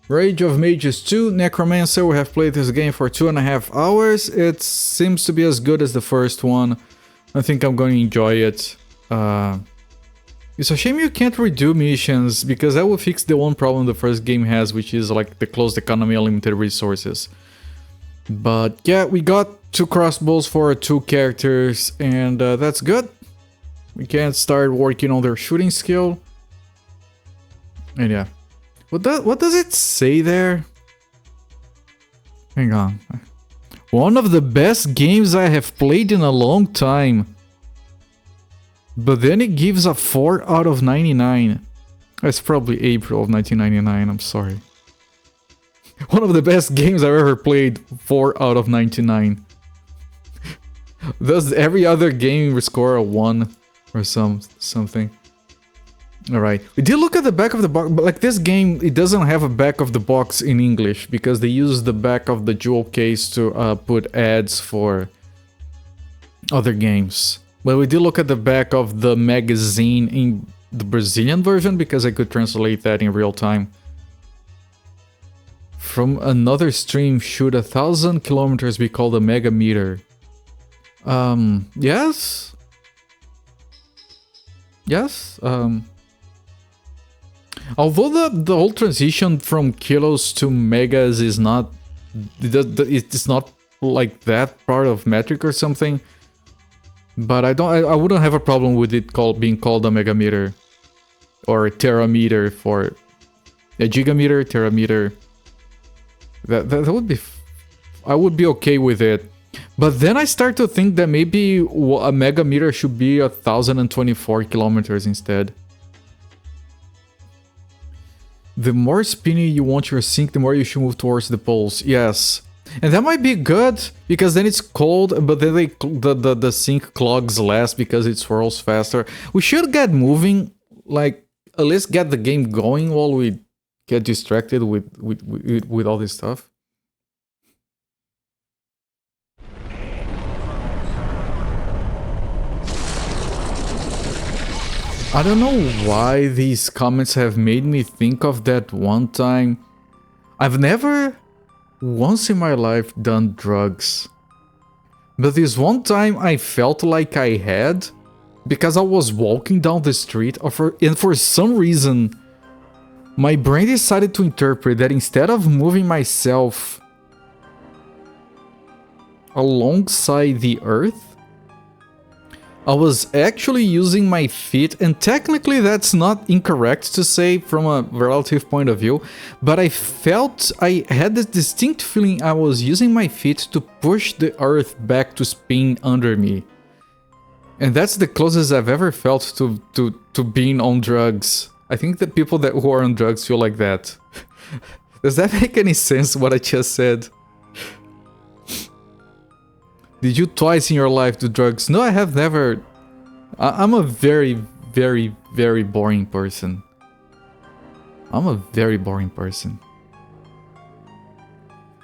Rage of Mages 2, Necromancer. We have played this game for 2.5 hours. It seems to be as good as the first one. I think I'm going to enjoy it. It's a shame you can't redo missions, because that will fix the one problem the first game has, which is like the closed economy and limited resources. But yeah, we got 2 crossbows for 2 characters, and that's good. We can start working on their shooting skill. And yeah. What does it say there? Hang on. One of the best games I have played in a long time. But then it gives a 4 out of 99. That's probably April of 1999, I'm sorry. One of the best games I've ever played, 4 out of 99. Does every other game score a 1 or something? Alright, we did look at the back of the box, but like this game, it doesn't have a back of the box in English, because they use the back of the jewel case to put ads for other games. But we did look at the back of the magazine in the Brazilian version, because I could translate that in real time. From another stream, should 1,000 kilometers be called a megameter? Yes? Yes? Although the whole transition from kilos to megas is not... It's not like that part of metric or something. But I wouldn't have a problem with it being called a megameter. Or a terameter for... A gigameter, terameter. That would be... I would be okay with it. But then I start to think that maybe a megameter should be 1,024 kilometers instead. The more spinny you want your sink, the more you should move towards the poles. Yes. And that might be good, because then it's cold, but then the sink clogs less because it swirls faster. We should get moving, like, at least get the game going while we get distracted with all this stuff. I don't know why these comments have made me think of that one time. I've never once in my life done drugs. But this one time I felt like I had, because I was walking down the street and for some reason my brain decided to interpret that instead of moving myself alongside the earth, I was actually using my feet, and technically that's not incorrect to say from a relative point of view, but I had this distinct feeling I was using my feet to push the earth back to spin under me. And that's the closest I've ever felt to being on drugs. I think that people who are on drugs feel like that. Does that make any sense, what I just said? Did you twice in your life do drugs? No, I have never. I'm a very, very, very boring person. I'm a very boring person.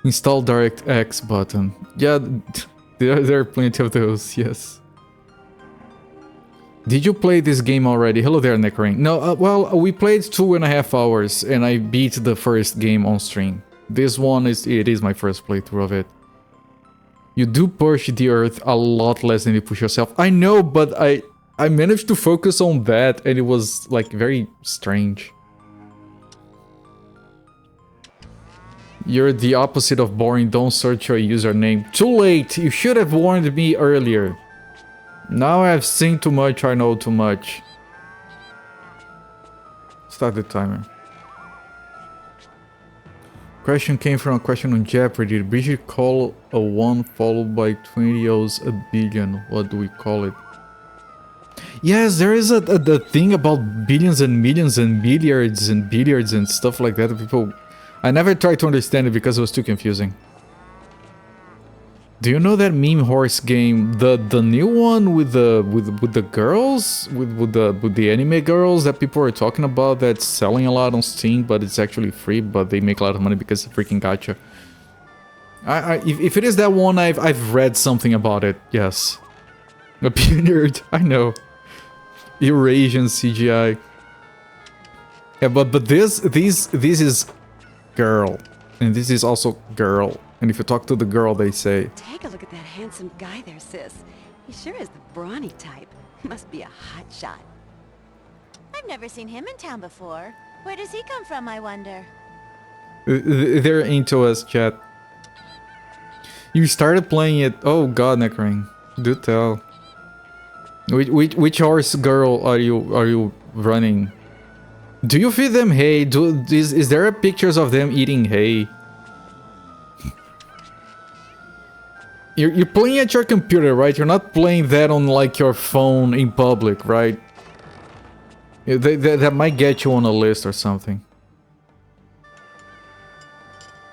Install DirectX button. Yeah, there are plenty of those, yes. Did you play this game already? Hello there, Necromancer. No, well, we played 2.5 hours and I beat the first game on stream. This one is my first playthrough of it. You do push the earth a lot less than you push yourself. I know, but I managed to focus on that and it was like very strange. You're the opposite of boring, don't search your username. Too late, you should have warned me earlier. Now I've seen too much, I know too much. Start the timer. Question came from a question on Jeopardy. Did Bridget call a 1 followed by 20 O's a billion? What do we call it? Yes, there is a thing about billions and millions and billiards and stuff like that. People, I never tried to understand it because it was too confusing. Do you know that meme horse game, the new one with the girls, with the anime girls that people are talking about, that's selling a lot on Steam, but it's actually free, but they make a lot of money because it's a freaking gacha. If it is that one, I've read something about it. Yes, a nerd. I know. Eurasian CGI. Yeah, but this is girl. And this is also girl. And if you talk to the girl, they say... Take a look at that handsome guy there, sis. He sure is the brawny type. Must be a hot shot. I've never seen him in town before. Where does he come from, I wonder? They're into us, chat. You started playing it. Oh god, Necromancer. Do tell. Which horse girl are you running? Do you feed them hay? Is there pictures of them eating hay? You're playing at your computer, right? You're not playing that on like your phone in public, right? That might get you on a list or something.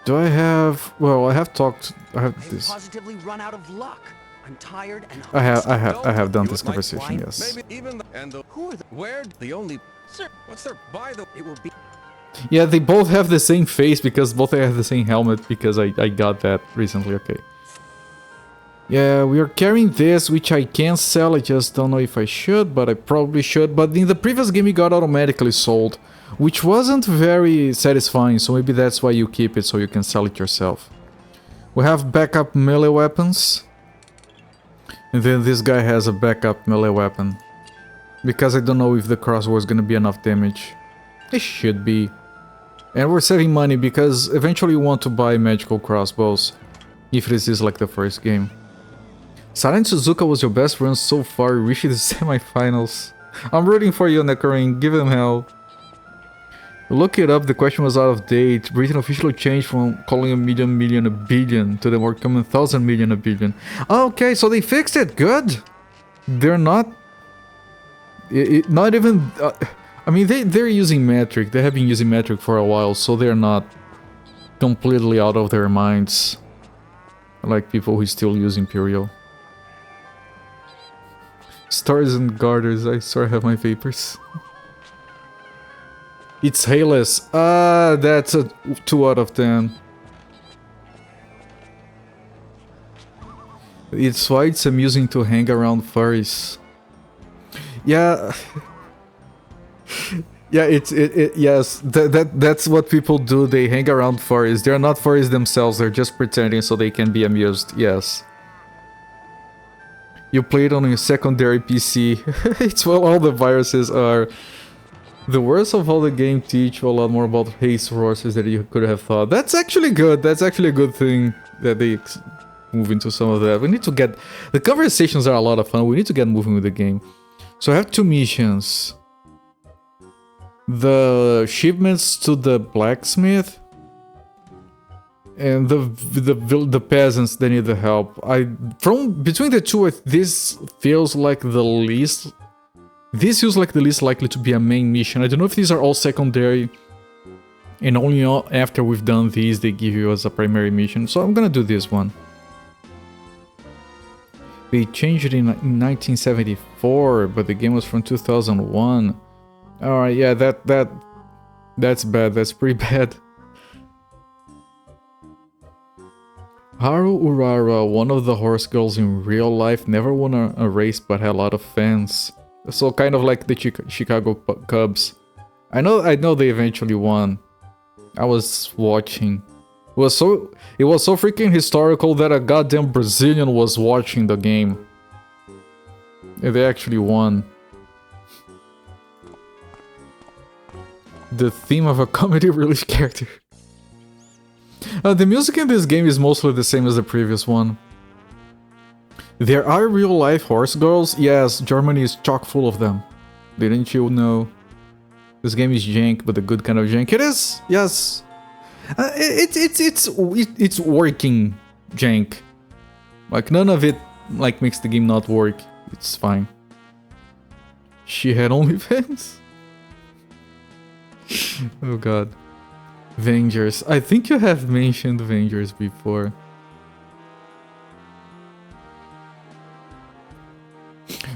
Do I have? Well, I have talked. I have this. Positively run out of luck. I'm tired and I have done this conversation. Yes. Maybe even who are the where the only sir? What's their by the? It will be. Yeah, they both have the same face because both have the same helmet because I got that recently. Okay. Yeah, we are carrying this, which I can sell. I just don't know if I should, but I probably should. But in the previous game, it got automatically sold, which wasn't very satisfying. So maybe that's why you keep it, so you can sell it yourself. We have backup melee weapons. And then this guy has a backup melee weapon. Because I don't know if the crossbow is gonna be enough damage. It should be. And we're saving money because eventually we want to buy magical crossbows. If this is like the first game. Silent Suzuka was your best run so far, reaching the semifinals. I'm rooting for you, Necromancer. Give them hell. Look it up, the question was out of date. Britain officially changed from calling a million a billion to the more common 1,000 million a billion. Okay, so they fixed it. Good. They're not... not even... I mean, they're using metric. They have been using metric for a while, so they're not completely out of their minds. Like people who still use Imperial. Stars and garters, I sort of have my vapors. It's hayless. That's a 2 out of 10. It's why it's amusing to hang around furries. Yeah. Yeah, yes, that's what people do. They hang around furries. They're not furries themselves, they're just pretending so they can be amused. Yes. You played on a secondary PC. It's what all the viruses are. The worst of all the game teach you a lot more about haste horses than you could have thought. That's actually good. That's actually a good thing that they move into some of that. We need to get... The conversations are a lot of fun. We need to get moving with the game. So I have 2 missions. The shipments to the blacksmith. And the peasants that need the help. From between the two, this feels like the least... This feels like the least likely to be a main mission. I don't know if these are all secondary. And only after we've done these, they give you as a primary mission. So I'm gonna do this one. They changed it in 1974, but the game was from 2001. Alright, yeah, that's bad. That's pretty bad. Haru Urara, one of the horse girls in real life, never won a race but had a lot of fans. So kind of like the Chicago Cubs. I know they eventually won. I was watching. It was so freaking historical that a goddamn Brazilian was watching the game. And they actually won. The theme of a comedy relief character. The music in this game is mostly the same as the previous one. There are real-life horse girls? Yes, Germany is chock full of them. Didn't you know? This game is jank, but the good kind of jank. It is, yes. It's working jank. Like none of it like makes the game not work. It's fine. She had OnlyFans? Oh god. Vengers. I think you have mentioned Vengers before.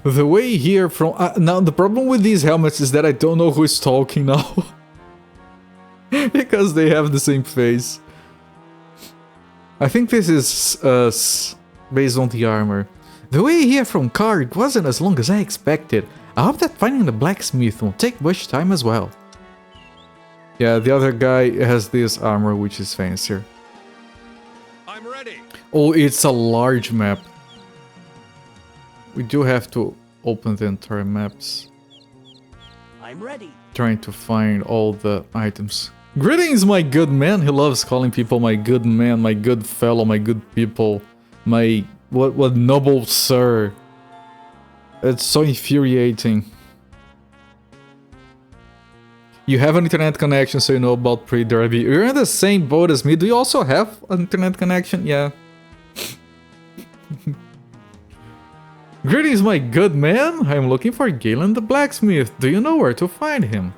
The way here from... now, the problem with these helmets is that I don't know who is talking now. Because they have the same face. I think this is us, based on the armor. The way here from Card wasn't as long as I expected. I hope that finding the blacksmith won't take much time as well. Yeah, the other guy has this armor which is fancier. I'm ready. Oh, it's a large map. We do have to open the entire maps. I'm ready. Trying to find all the items. Greetings, my good man. He loves calling people my good man, my good fellow, my good people, my what noble sir. It's so infuriating. You have an internet connection, so you know about pre-derby. You're in the same boat as me. Do you also have an internet connection? Yeah. Greetings, my good man. I'm looking for Galen the blacksmith. Do you know where to find him?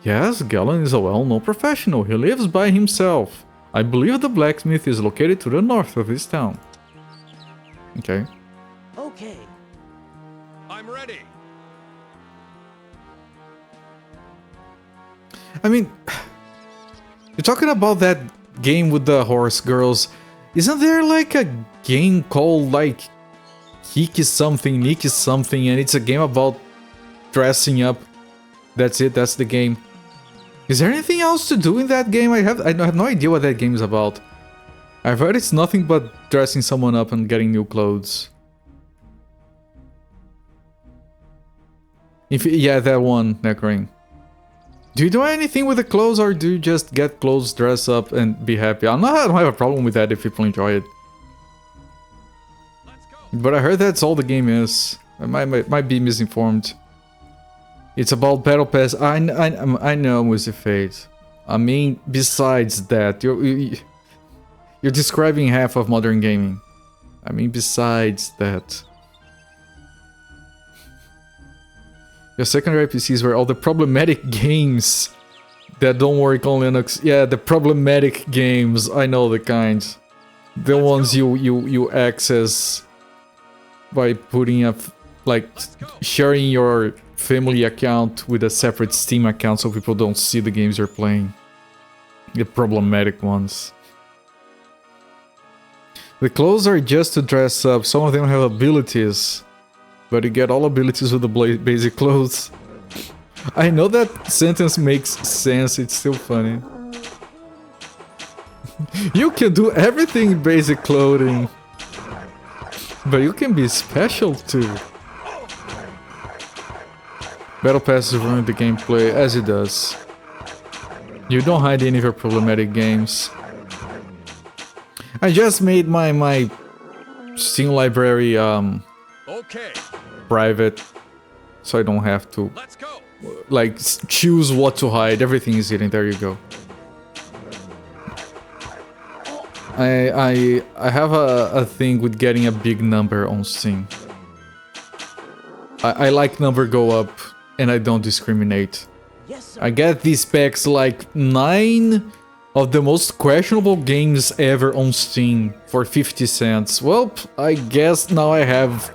Yes, Galen is a well-known professional. He lives by himself. I believe the blacksmith is located to the north of this town. Okay. Okay. I'm ready. I mean, you're talking about that game with the horse girls. Isn't there like a game called like Hiki something, Nikki something, and it's a game about dressing up? That's it, that's the game. Is there anything else to do in that game? I have no idea what that game is about. I've heard it's nothing but dressing someone up and getting new clothes. Yeah, that one, Necromancer. Do you do anything with the clothes, or do you just get clothes, dress up, and be happy? I don't have a problem with that if people enjoy it. But I heard that's all the game is. I might be misinformed. It's about Battle Pass. I know, Mr. Fate. I mean, besides that, you're describing half of modern gaming. I mean, besides that. Your secondary PCs were all the problematic games that don't work on Linux. Yeah, the problematic games. I know the kinds. The ones you access by putting up, like, sharing your family account with a separate Steam account so people don't see the games you're playing. The problematic ones. The clothes are just to dress up. Some of them have abilities, but you get all abilities with the basic clothes. I know that sentence makes sense, it's still funny. You can do everything in basic clothing, but you can be special too. Battle Pass ruins the gameplay, as it does. You don't hide any of your problematic games. I just made my Steam library Okay. private, so I don't have to Let's go. like choose what to hide. Everything is hidden. There you go. I have a thing with getting a big number on Steam. I like number go up, and I don't discriminate. Yes, sir. I get these packs like 9 of the most questionable games ever on Steam for 50 cents. Well, I guess now I have...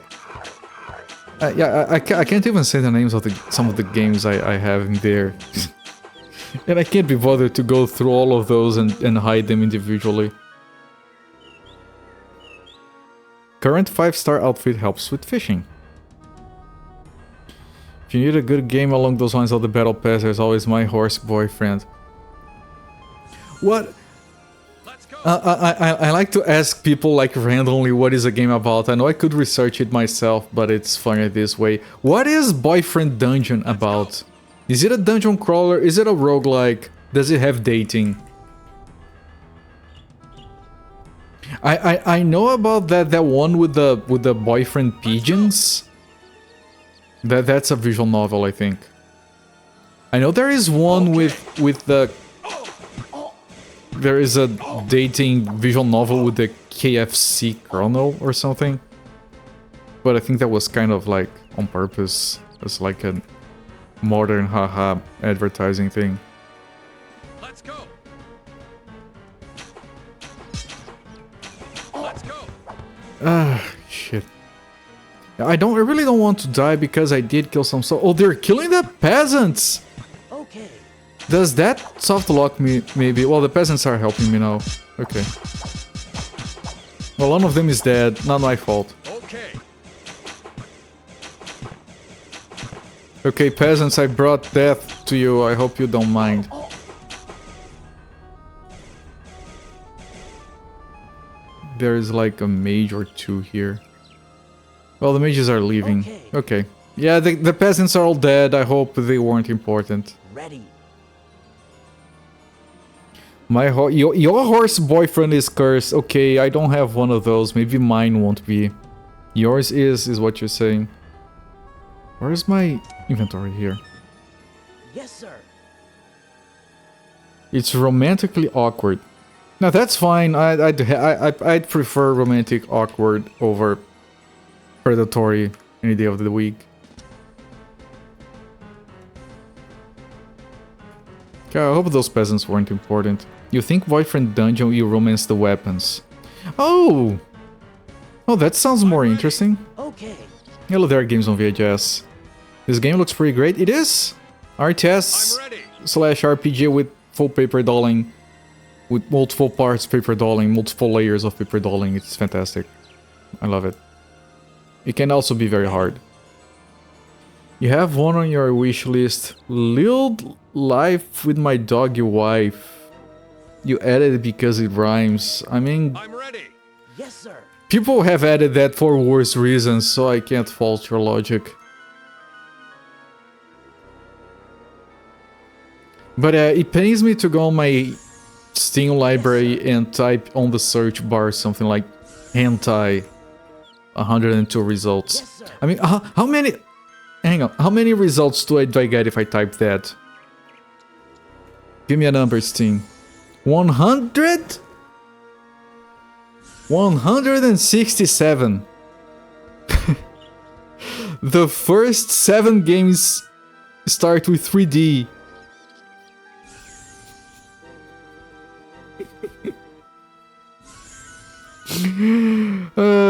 yeah, I can't even say the names of some of the games I have in there. And I can't be bothered to go through all of those and hide them individually. Current 5-star outfit helps with fishing. If you need a good game along those lines of the Battle Pass, there's always my horse boyfriend. What? I like to ask people like randomly what is a game about. I know I could research it myself, but it's funny this way. What is Boyfriend Dungeon about? Is it a dungeon crawler? Is it a roguelike? Does it have dating? I know about that one with the boyfriend pigeons. That's a visual novel, I think. I know there is one with the... There is a dating visual novel with the KFC Colonel or something. But I think that was kind of like on purpose. It's like a modern haha advertising thing. Let's go. Let's go. Ah, shit. I really don't want to die because I did kill some... Oh, they're killing the peasants! Okay. Does that soft lock me, maybe? Well, the peasants are helping me now. Okay. Well, one of them is dead. Not my fault. Okay. Okay, peasants, I brought death to you. I hope you don't mind. there's like a mage or two here. Well, the mages are leaving. Okay. Yeah, the peasants are all dead. I hope they weren't important. Ready. Your horse boyfriend is cursed. Okay, I don't have one of those. Maybe mine won't be. Yours is what you're saying. Where's my inventory here? Yes, sir. It's romantically awkward. Now that's fine. I'd prefer romantic awkward over predatory any day of the week. Okay, I hope those peasants weren't important. You think boyfriend dungeon, you romance the weapons. Oh! Oh, that sounds more interesting. Okay. Hello there, games on VHS. This game looks pretty great. It is RTS / RPG with full paper dolling. With multiple parts paper dolling, multiple layers of paper dolling. It's fantastic. I love it. It can also be very hard. You have one on your wish list. Lived life with my doggy wife. You added it because it rhymes. I mean... I'm ready. Yes, sir. People have added that for worse reasons, so I can't fault your logic. But it pains me to go on my Steam library and type on the search bar something like hentai 102 results. Yes, sir. I mean, how many... Hang on, how many results do I get if I type that? Give me a number, Steam. 100? 167. The first 7 games start with 3D.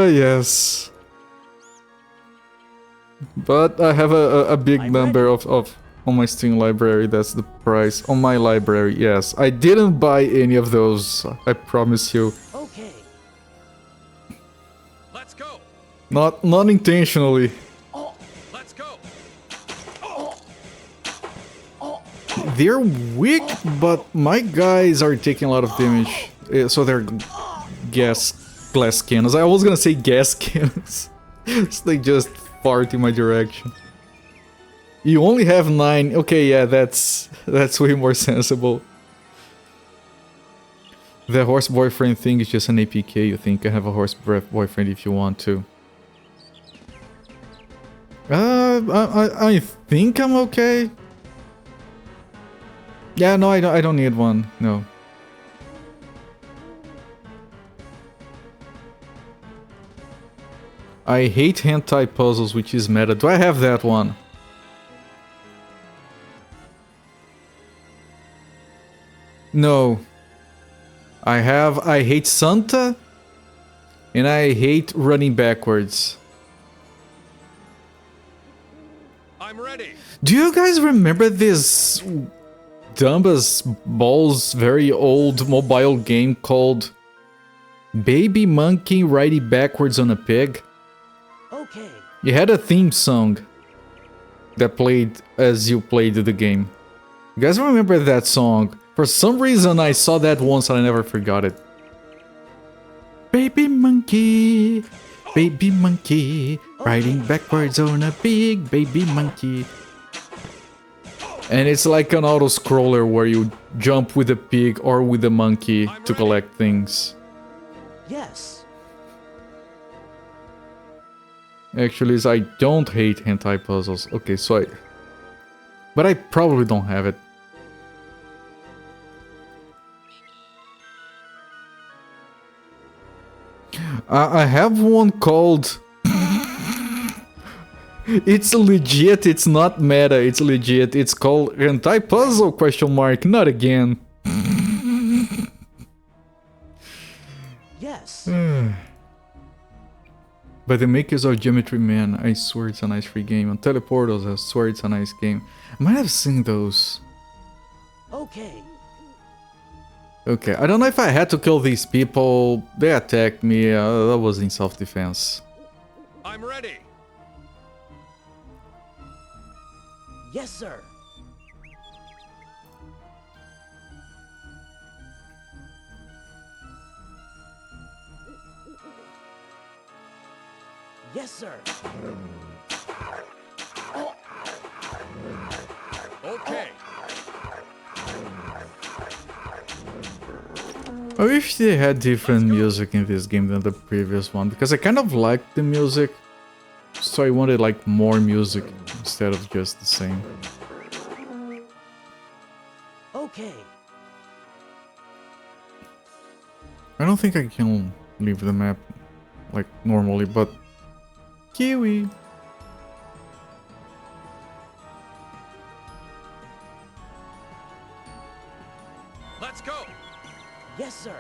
Yes. But I have a big number of on my Steam library. That's the price. On my library, yes. I didn't buy any of those, I promise you. Okay. Let's go. Not intentionally. Let's go. They're weak, but my guys are taking a lot of damage. So they're glass cannons. I was gonna say gas cannons. So they just fart in my direction. You only have 9. Okay, yeah, that's way more sensible. The horse boyfriend thing is just an APK. You think I have a horse boyfriend if you want to. I think I'm okay. Yeah, no, I don't need one. No. I hate hentai puzzles, which is meta. Do I have that one? No. I hate Santa, and I hate running backwards. I'm ready. Do you guys remember this dumb as balls, very old mobile game called Baby Monkey Riding Backwards on a Pig? Okay. You had a theme song that played as you played the game. You guys remember that song? For some reason I saw that once and I never forgot it. Baby monkey, riding backwards on a big baby monkey. And it's like an auto-scroller where you jump with the pig or with the monkey to collect things. Yes. Actually, I don't hate hentai puzzles. Okay, so but I probably don't have it. I have one called... It's legit, it's not meta, it's legit. It's called Hentai Puzzle ? Not again. Yes. By the makers of Geometry Man, I swear it's a nice free game. On Teleportals, I swear it's a nice game. I might have seen those. Okay. Okay, I don't know if I had to kill these people. They attacked me, that was in self-defense. I'm ready. Yes, sir. Yes, sir. Okay. I wish they had different music in this game than the previous one, because I kind of liked the music, so I wanted like more music instead of just the same. Okay. I don't think I can leave the map like normally, but Kiwi. Let's go. Yes, sir.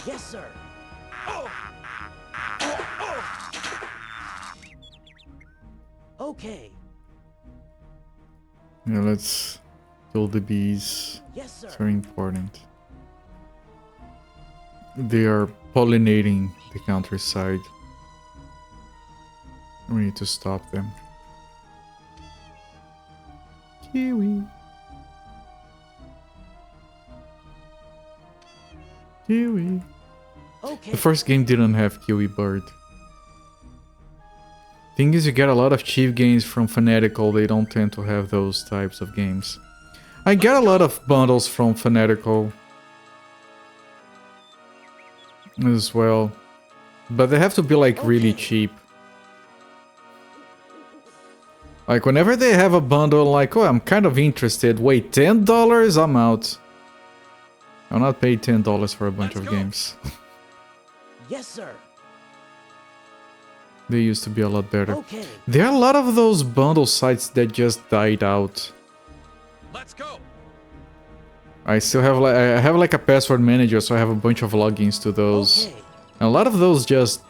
Yes, sir. Okay. Yeah, let's kill the bees. Yes, sir. It's very important. They are pollinating the countryside. We need to stop them. Kiwi. Kiwi. Okay. The first game didn't have Kiwi Bird. Thing is, you get a lot of cheap games from Fanatical. They don't tend to have those types of games. I get a lot of bundles from Fanatical as well, but they have to be like really cheap. Like whenever they have a bundle, like, oh, I'm kind of interested. Wait, $10? I'm out. I'll not pay $10 for a bunch of games. Yes, sir. They used to be a lot better. Okay. There are a lot of those bundle sites that just died out. Let's go. I still have like I have like a password manager, so I have a bunch of logins to those. Okay. And a lot of those just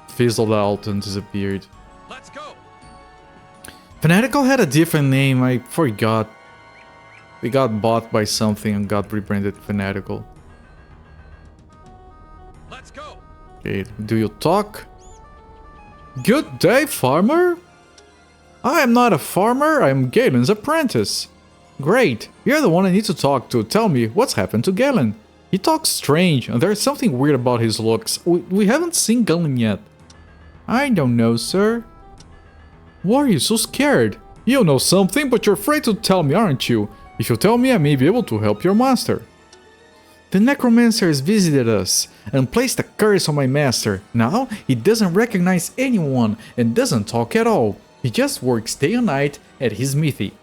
fizzled out and disappeared. Let's go. Fanatical had a different name, I forgot. They got bought by something and got rebranded Fanatical. Let's go. Okay, do you talk? Good day, farmer! I am not a farmer, I am Galen's apprentice. Great, you're the one I need to talk to. Tell me, what's happened to Galen? He talks strange, and there's something weird about his looks. We haven't seen Galen yet. I don't know, sir. Why are you so scared? You know something, but you're afraid to tell me, aren't you? If you tell me, I may be able to help your master. The Necromancer has visited us and placed a curse on my master. Now, he doesn't recognize anyone and doesn't talk at all. He just works day and night at his smithy.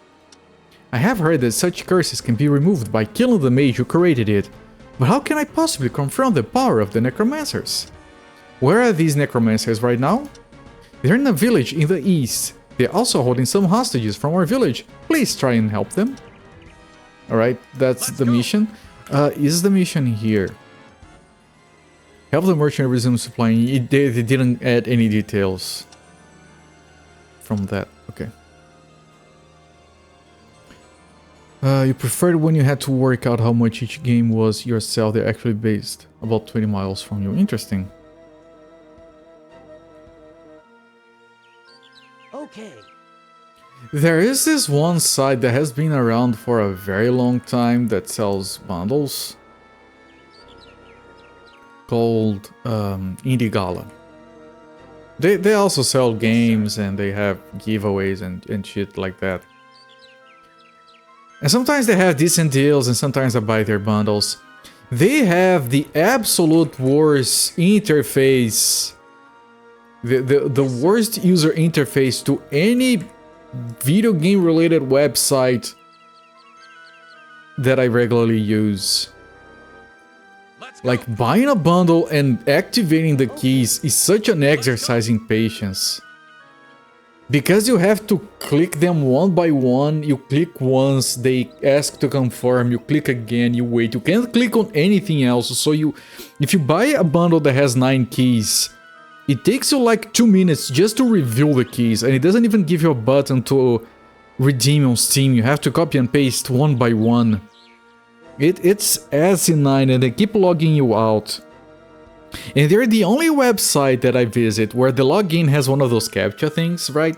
I have heard that such curses can be removed by killing the mage who created it. But how can I possibly confront the power of the Necromancers? Where are these Necromancers right now? They're in a village in the east. They're also holding some hostages from our village. Please try and help them. Alright, that's the mission. Is the mission here? Help the merchant resume supplying. They didn't add any details from that. Okay. You preferred when you had to work out how much each game was yourself. They're actually based about 20 miles from you. Interesting. Okay. There is this one site that has been around for a very long time that sells bundles called Indie Gala. They also sell games and they have giveaways and shit like that. And sometimes they have decent deals and sometimes I buy their bundles. They have the absolute worst interface, the worst user interface to any video game related website that I regularly use. Like buying a bundle and activating the keys is such an exercise in patience. Because you have to click them one by one, you click once, they ask to confirm, you click again, you wait. You can't click on anything else, so if you buy a bundle that has 9 keys, it takes you like 2 minutes just to reveal the keys, and it doesn't even give you a button to redeem on Steam. You have to copy and paste one by one. It's asinine, and they keep logging you out. And they're the only website that I visit where the login has one of those CAPTCHA things, right?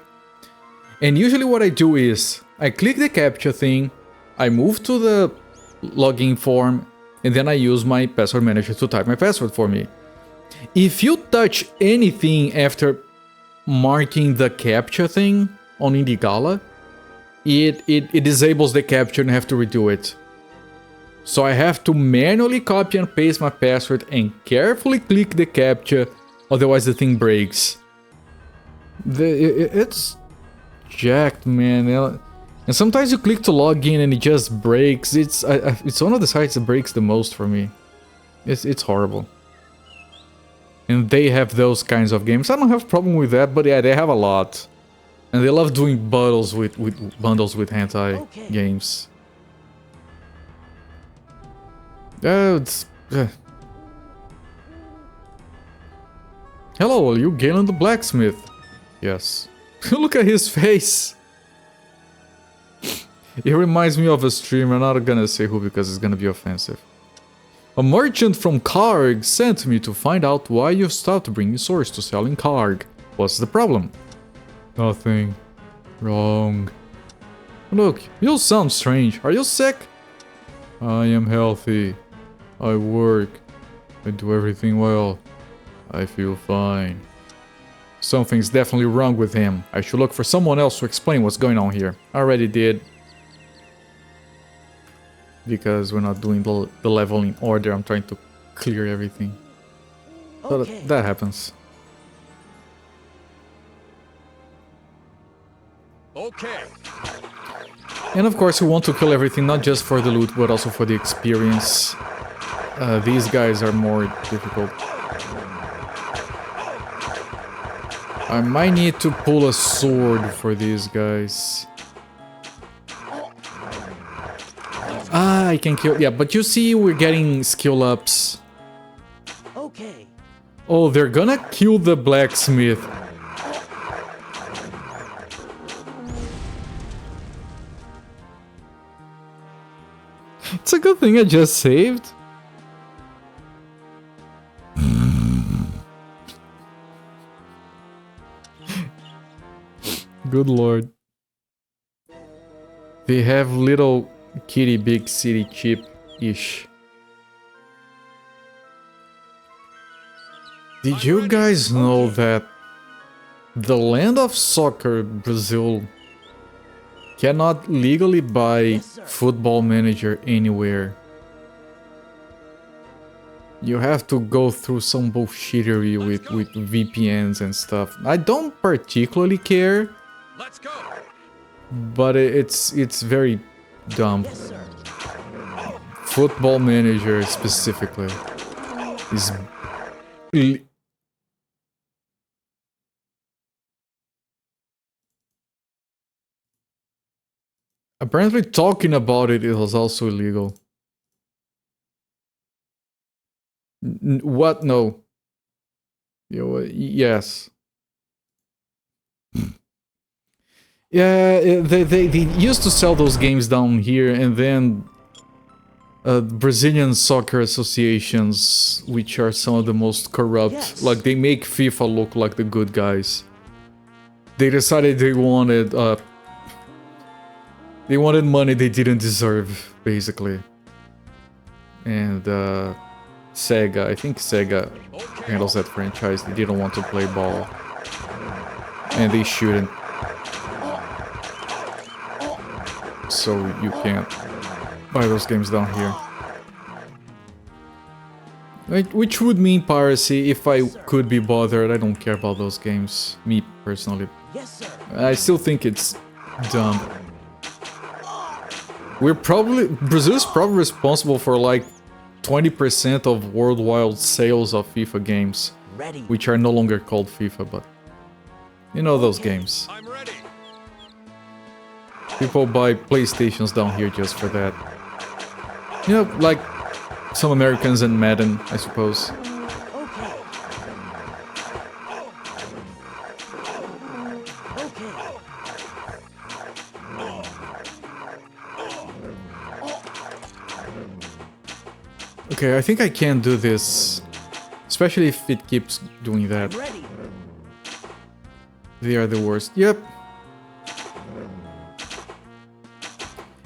And usually what I do is, I click the CAPTCHA thing, I move to the login form, and then I use my password manager to type my password for me. If you touch anything after marking the captcha thing on Indigala, it disables the capture and I have to redo it. So I have to manually copy and paste my password and carefully click the captcha, otherwise the thing breaks. It's jacked, man. And sometimes you click to log in and it just breaks. It's one of the sites that breaks the most for me. It's horrible. And they have those kinds of games. I don't have a problem with that, but yeah, they have a lot. And they love doing bundles with hentai games. Hello, are you Galen the Blacksmith? Yes. Look at his face. It reminds me of a streamer. I'm not gonna say who because it's gonna be offensive. A merchant from Karg sent me to find out why you stopped bringing swords to sell in Karg. What's the problem? Nothing. Wrong. Look, you sound strange. Are you sick? I am healthy. I work. I do everything well. I feel fine. Something's definitely wrong with him. I should look for someone else to explain what's going on here. I already did. Because we're not doing the level in order, I'm trying to clear everything. So that happens. Okay. And of course we want to kill everything, not just for the loot, but also for the experience. These guys are more difficult. I might need to pull a sword for these guys. Ah, I can kill... Yeah, but you see we're getting skill ups. Okay. Oh, they're gonna kill the blacksmith. It's a good thing I just saved. Good lord. They have little kitty big city chip-ish. Did you guys know that the land of soccer, Brazil, cannot legally buy Football Manager anywhere? You have to go through some bullshittery with VPNs and stuff. I don't particularly care. Let's go. But it's very dumb. Football Manager specifically is apparently talking about it was also illegal. What? No. Yes. Yeah, they used to sell those games down here, and then Brazilian soccer associations, which are some of the most corrupt, like they make FIFA look like the good guys. They decided they wanted money they didn't deserve, basically. And Sega, I think Sega handles that franchise. They didn't want to play ball, and they shouldn't. So you can't buy those games down here. Which would mean piracy if I could be bothered. I don't care about those games, me personally. Yes, sir. I still think it's dumb. Brazil's probably responsible for like 20% of worldwide sales of FIFA games, which are no longer called FIFA, but you know those games. I'm ready. People buy PlayStations down here just for that. You know, like some Americans and Madden, I suppose. Okay, I think I can do this. Especially if it keeps doing that. They are the worst. Yep.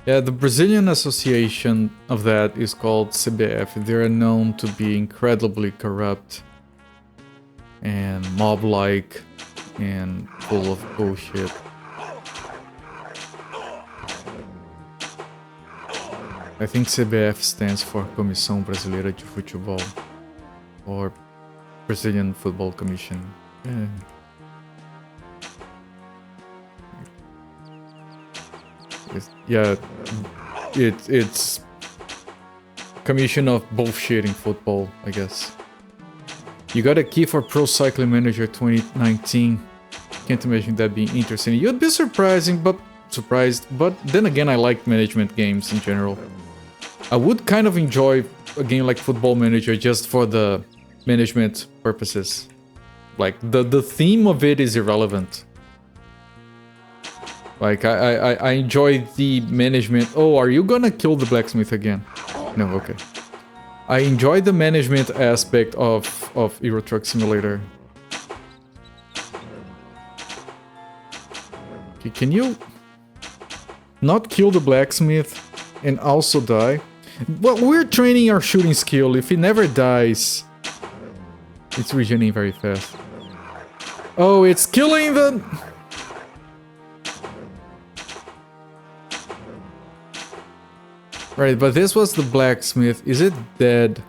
Yeah, the Brazilian association of that is called CBF. They are known to be incredibly corrupt. and mob-like and full of bullshit. I think CBF stands for Comissão Brasileira de Futebol, or Brazilian Football Commission. It's Commission of bullshit in football, I guess. You got a key for Pro Cycling Manager 2019. Can't imagine that being interesting. You'd be surprised, but then again, I like management games in general. I would kind of enjoy a game like Football Manager just for the management purposes. Like, the theme of it is irrelevant. Like, I enjoy the management... Oh, are you gonna kill the blacksmith again? No, okay. I enjoy the management aspect of Euro Truck Simulator. Okay, can you not kill the blacksmith and also die? Well, we're training our shooting skill. If he never dies, it's regenerating very fast. Oh, it's killing the... Right, but this was the blacksmith. Is it dead?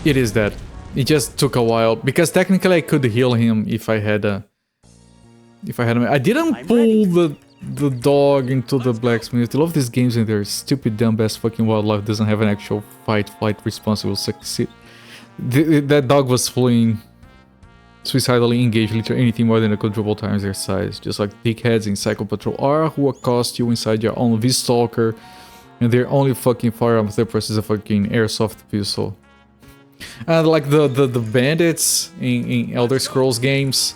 It is dead. It just took a while because technically I could heal him if I had a... I didn't pull the dog into the blacksmith. I love these games and their stupid dumb ass fucking wildlife doesn't have an actual flight response. It will succeed. That dog was fleeing, suicidally engaged literally anything more than a quadruple times their size. Just like dickheads in Cycle Patrol are who accost you inside your own V-Stalker and their only fucking firearm with their process a fucking airsoft pistol. And like the bandits in Elder Scrolls games.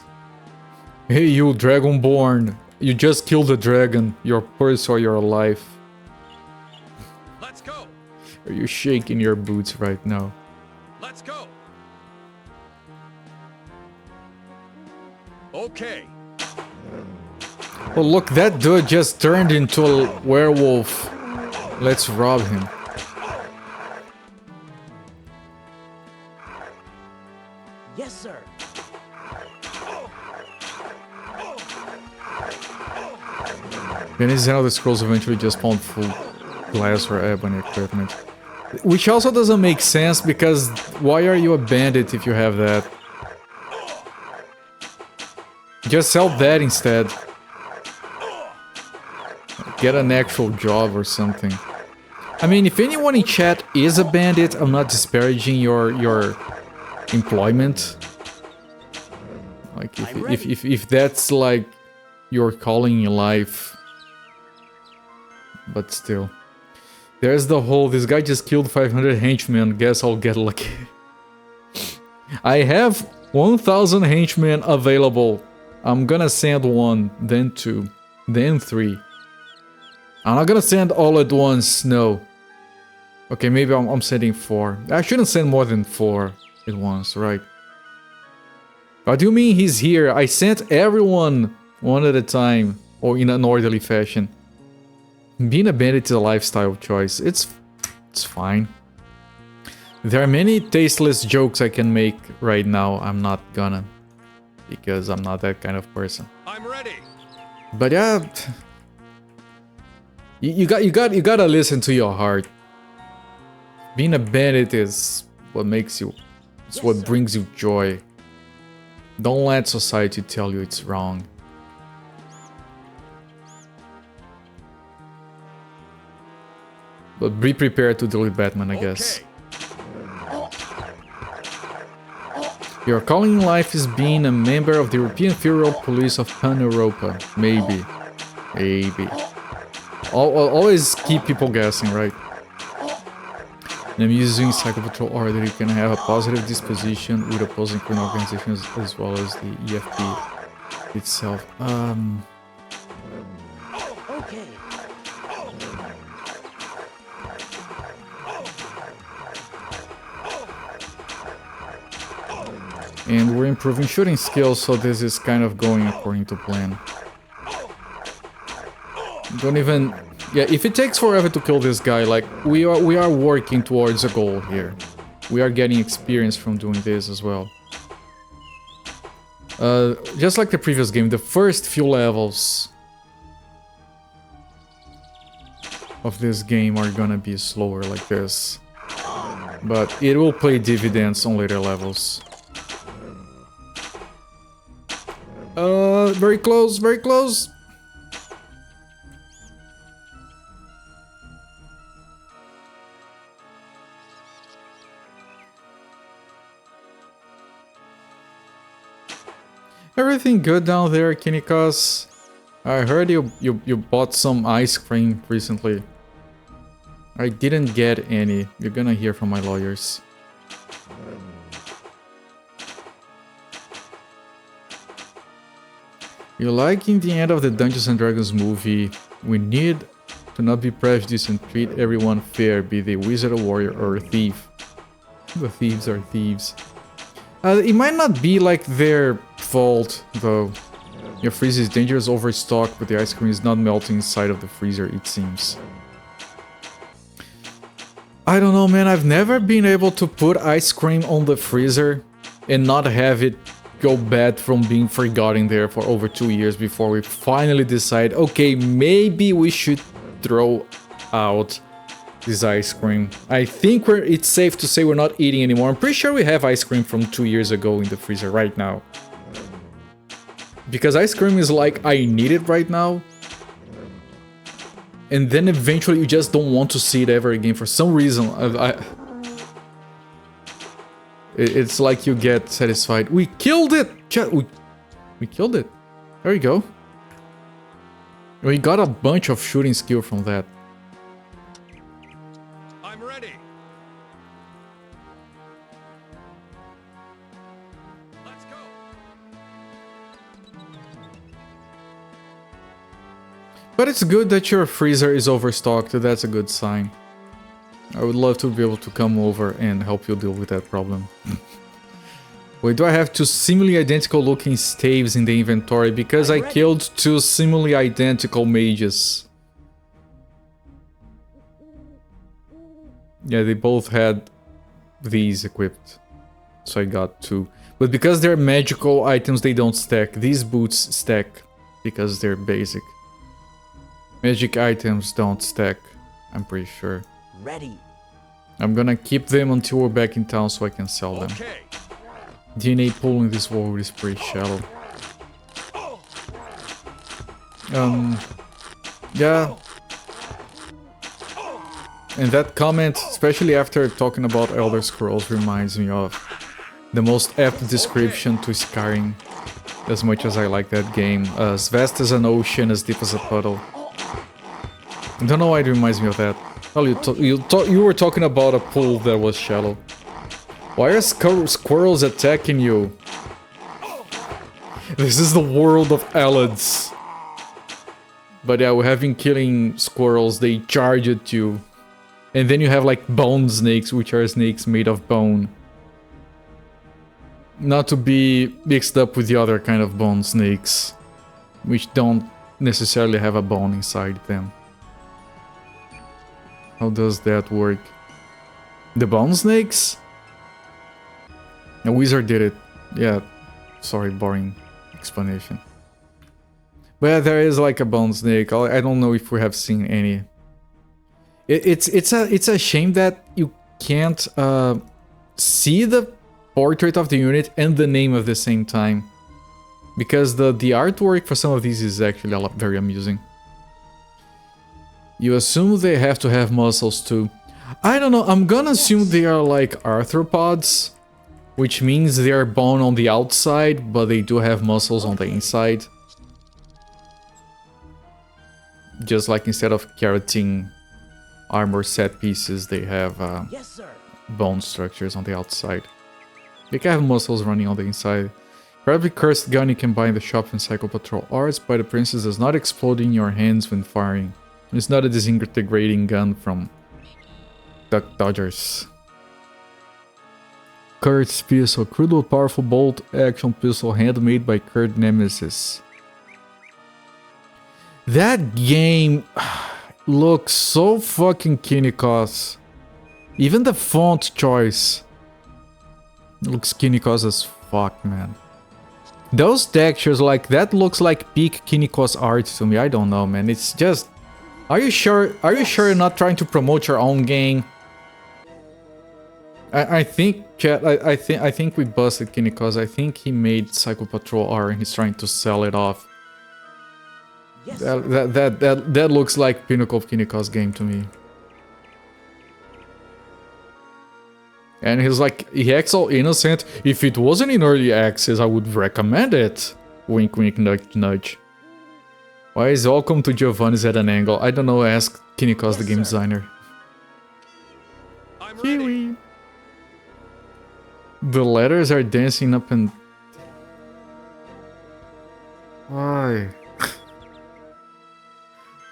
Hey you, Dragonborn, you just killed a dragon, your purse or your life. Let's go. Are you shaking your boots right now? Let's go. Okay. Oh look, that dude just turned into a werewolf. Let's rob him. Yes, sir. Venice Zelda Scrolls eventually just found full glass or ebony equipment. Which also doesn't make sense because why are you a bandit if you have that? Just sell that instead. Get an actual job or something. I mean, if anyone in chat is a bandit, I'm not disparaging your employment. Like if that's like your calling in life. But still. There's the whole, this guy just killed 500 henchmen, guess I'll get lucky. I have 1000 henchmen available. I'm gonna send 1, then 2, then 3. I'm not gonna send all at once, no. Okay, maybe I'm sending 4. I shouldn't send more than 4 at once, right? What do you mean he's here? I sent everyone one at a time, or in an orderly fashion. Being a bandit is a lifestyle choice. It's fine. There are many tasteless jokes I can make right now. I'm not gonna, because I'm not that kind of person. I'm ready. But yeah, you gotta listen to your heart. Being a bandit is what makes you. It's what brings you joy. Don't let society tell you it's wrong. But be prepared to deal with Batman, I guess. Your calling in life is being a member of the European Federal Police of Pan-Europa. Maybe. Maybe. Always keep people guessing, right? And I'm using Cycle Patrol Order. You can have a positive disposition with opposing criminal organizations as well as the EFP itself. Okay. And we're improving shooting skills, so this is kind of going according to plan. Don't even... Yeah, if it takes forever to kill this guy, like, we are working towards a goal here. we are getting experience from doing this as well. Just like the previous game, the first few levels of this game are gonna be slower like this. But it will pay dividends on later levels. Very close, very close. Everything good down there, Kinikos? I heard you bought some ice cream recently. I didn't get any. You're gonna hear from my lawyers. You like in the end of the Dungeons and Dragons movie, we need to not be prejudiced and treat everyone fair, be they wizard, a warrior, or a thief. The thieves are thieves. It might not be like their fault, though. Your freezer is dangerous, overstocked, but the ice cream is not melting inside of the freezer, it seems. I don't know, man. I've never been able to put ice cream on the freezer and not have it go bad from being forgotten there for over 2 years before we finally decide, okay, maybe we should throw out this ice cream. I think it's safe to say we're not eating anymore. I'm pretty sure we have ice cream from 2 years ago in the freezer right now. Because ice cream is like, I need it right now. And then eventually you just don't want to see it ever again for some reason. It's like you get satisfied. We killed it! We killed it. There you go. We got a bunch of shooting skill from that. I'm ready. Let's go. But it's good that your freezer is overstocked. That's a good sign. I would love to be able to come over and help you deal with that problem. Wait, do I have 2 seemingly identical looking staves in the inventory? Because I killed 2 seemingly identical mages. Yeah, they both had these equipped. So I got 2. But because they're magical items, they don't stack. These boots stack because they're basic. Magic items don't stack, I'm pretty sure. Ready. I'm gonna keep them until we're back in town so I can sell them. Okay. DNA pool in this world is pretty shallow. Yeah. And that comment, especially after talking about Elder Scrolls, reminds me of the most apt description to Skyrim. As much as I like that game. As vast as an ocean, as deep as a puddle. I don't know why it reminds me of that. Well, you were talking about a pool that was shallow. Why are squirrels attacking you? This is the world of Alads. But yeah, we have been killing squirrels, they charge at you. And then you have like bone snakes, which are snakes made of bone. Not to be mixed up with the other kind of bone snakes, which don't necessarily have a bone inside them. How does that work? The bone snakes? A wizard did it. Yeah, sorry, boring explanation. But yeah, there is like a bone snake. I don't know if we have seen any. It's a shame that you can't see the portrait of the unit and the name at the same time. Because the artwork for some of these is actually very amusing. You assume they have to have muscles too. I don't know, I'm gonna assume they are like arthropods. Which means they are bone on the outside, but they do have muscles on the inside. Just like instead of keratin armor set pieces, they have Yes, sir. bone structures on the outside. They can have muscles running on the inside. Probably cursed gun you can buy in the shop in Cycle Patrol Arts, but the princess does not explode in your hands when firing. It's not a disintegrating gun from Duck Dodgers. Kurt's pistol, crude powerful bolt action pistol handmade by Kurt Nemesis. That game looks so fucking Kinikos. Even the font choice. Looks Kinikos as fuck, man. Those textures, like, that looks like peak Kinikos art to me. I don't know, man. It's just... Are you sure you're not trying to promote your own game? I think, chat, I think we busted Kinikos. I think he made Psycho Patrol R and he's trying to sell it off. Yes, That looks like pinnacle of Kinikos game to me. And he's like, he acts all innocent. If it wasn't in early access, I would recommend it. Wink, wink, nudge, nudge. Why is Welcome to Giovanni's at an angle? I don't know, ask Kinikos, the game designer. I'm Kiwi. ready. The letters are dancing up and... Why?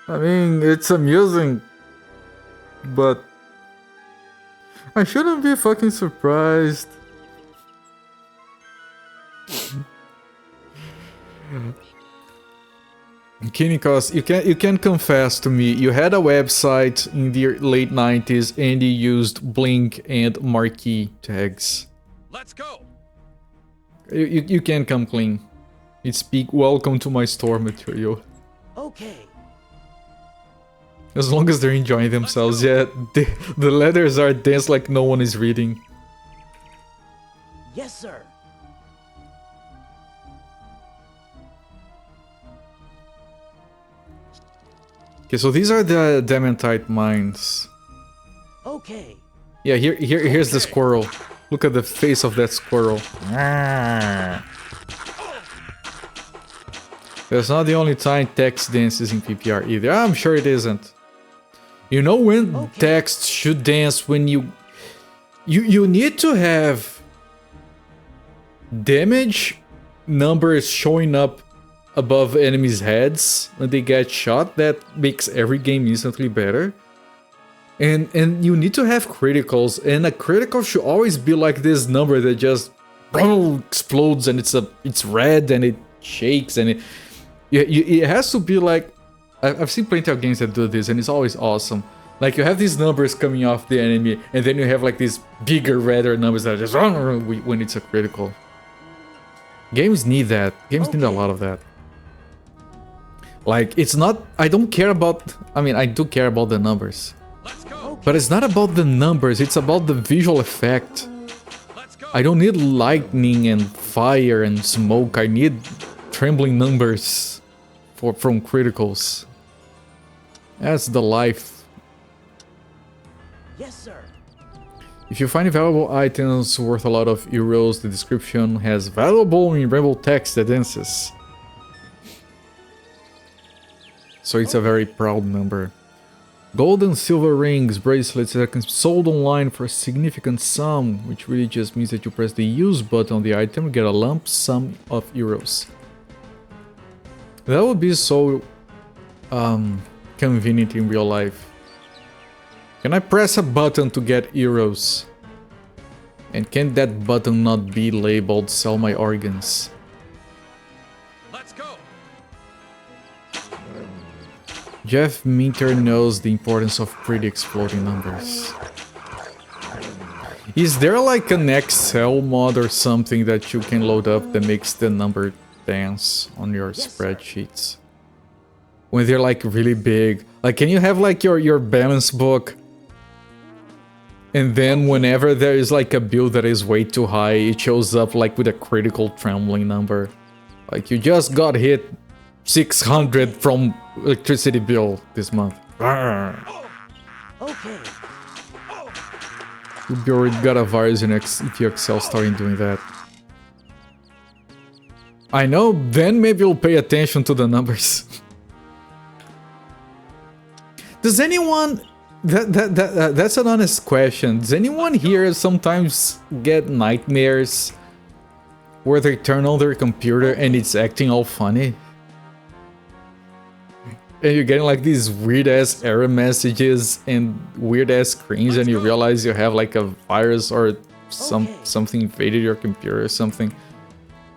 I mean, it's amusing, but... I shouldn't be fucking surprised. Kinikos, you can confess to me, you had a website in the late 90s and you used Blink and Marquee tags. Let's go. You can come clean. It's peak welcome to my store material. Okay. As long as they're enjoying themselves, yeah. The letters are dense like no one is reading. Yes, sir. Okay, so these are the Dementite mines. Okay. Yeah, here's the squirrel. Look at the face of that squirrel. That's not the only time text dances in PPR either. I'm sure it isn't. You know when text should dance when you need to have damage numbers showing up above enemies' heads when they get shot. That makes every game instantly better. And you need to have criticals, and a critical should always be like this number that just explodes and it's red and it shakes and it has to be like, I've seen plenty of games that do this and it's always awesome. Like you have these numbers coming off the enemy and then you have like these bigger redder numbers that just when it's a critical. Games need that. Games need a lot of that. Like it's not, I don't care about, I mean I do care about the numbers. Let's go. But it's not about the numbers, it's about the visual effect. Let's go. I don't need lightning and fire and smoke, I need trembling numbers from criticals. That's the life. Yes, sir. If you find valuable items worth a lot of euros, the description has valuable in rebel text that dances. So it's a very proud number. Gold and silver rings, bracelets that can be sold online for a significant sum, which really just means that you press the use button on the item and get a lump sum of euros. That would be so convenient in real life. Can I press a button to get euros? And can that button not be labeled sell my organs? Let's go. Jeff Minter knows the importance of pretty exploding numbers. Is there like an Excel mod or something that you can load up that makes the number dance on your spreadsheets? When they're like really big. Like can you have like your balance book and then whenever there is like a bill that is way too high, it shows up like with a critical trembling number. Like you just got hit 600 from electricity bill this month. Okay. You already got a virus in if your Excel starting doing that. I know, then maybe you'll pay attention to the numbers. Does anyone... That's an honest question. Does anyone here sometimes get nightmares where they turn on their computer and it's acting all funny? And you're getting like these weird ass error messages and weird ass screens and you realize you have like a virus or something invaded your computer or something.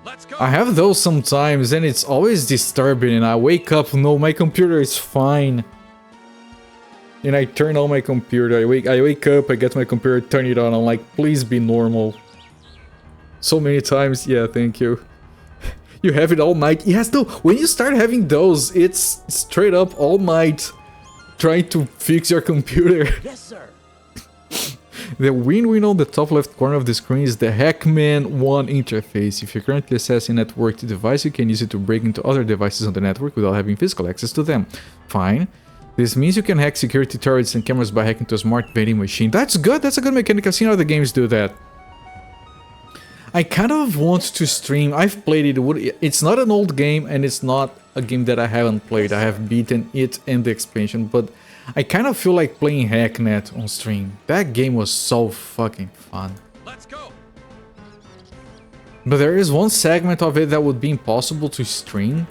Let's go. I have those sometimes and it's always disturbing and I wake up, no, my computer is fine. And I turn on my computer, I wake up, I get my computer, turn it on, I'm like, please be normal. so many times. Yeah, thank you. You have it all night. Yes, no, when you start having those, it's straight up all night trying to fix your computer. Yes, sir. The win-win on the top left corner of the screen is the Hackman 1 interface. If you're currently accessing a networked device, you can use it to break into other devices on the network without having physical access to them. Fine. This means you can hack security turrets and cameras by hacking to a smart vending machine. That's good, that's a good mechanic. I've seen other games do that. I kind of want to stream. I've played it. It's not an old game and it's not a game that I haven't played. I have beaten it and the expansion, but I kind of feel like playing Hacknet on stream. That game was so fucking fun. Let's go. But there is one segment of it that would be impossible to stream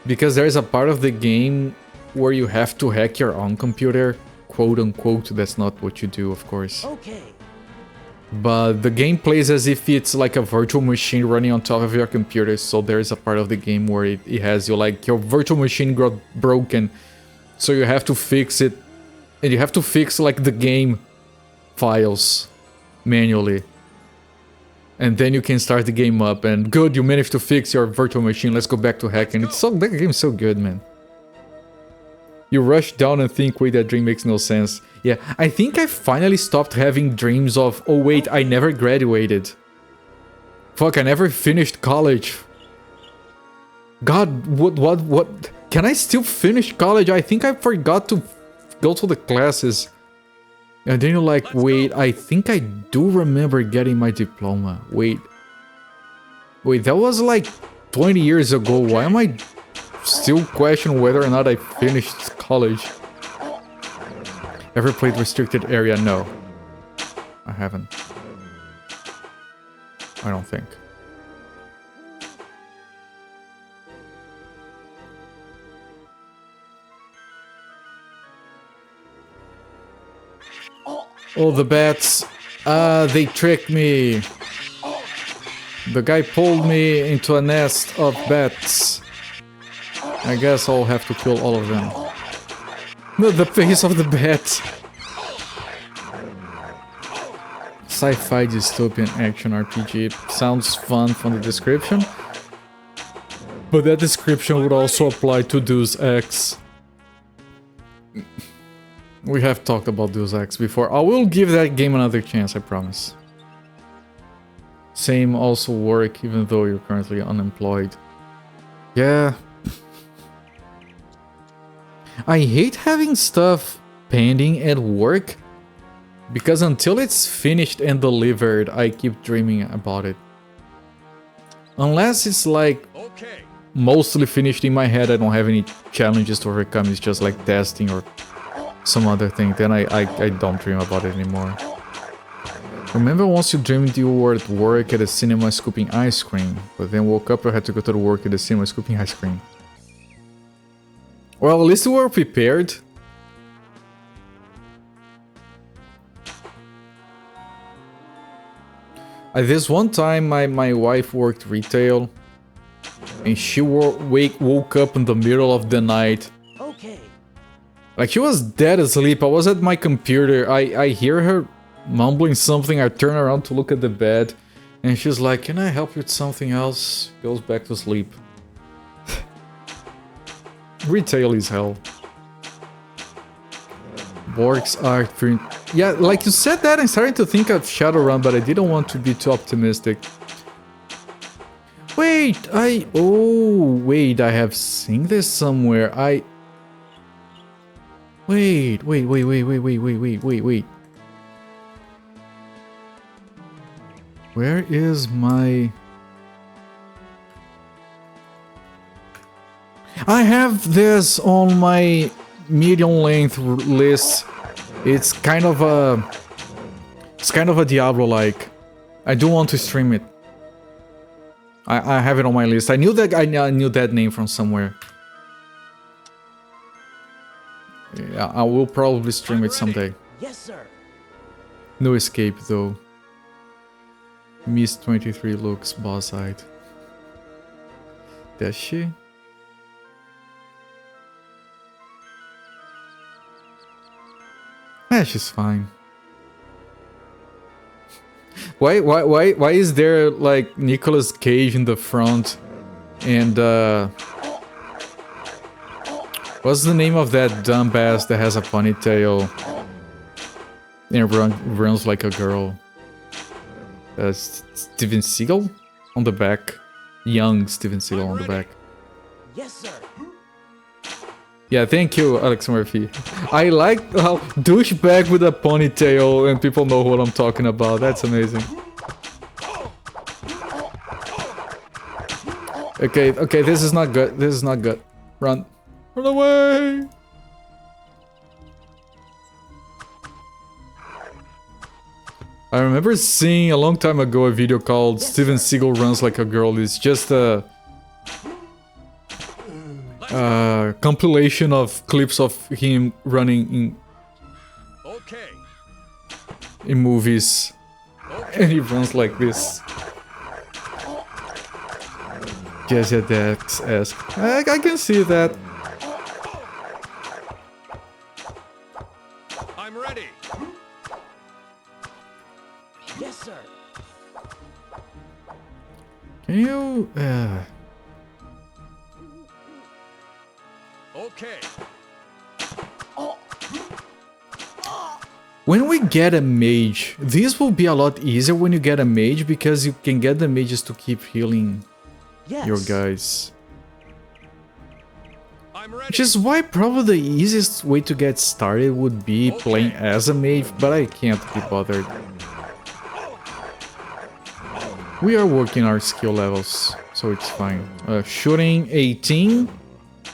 because there is a part of the game where you have to hack your own computer, quote unquote. That's not what you do, of course. Okay. But the game plays as if it's like a virtual machine running on top of your computer, so there is a part of the game where it has you like your virtual machine got broken, so you have to fix it, and you have to fix like the game files manually. And then you can start the game up, and good, you managed to fix your virtual machine, let's go back to hacking. It's so, that game is so good, man. You rush down and think, wait, that dream makes no sense. Yeah, I think I finally stopped having dreams of, oh wait, I never graduated. Fuck, I never finished college. God, what? Can I still finish college? I think I forgot to go to the classes. And then you're like, wait, I think I do remember getting my diploma. Wait, that was like 20 years ago. Why am I still questioning whether or not I finished college? Ever played Restricted Area? No. I haven't. I don't think. Oh, the bats. They tricked me. The guy pulled me into a nest of bats. I guess I'll have to kill all of them. No, the face of the bat. Sci-fi dystopian action RPG. Sounds fun from the description. But that description would also apply to Deus Ex. We have talked about Deus Ex before. I will give that game another chance, I promise. Same also work even though you're currently unemployed. Yeah. I hate having stuff pending at work because until it's finished and delivered, I keep dreaming about it. Unless it's like mostly finished in my head, I don't have any challenges to overcome, it's just like testing or some other thing, then I don't dream about it anymore. Remember once you dreamed you were at work at a cinema scooping ice cream, but then woke up and had to go to the work at the cinema scooping ice cream? Well, at least we were prepared. This one time my wife worked retail and she woke up in the middle of the night. Okay. Like she was dead asleep. I was at my computer. I hear her mumbling something. I turn around to look at the bed and she's like, "Can I help you with something else?" Goes back to sleep. Retail is hell. Borgs are... Yeah, like you said that, I'm starting to think of Shadowrun, but I didn't want to be too optimistic. Wait, wait, I have seen this somewhere. Wait. Where is my... I have this on my medium-length list. It's kind of a Diablo-like. I do want to stream it. I have it on my list. I knew that name from somewhere. Yeah, I will probably stream it someday. Yes, sir. No escape though. Miss 23 looks boss-eyed. Does she? Yeah, she's fine. Why is there like Nicolas Cage in the front and what's the name of that dumbass that has a ponytail and runs like a girl? Steven Seagal on the back. Young Steven Seagal on the back. Yes, sir. Yeah, thank you, Alex Murphy. I like how douchebag with a ponytail and people know what I'm talking about. That's amazing. Okay, this is not good. This is not good. Run. Run away! I remember seeing a long time ago a video called Steven Seagal Runs Like a Girl. It's just a compilation of clips of him running in movies. And he runs like this. Jazzy Dex esque. I can see that. I'm ready. Yes, sir. Can you Okay. when we get a mage, this will be a lot easier when you get a mage because you can get the mages to keep healing Yes. your guys. I'm ready. Which is why probably the easiest way to get started would be playing as a mage, but I can't be bothered. We are working our skill levels, so it's fine. Shooting 18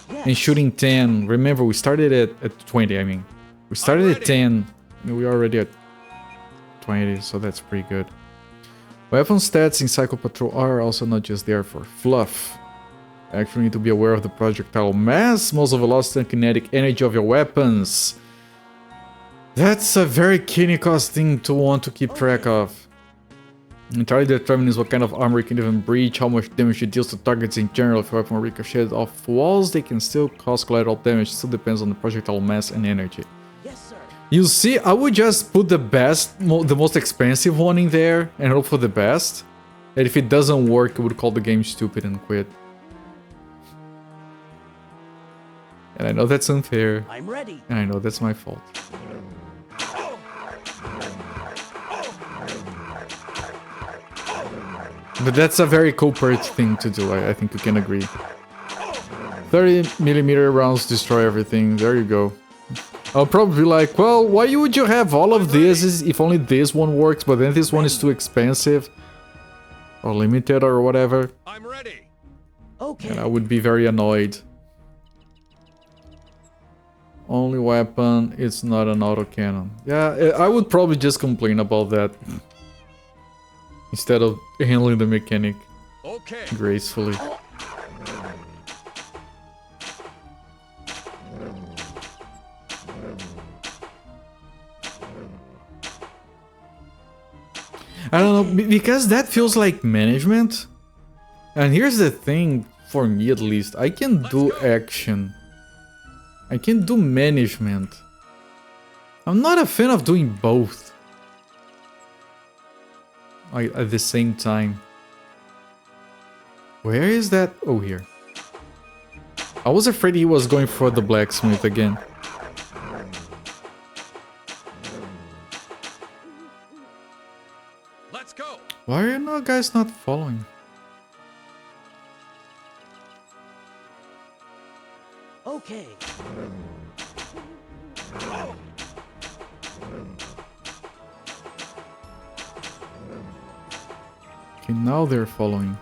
and shooting 10. Remember, we started at 20, I mean. We started at 10, and we're already at 20, so that's pretty good. Weapon stats in Cycle Patrol are also not just there for fluff. Actually need to be aware of the projectile mass, muzzle velocity and kinetic energy of your weapons. That's a very Kinnikos thing to want to keep track of. Entirely determines what kind of armor you can even breach, how much damage it deals to targets in general. If your weapon ricochets off walls, they can still cause collateral damage. It still depends on the projectile mass and energy. Yes, sir. You see, I would just put the best, the most expensive one in there and hope for the best. And if it doesn't work, I would call the game stupid and quit. And I know that's unfair. I'm ready. And I know that's my fault. But that's a very covert thing to do, I think we can agree. 30mm rounds destroy everything, there you go. I'll probably be like, well, why would you have all of this if only this one works, but then this one is too expensive? Or limited or whatever. I'm ready. Okay. And I would be very annoyed. Only weapon, it's not an autocannon. Yeah, I would probably just complain about that. Instead of handling the mechanic gracefully. I don't know, because that feels like management. And here's the thing, for me at least, I can do action. I can do management. I'm not a fan of doing both. At the same time. Where is that? Oh, here. I was afraid he was going for the blacksmith again. Let's go. Why are you guys not following? Okay. Okay, now they're following.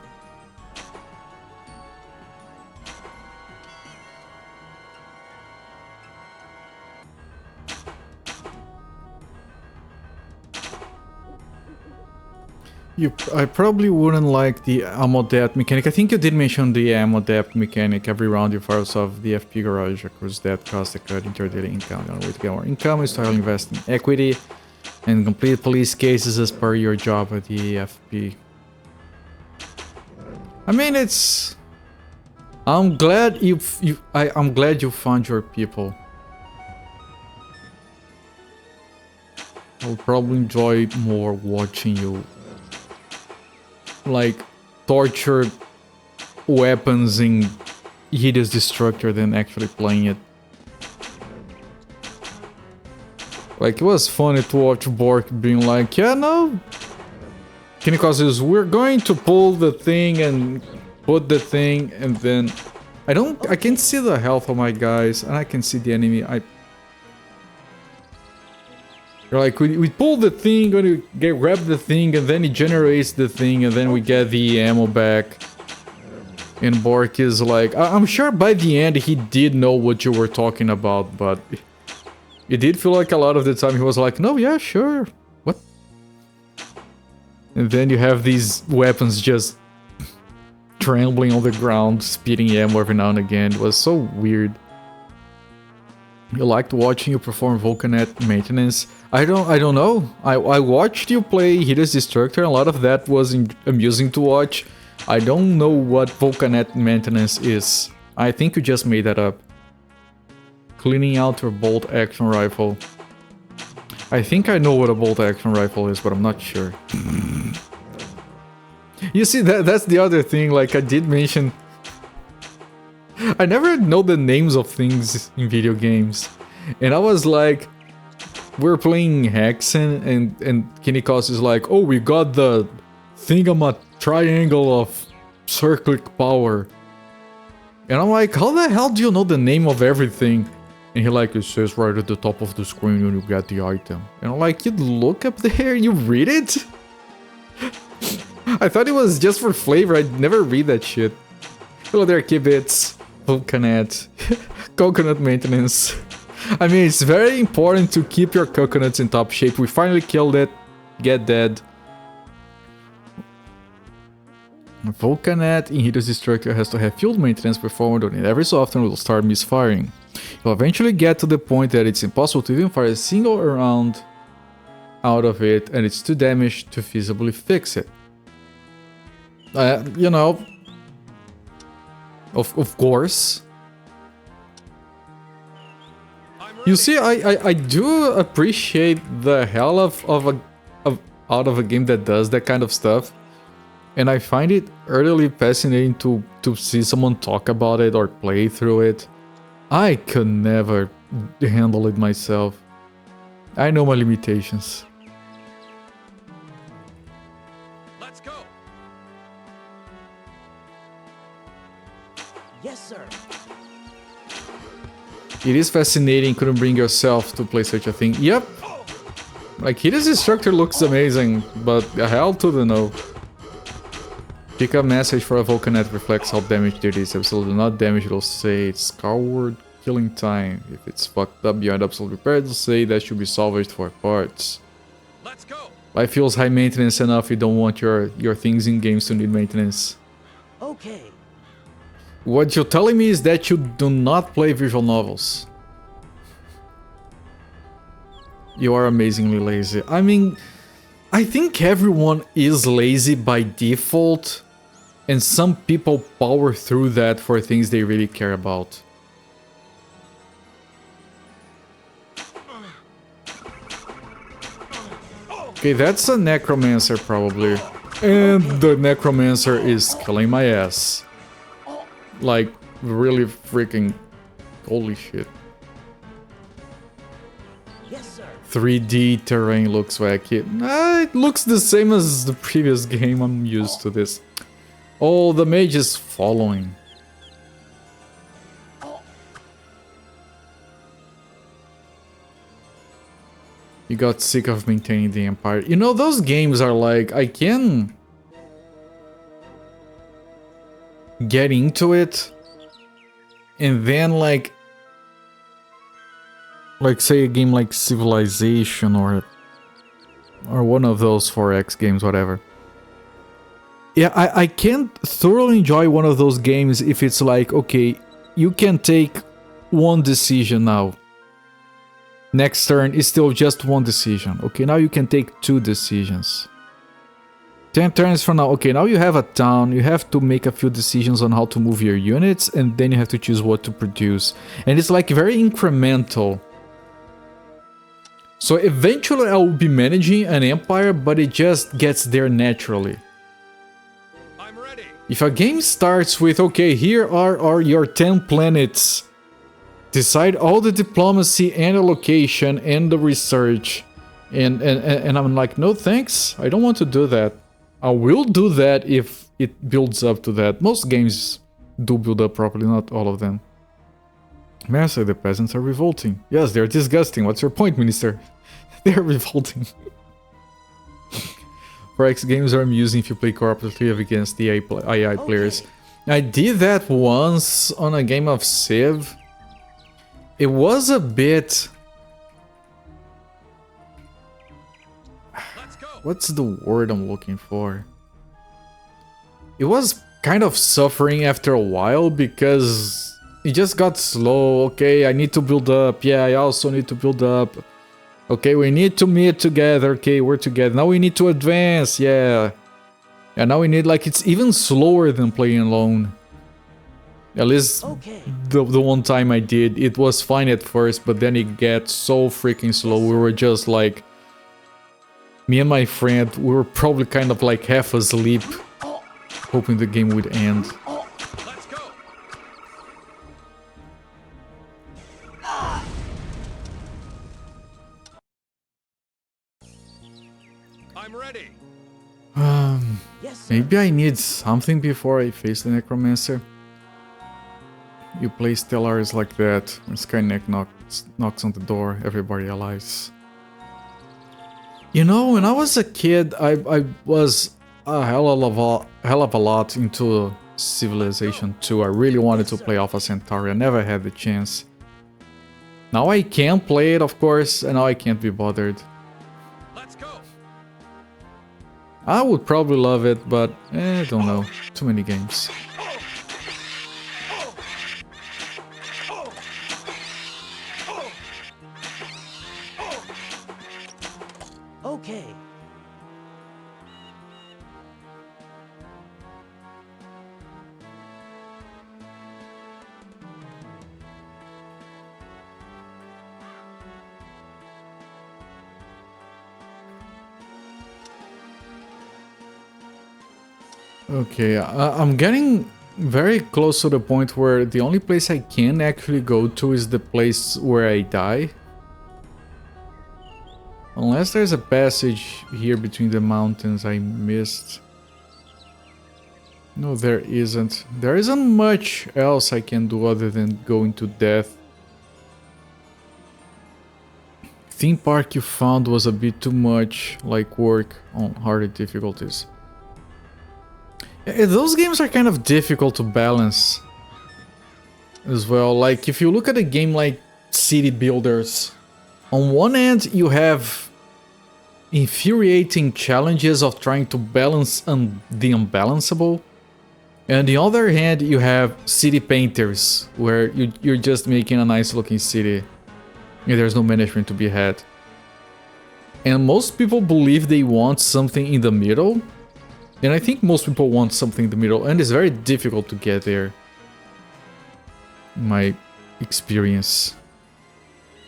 I probably wouldn't like the ammo depth mechanic. I think you did mention the ammo depth mechanic. Every round you fire yourself the FP garage across that cost a cut into your daily income. The only way to get more income is to heavily invest in equity and complete police cases as per your job at the FP. I mean, it's... I'm glad I'm glad you found your people. I'll probably enjoy more watching you like torture weapons in Hideous Destructor than actually playing it. Like, it was funny to watch Bork being like, yeah, no, Kinikosis, we're going to pull the thing and put the thing, and then I can see the health of my guys, and I can see the enemy. You're like, we pull the thing, and we grab the thing, and then it generates the thing, and then we get the ammo back. And Bork is like, I'm sure by the end he did know what you were talking about, but it did feel like a lot of the time he was like, no, yeah, sure, what? And then you have these weapons just trembling on the ground, spitting ammo every now and again. It was so weird. You liked watching you perform Vulcanet maintenance. I don't know. I watched you play Hideous Destructor. A lot of that was amusing to watch. I don't know what Vulcanet maintenance is. I think you just made that up. Cleaning out your bolt action rifle. I think I know what a bolt action rifle is, but I'm not sure. You see, that's the other thing, like I did mention. I never know the names of things in video games. And I was like, we're playing Hexen, and Kinikos is like, oh, we got the thingama triangle of cyclic power. And I'm like, how the hell do you know the name of everything? And he like, it says right at the top of the screen when you get the item. And I'm like, you look up there, you read it? I thought it was just for flavor, I'd never read that shit. Hello there, Kibits, Vulcanet, coconut maintenance. I mean, it's very important to keep your coconuts in top shape. We finally killed it. Get dead. Vulcanet in Hideous Destructor has to have field maintenance performed on it. Every so often it will start misfiring. You'll eventually get to the point that it's impossible to even fire a single round out of it, and it's too damaged to feasibly fix it. You know, of course. You see, I do appreciate the hell out of a game that does that kind of stuff. And I find it utterly fascinating to see someone talk about it or play through it. I could never handle it myself. I know my limitations. Let's go. Yes, sir. It is fascinating, couldn't bring yourself to play such a thing. Yep. Like, Hideous Destructor looks amazing, but hell to the no. Pick up message for a Vulcanet reflects how damaged it is. Absolutely not damaged, it'll say it's coward killing time. If it's fucked up beyond absolute repair, it'll say that should be salvaged for parts. Let's go. Life feels high maintenance enough, you don't want your things in games to need maintenance. Okay. What you're telling me is that you do not play visual novels. You are amazingly lazy. I mean, I think everyone is lazy by default, and some people power through that for things they really care about. Okay, that's a Necromancer probably. And the Necromancer is killing my ass. Like, really freaking... holy shit. Yes, sir. 3D terrain looks wacky. It looks the same as the previous game, I'm used to this. Oh, the mage is following. You got sick of maintaining the empire. You know, those games are like, I can get into it, and then like say a game like Civilization or one of those 4X games, whatever. Yeah, I can't thoroughly enjoy one of those games if it's like, okay, you can take one decision now. Next turn is still just one decision. Okay, now you can take 2 decisions. 10 turns from now, okay, now you have a town, you have to make a few decisions on how to move your units, and then you have to choose what to produce. And it's like very incremental. So eventually I will be managing an empire, but it just gets there naturally. If a game starts with, okay, here are your 10 planets, decide all the diplomacy and the location and the research, and I'm like, no thanks, I don't want to do that. I will do that if it builds up to that. Most games do build up properly, not all of them. Master, the peasants are revolting. Yes, they're disgusting. What's your point, Minister? They're revolting. 4X games are amusing if you play cooperatively against the AI players. I did that once on a game of Civ. It was a bit... What's the word I'm looking for? It was kind of suffering after a while because it just got slow. Okay, I need to build up. Yeah, I also need to build up. Okay, we need to meet together. Okay, we're together. Now we need to advance. Yeah. And now we need, like, it's even slower than playing alone. At least the one time I did, it was fine at first, but then it got so freaking slow. We were just like, me and my friend, we were probably kind of like half asleep, hoping the game would end. Let's go. I'm ready. Yes, sir. Maybe I need something before I face the Necromancer. You play Stellaris like that, when Skyneck knocks on the door, everybody alive. You know, when I was a kid, I was a hell of a lot into Civilization 2. I really wanted to play Alpha Centauri. I never had the chance. Now I can play it, of course, and now I can't be bothered. Let's go. I would probably love it, but I don't know. Too many games. Okay. Okay, I'm getting very close to the point where the only place I can actually go to is the place where I die. Unless there's a passage here between the mountains I missed. No, there isn't. There isn't much else I can do other than going to death. Theme park you found was a bit too much like work on harder difficulties. Those games are kind of difficult to balance as well. Like, if you look at a game like City Builders, on one end you have infuriating challenges of trying to balance the unbalanceable, and on the other hand you have City Painters, where you're just making a nice looking city and there's no management to be had. And most people believe they want something in the middle. And I think most people want something in the middle, and it's very difficult to get there, in my experience.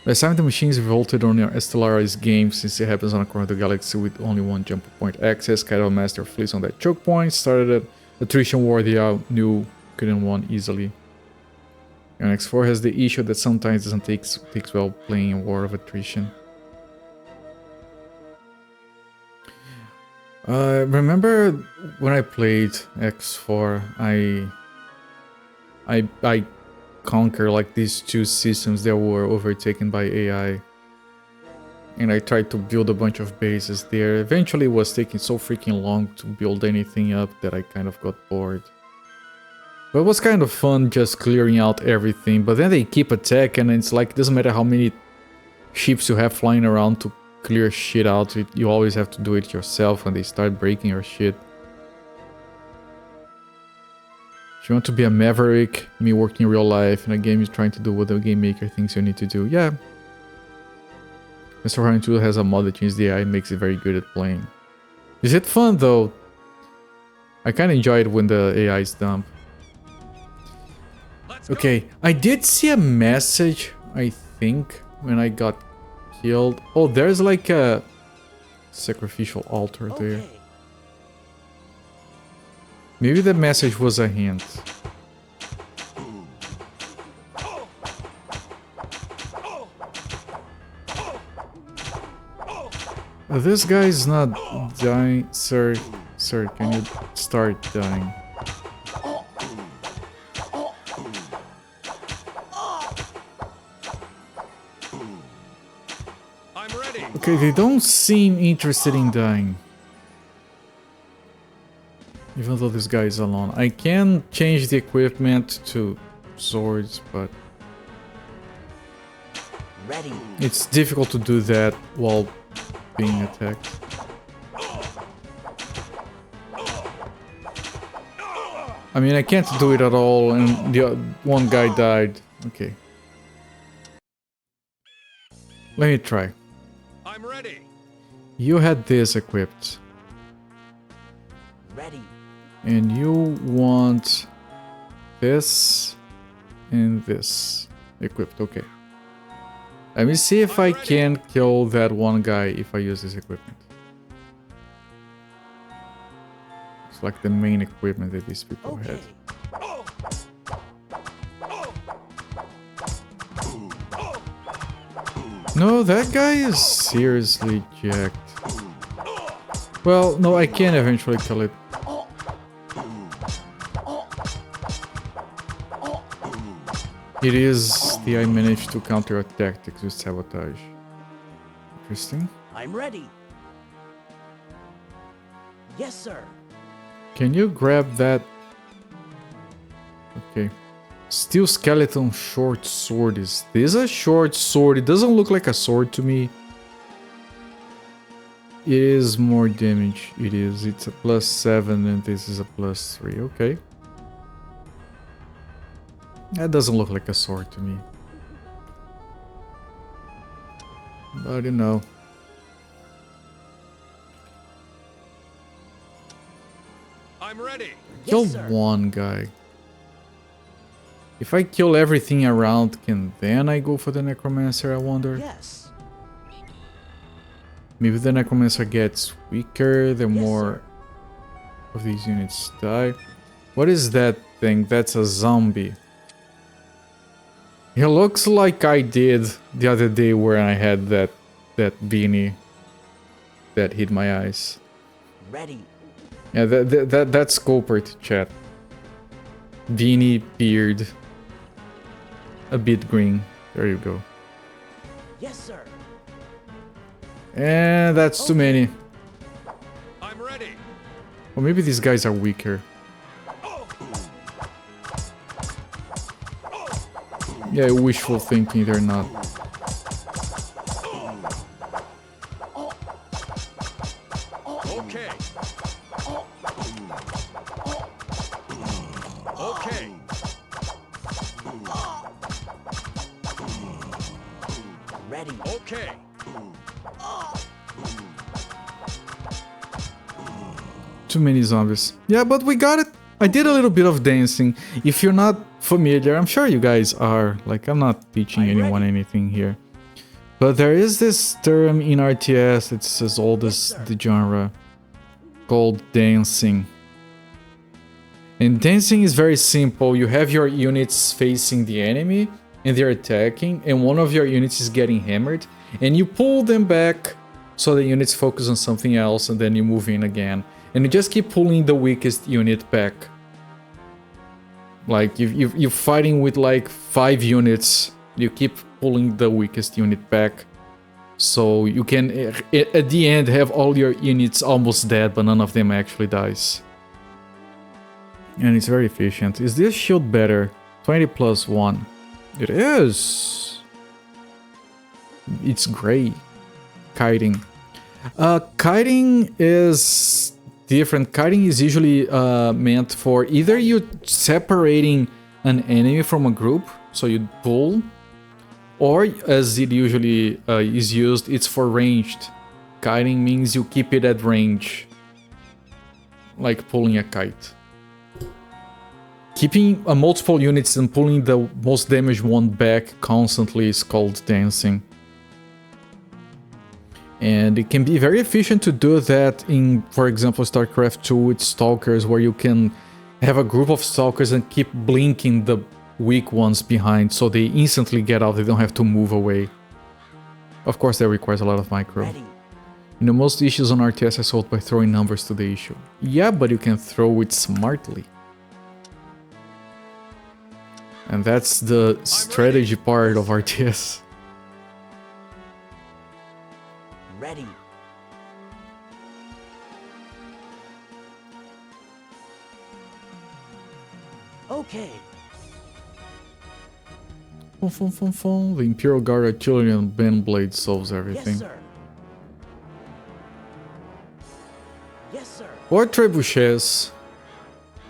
By the time the machines revolted on your Stellaris game, since it happens on a corner of the galaxy with only one jump point access, Kaido Master flees on that choke point, started an attrition war they knew couldn't win easily. And X4 has the issue that sometimes doesn't takes well playing a war of attrition. Remember when I played X4, I conquered like these two systems that were overtaken by AI. And I tried to build a bunch of bases there. Eventually it was taking so freaking long to build anything up that I kind of got bored. But it was kind of fun just clearing out everything, but then they keep attacking and it's like, it doesn't matter how many ships you have flying around to clear shit out, you always have to do it yourself when they start breaking your shit. If you want to be a maverick, me working in real life, in a game you're trying to do what the game maker thinks you need to do, yeah. Mr. Horizon 2 has a mod that changes the AI and makes it very good at playing. Is it fun though? I kinda enjoy it when the AI is dumb. Okay, I did see a message, I think, when I got killed. Oh, there's like a sacrificial altar there. Maybe the message was a hint. This guy is not dying. Sir, can you start dying? I'm ready. Okay, they don't seem interested in dying. Even though this guy is alone. I can change the equipment to swords, but Ready. it's difficult to do that while being attacked. I mean, I can't do it at all, and the one guy died. Okay. Let me try. I'm ready. You had this equipped. Ready. And you want this and this equipped. Okay. Let me see if I can kill that one guy if I use this equipment. It's like the main equipment that these people Okay. had. No, that guy is seriously jacked. Well, no, I can eventually kill it. It is the I managed to counter a tactics with sabotage. Interesting. I'm ready. Yes, sir. Can you grab that? Okay. Steel skeleton short sword. Is this a short sword? It doesn't look like a sword to me. It is more damage. It is. It's a +7 and this is a +3. Okay. That doesn't look like a sword to me. But you know. I'm ready. Kill Yes, sir. one guy. If I kill everything around, can then I go for the Necromancer, I wonder? Yes. Maybe the Necromancer gets weaker the Yes, more of these units die. What is that thing? That's a zombie. He looks like I did the other day where I had that beanie that hid my eyes. Ready. Yeah, that's Culprit, chat. Beanie, beard. A bit green. There you go. Yes, sir. And that's too many. I'm ready. Or maybe these guys are weaker. Yeah, wishful thinking, they're not. Okay. Okay. Ready. Okay. Too many zombies. Yeah, but we got it. I did a little bit of dancing. If you're not familiar, I'm sure you guys are. Like, I'm not teaching anyone anything here. But there is this term in RTS, it's as old as the genre, called dancing. And dancing is very simple. You have your units facing the enemy, and they're attacking, and one of your units is getting hammered, and you pull them back so the units focus on something else, and then you move in again. And you just keep pulling the weakest unit back. Like, you're fighting with like 5 units, you keep pulling the weakest unit back. So you can, at the end, have all your units almost dead, but none of them actually dies. And it's very efficient. Is this shield better? 20 plus 1. It is! It's gray. Kiting. Kiting is different. Kiting is usually meant for either you separating an enemy from a group, so you pull, or as it usually is used, it's for ranged. Kiting means you keep it at range, like pulling a kite. Keeping multiple units and pulling the most damaged one back constantly is called dancing. And it can be very efficient to do that in, for example, StarCraft 2 with Stalkers, where you can have a group of stalkers and keep blinking the weak ones behind so they instantly get out, they don't have to move away. Of course, that requires a lot of micro. Ready. You know, most issues on RTS are solved by throwing numbers to the issue. Yeah, but you can throw it smartly. And that's the strategy part of RTS. Ready. Okay. The Imperial Guard artillery and bend blade solves everything. Yes, sir. Yes, sir. Or trebuchets.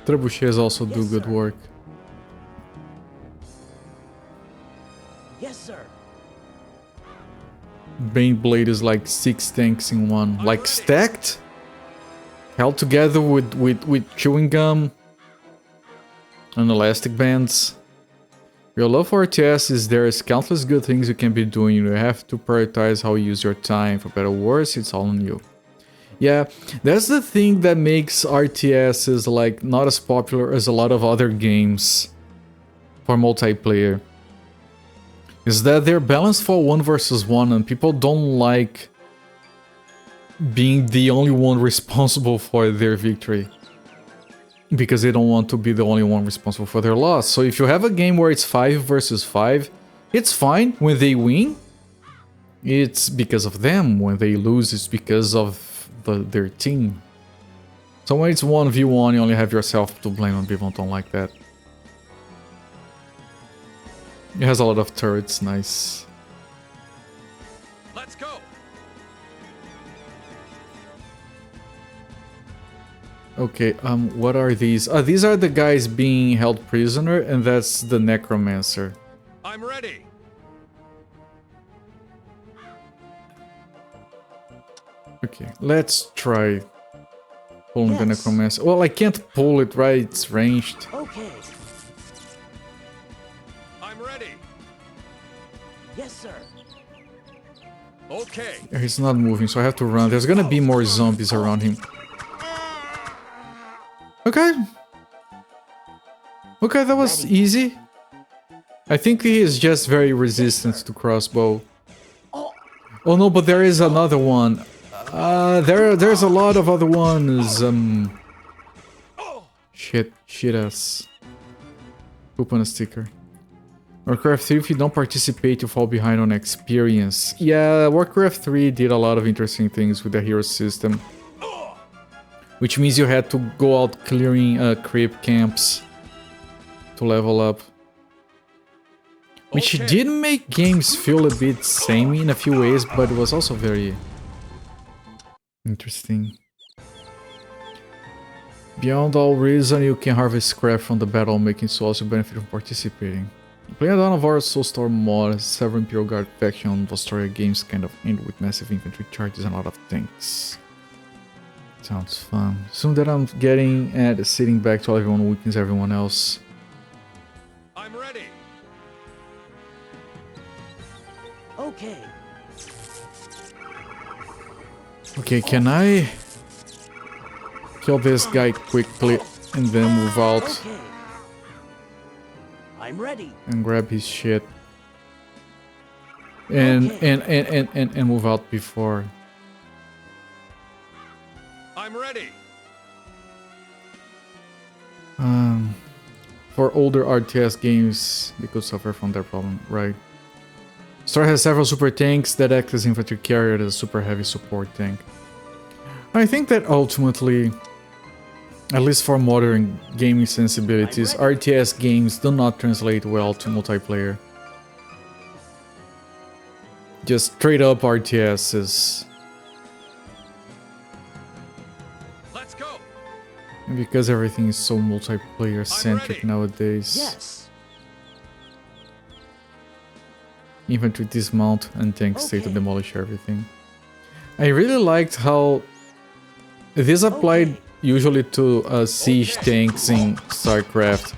Trebuchets also do Yes, good sir. work. Yes, sir. Bane blade is like 6 tanks in one, like stacked, held together with chewing gum and elastic bands. Your love for RTS is there's countless good things you can be doing. You have to prioritize how you use your time. For better or worse, it's all on you. Yeah, that's the thing that makes RTSs like not as popular as a lot of other games for multiplayer. Is that they're balanced for 1 versus 1 and people don't like being the only one responsible for their victory. Because they don't want to be the only one responsible for their loss. So if you have a game where it's 5 versus 5, it's fine. When they win, it's because of them. When they lose, it's because of their team. So when it's 1v1, you only have yourself to blame and people don't like that. It has a lot of turrets, nice. Let's go. Okay, what are these? These are the guys being held prisoner, and that's the Necromancer. I'm ready. Okay, let's try pulling the Yes. Necromancer. Well, I can't pull it, right? It's ranged. Okay. I'm ready. Yes, sir. Okay. He's not moving, so I have to run. There's gonna be more zombies around him. Okay. Okay, that was easy. I think he is just very resistant to crossbow. Oh no, but there is another one. There's a lot of other ones. Shit ass. Poop on a sticker. Warcraft 3, if you don't participate, you fall behind on experience. Yeah, Warcraft 3 did a lot of interesting things with the hero system. Which means you had to go out clearing creep camps to level up. Which did make games feel a bit samey in a few ways, but it was also very interesting. Beyond all reason, you can harvest scrap from the battle, making souls you benefit from participating. Playing Dawn of War Soulstorm mod has several Imperial Guard faction Vostoria games kind of end with massive infantry charges and a lot of tanks. Sounds fun. Soon that I'm getting at sitting back to everyone weakens everyone else. I'm ready. Okay. Okay, can I kill this guy quickly and then move out Okay. I'm ready. and grab his shit and Okay. and move out before. I'm ready. For older RTS games, they could suffer from that problem, right? Star has several super tanks that act as infantry carrier as a super heavy support tank. I think that ultimately, at least for modern gaming sensibilities, RTS games do not translate well to multiplayer. Just straight up RTSs. Let's go. Because everything is so multiplayer centric ready. nowadays. Yes. Infantry dismount and tanks stay to Okay. demolish everything. I really liked how this applied usually to siege tanks in StarCraft,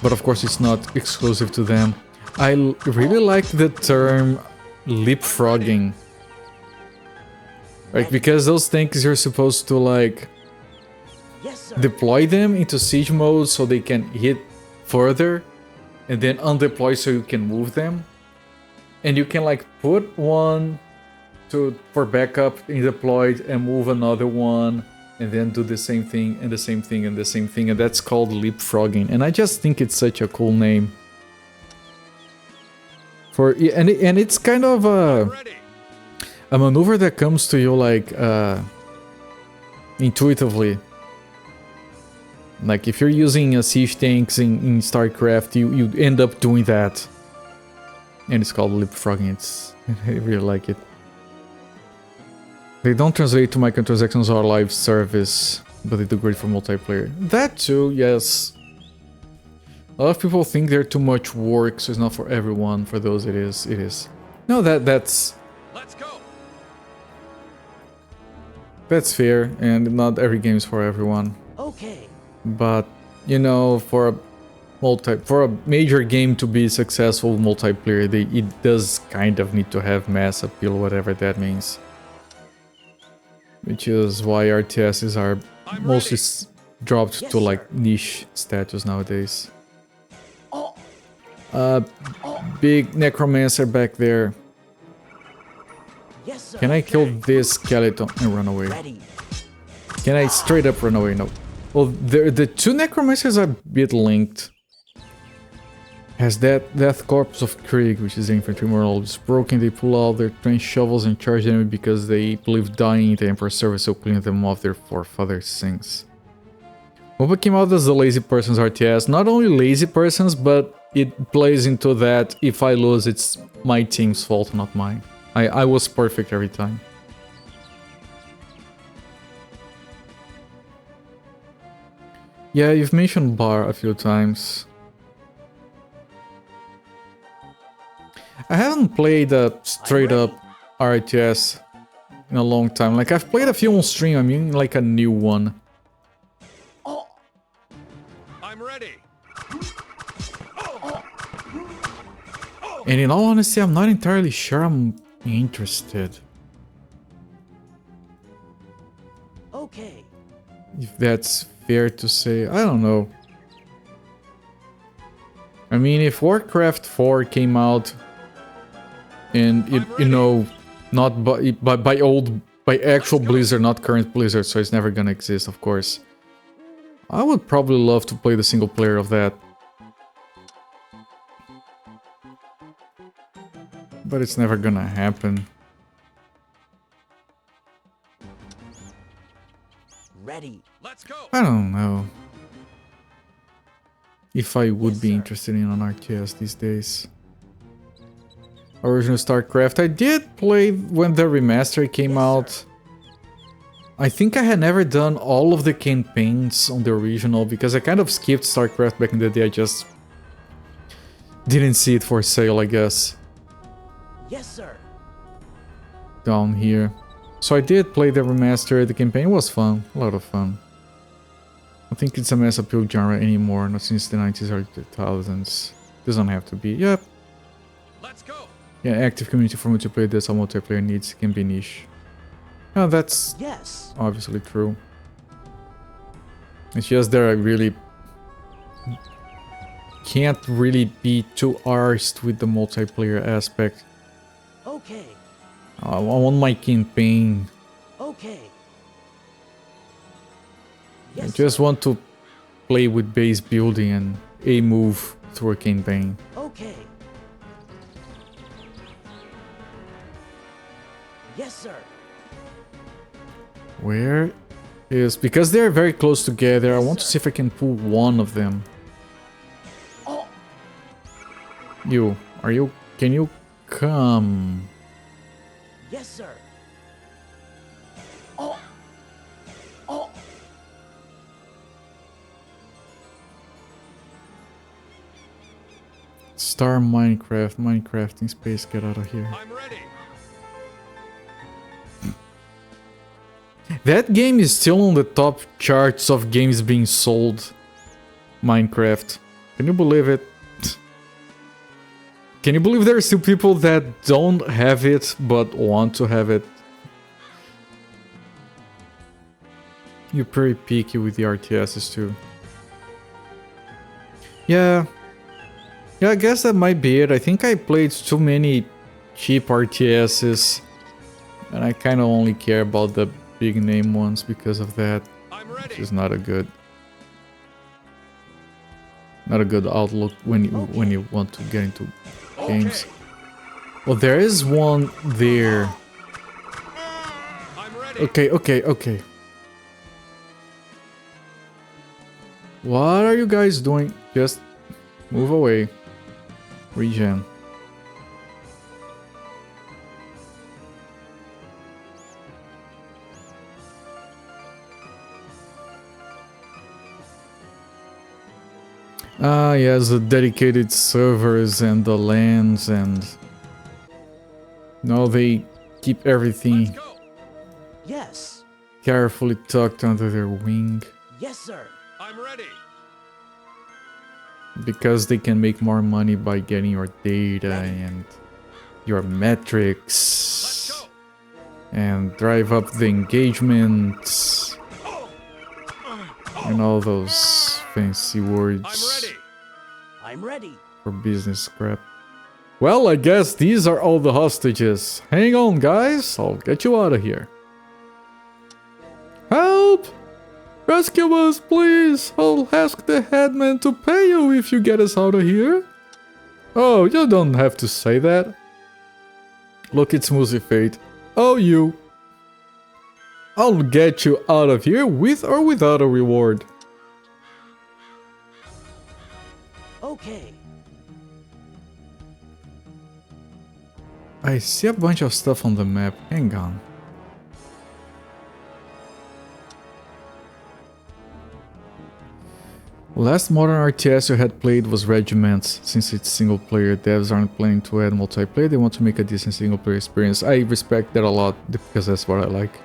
but of course it's not exclusive to them. I really like the term leapfrogging. Like, because those tanks you're supposed to like Yes, sir. deploy them into siege mode so they can hit further, and then undeploy so you can move them. And you can like put one for backup and deployed and move another one, and then do the same thing and the same thing and the same thing, and that's called leapfrogging. And I just think it's such a cool name. And it's kind of a maneuver that comes to you like intuitively. Like if you're using siege tanks in StarCraft, you end up doing that. And it's called leapfrogging. I really like it. They don't translate to microtransactions or live service, but they do great for multiplayer. That too, yes. A lot of people think they're too much work, so it's not for everyone. For those, it is. It is. No, that's. Let's go. That's fair, and not every game is for everyone. Okay. But you know, for a major game to be successful multiplayer, it does kind of need to have mass appeal, whatever that means. Which is why RTSs are mostly dropped to like niche status nowadays. Big Necromancer back there. Yes, sir. Can I kill this skeleton and run away? Ready. Can I straight up run away? No. Well, the two Necromancers are a bit linked. Has that Death Corps of Krieg, which is the infantry morale, is broken. They pull out their trench shovels and charge the enemy because they believe dying in the Emperor's service will clean them off their forefathers' sins. MOBA came out as the lazy person's RTS. Not only lazy persons, but it plays into that if I lose, it's my team's fault, not mine. I was perfect every time. Yeah, you've mentioned Bar a few times. I haven't played a straight up RTS in a long time. Like, I've played a few on stream, I mean like a new one. I'm ready. And in all honesty, I'm not entirely sure I'm interested. Okay. If that's fair to say, I don't know. I mean, if Warcraft 4 came out and it, you know, not by actual Blizzard, not current Blizzard, so it's never gonna exist, of course. I would probably love to play the single player of that. But it's never gonna happen. Ready. Let's go. I don't know if I would be interested in an RTS these days. Original StarCraft, I did play when the remaster came out. I think I had never done all of the campaigns on the original because I kind of skipped StarCraft back in the day. I just didn't see it for sale, I guess. Yes, sir. Down here. So I did play the remaster. The campaign was fun, a lot of fun. I think it's a mass appeal genre anymore, not since the 90s or 2000s. Doesn't have to be. Yep. Let's go. Yeah, active community for multiplayer, that's all multiplayer needs, can be niche. No, that's Yes. obviously true. It's just that I really can't really be too arsed with the multiplayer aspect. Okay. I want my campaign. Okay. I Yes, just sir. want to play with base building and a move through a campaign. Okay. Yes, sir. Where is... Because they're very close together, I want to see if I can pull one of them. Oh. You, are you... Can you come? Yes, sir. Oh. Oh. Star Minecraft in space, get out of here. I'm ready. That game is still on the top charts of games being sold. Minecraft. Can you believe it? Can you believe there are still people that don't have it but want to have it? You're pretty picky with the RTSs too. Yeah. Yeah, I guess that might be it. I think I played too many cheap RTSs. And I kind of only care about the big name ones because of that. Which is not a good outlook when you want to get into games. Well, there is one there. Okay. What are you guys doing? Just move away. Regen. Ah, yes, the dedicated servers and the lands and... No, they keep everything Yes. carefully tucked under their wing. Yes, sir. I'm ready. Because they can make more money by getting your data and your metrics. And drive up the engagements. And all those fancy words. I'm ready. For business crap. Well, I guess these are all the hostages. Hang on, guys. I'll get you out of here. Help! Rescue us, please. I'll ask the headman to pay you if you get us out of here. Oh, you don't have to say that. Look, it's Moosey Fate. Oh, you. I'll get you out of here with or without a reward. Okay. I see a bunch of stuff on the map. Hang on. Last modern RTS you had played was Regiments. Since it's single player, devs aren't planning to add multiplayer, they want to make a decent single player experience. I respect that a lot because that's what I like.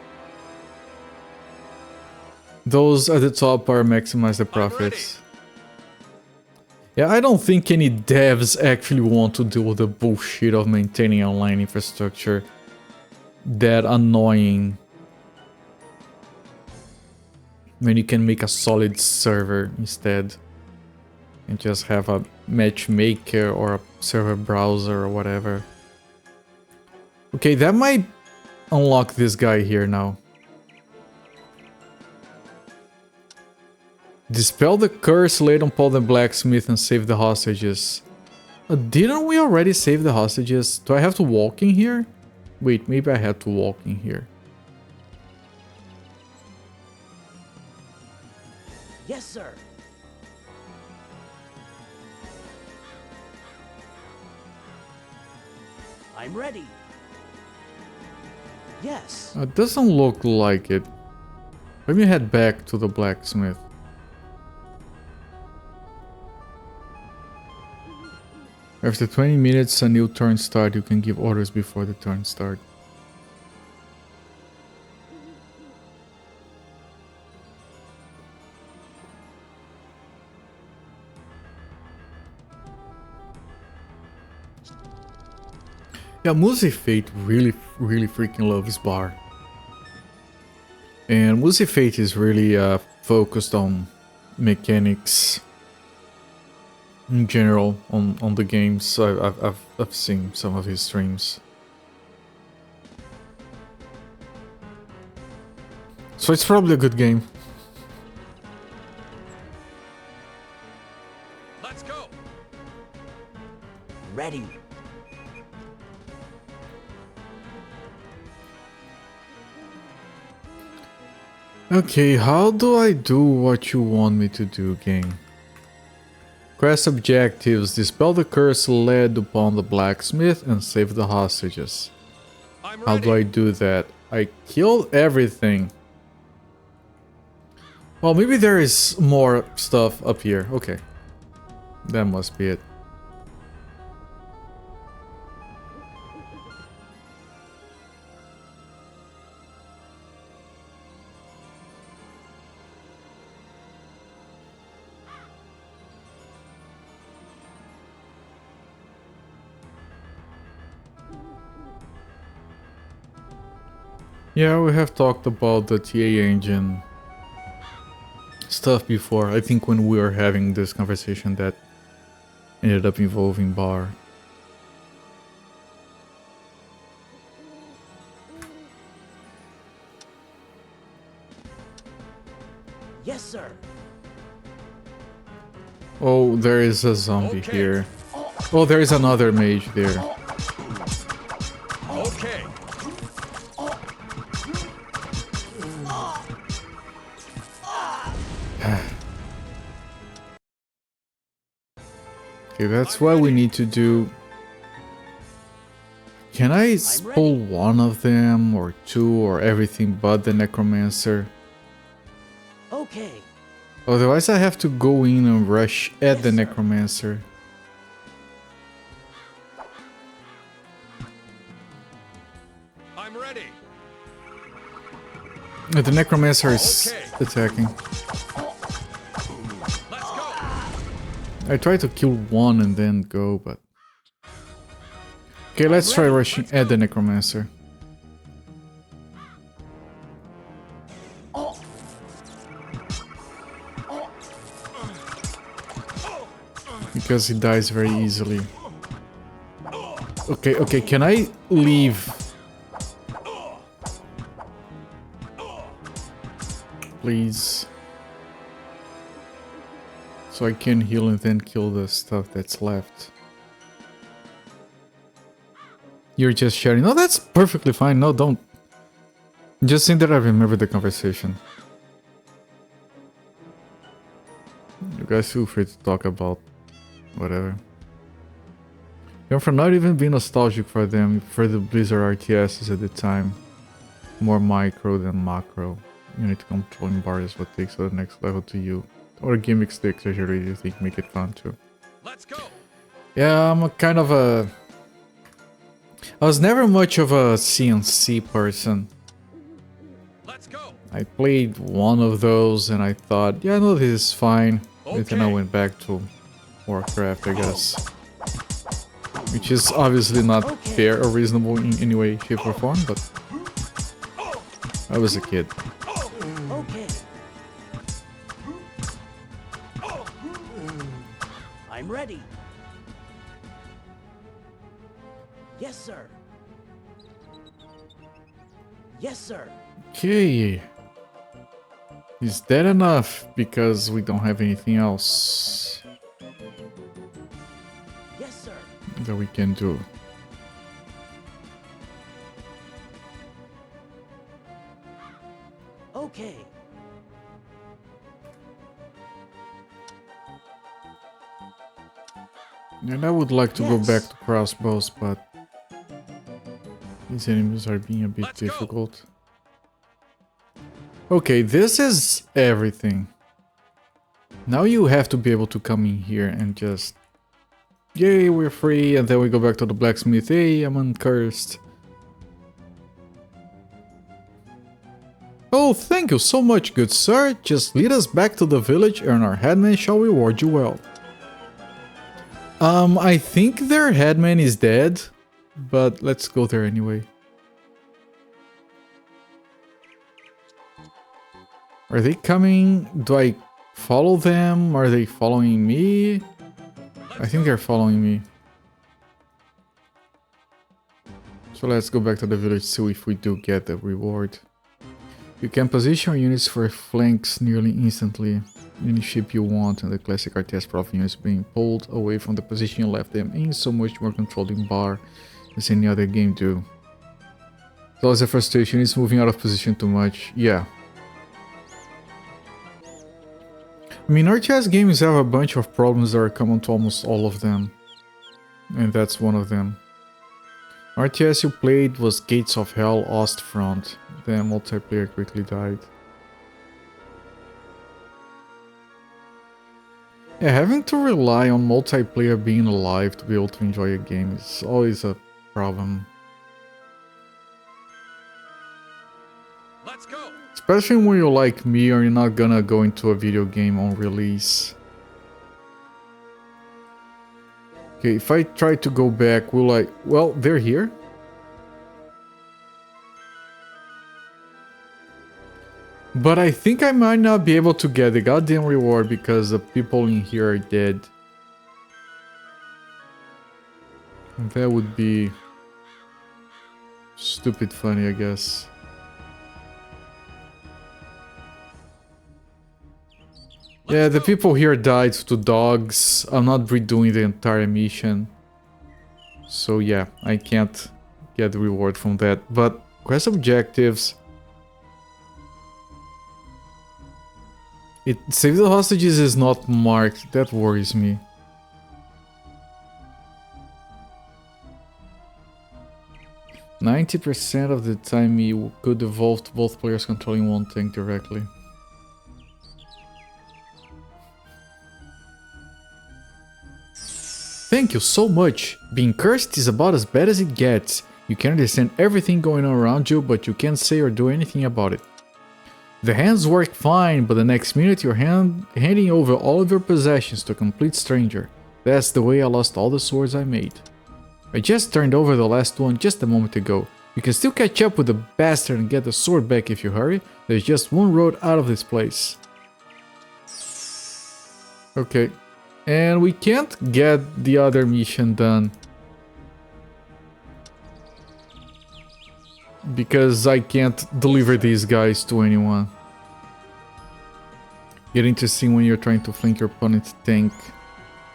Those at the top are maximize the profits. Yeah, I don't think any devs actually want to deal with the bullshit of maintaining online infrastructure. That annoying. When you can make a solid server instead. And just have a matchmaker or a server browser or whatever. Okay, that might unlock this guy here now. Dispel the curse laid on Paul the blacksmith and save the hostages. Didn't we already save the hostages? Do I have to walk in here? Wait, maybe I had to walk in here. Yes, sir. I'm ready. Yes. It doesn't look like it. Let me head back to the blacksmith. After 20 minutes, a new turn start. You can give orders before the turn start. Yeah, Moosey Fate really freaking loves bar. And Moosey Fate is really focused on mechanics in general on the games. I've seen some of his streams. So it's probably a good game. Let's go. Ready. Okay, how do I do what you want me to do, game? Quest objectives: dispel the curse laid upon the blacksmith and save the hostages. How do I do that? I killed everything. Well, maybe there is more stuff up here. Okay. That must be it. Yeah, we have talked about the TA engine stuff before. I think when we were having this conversation that ended up involving Bar. Yes, sir. Oh, there is a zombie here. Oh, there is another mage there. Okay. Okay, that's what we need to do. Can I pull one of them, or two, or everything but the Necromancer? Okay. Otherwise I have to go in and rush at the Necromancer. I'm ready. The Necromancer is attacking. Let's go. I tried to kill one and then go, but... Okay, let's try rushing at the Necromancer. Because he dies very easily. Okay, okay, can I leave? Please. So I can heal and then kill the stuff that's left. You're just sharing. No, that's perfectly fine. No, don't. Just saying that I remember the conversation. You guys feel free to talk about whatever. You know, for not even being nostalgic for them, for the Blizzard RTSs at the time. More micro than macro. Unit controlling bar is what takes to the next level to you. Or gimmicks to exaggerate you think make it fun too. Let's go. Yeah, I'm a kind of a... I was never much of a CNC person. Let's go. I played one of those and I thought, yeah, no, this is fine. And then I went back to Warcraft, I guess. Which is obviously not fair or reasonable in any way, shape or form, but... I was a kid. Okay. I'm ready. Yes, sir. Yes, sir. Okay. Is that enough? Because we don't have anything else Yes, sir. that we can do. Okay. And I would like to go Yes. back to crossbows, but these enemies are being a bit Let's go. difficult. Okay, this is everything. Now you have to be able to come in here and just... Yay, we're free, and then we go back to the blacksmith. Hey, I'm uncursed. Oh, thank you so much, good sir. Just lead us back to the village and our headman shall reward you well. I think their headman is dead, but let's go there anyway. Are they coming? Do I follow them? Are they following me? I think they're following me. So let's go back to the village, see if we do get the reward. You can position your units for flanks nearly instantly. Any ship you want, and the classic RTS profit units being pulled away from the position you left them in, so much more controlling bar as any other game do. So as a frustration is moving out of position too much. Yeah. I mean, RTS games have a bunch of problems that are common to almost all of them. And that's one of them. RTS you played was Gates of Hell Ostfront. Then multiplayer quickly died. Yeah, having to rely on multiplayer being alive to be able to enjoy a game is always a problem. Let's go. Especially when you're like me or you're not gonna go into a video game on release. Okay, if I try to go back, will I... Well, they're here. But I think I might not be able to get the goddamn reward because the people in here are dead. That would be stupid funny, I guess. Yeah, the people here died to dogs. I'm not redoing the entire mission. So yeah, I can't get the reward from that. But quest objectives. It save the hostages is not marked. That worries me. %90 of the time you could evolve to both players controlling one tank directly. Thank you so much. Being cursed is about as bad as it gets. You can understand everything going on around you, but you can't say or do anything about it. The hands work fine, but the next minute you're handing over all of your possessions to a complete stranger. That's the way I lost all the swords I made. I just turned over the last one just a moment ago. You can still catch up with the bastard and get the sword back if you hurry. There's just one road out of this place. Okay. And we can't get the other mission done. Because I can't deliver these guys to anyone. Get interesting when you're trying to flank your opponent's tank.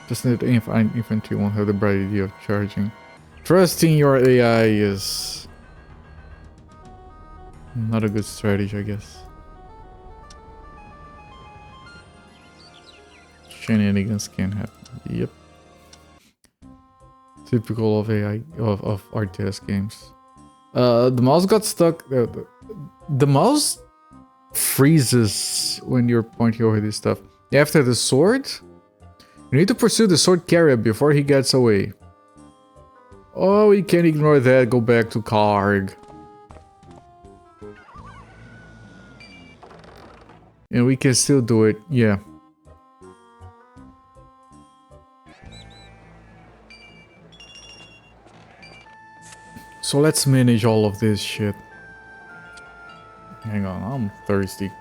Just that infantry won't have the bright idea of charging. Trusting your AI is not a good strategy, I guess. Shenanigans can happen. Yep. Typical of AI of RTS games. The mouse got stuck. The mouse freezes when you're pointing over this stuff. After the sword, you need to pursue the sword carrier before he gets away. Oh, we can't ignore that. Go back to Karg. And we can still do it. Yeah. So let's manage all of this shit. Hang on, I'm thirsty.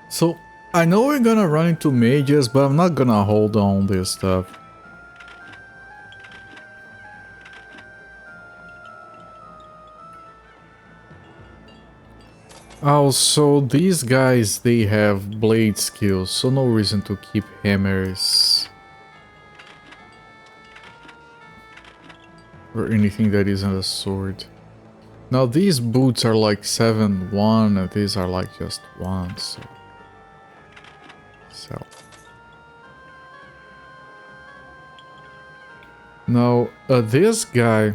So, I know we're gonna run into mages, but I'm not gonna hold on this stuff. Also, these guys, they have blade skills, so no reason to keep hammers. Or anything that isn't a sword. Now these boots are like 7-1, and these are like just 1, so... Now, this guy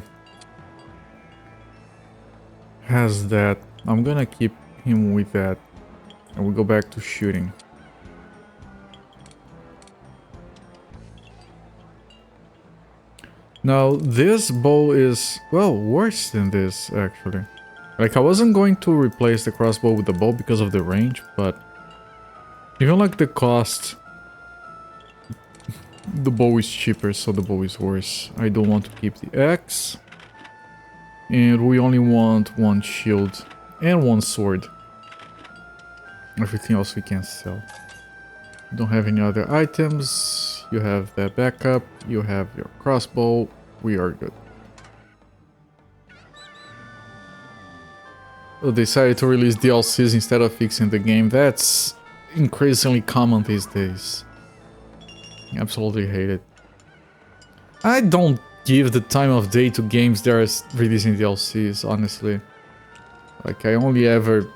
has that. I'm gonna keep him with that, and we go back to shooting. Now this bow is, well, worse than this actually. Like, I wasn't going to replace the crossbow with the bow because of the range, but even like the cost, the bow is cheaper, so the bow is worse. I don't want to keep the axe, and we only want one shield and one sword. Everything else we can sell. Don't have any other items. You have that backup. You have your crossbow. We are good. They decided to release DLCs instead of fixing the game. That's increasingly common these days. Absolutely hate it. I don't give the time of day to games that are releasing DLCs, honestly. Like, I only ever...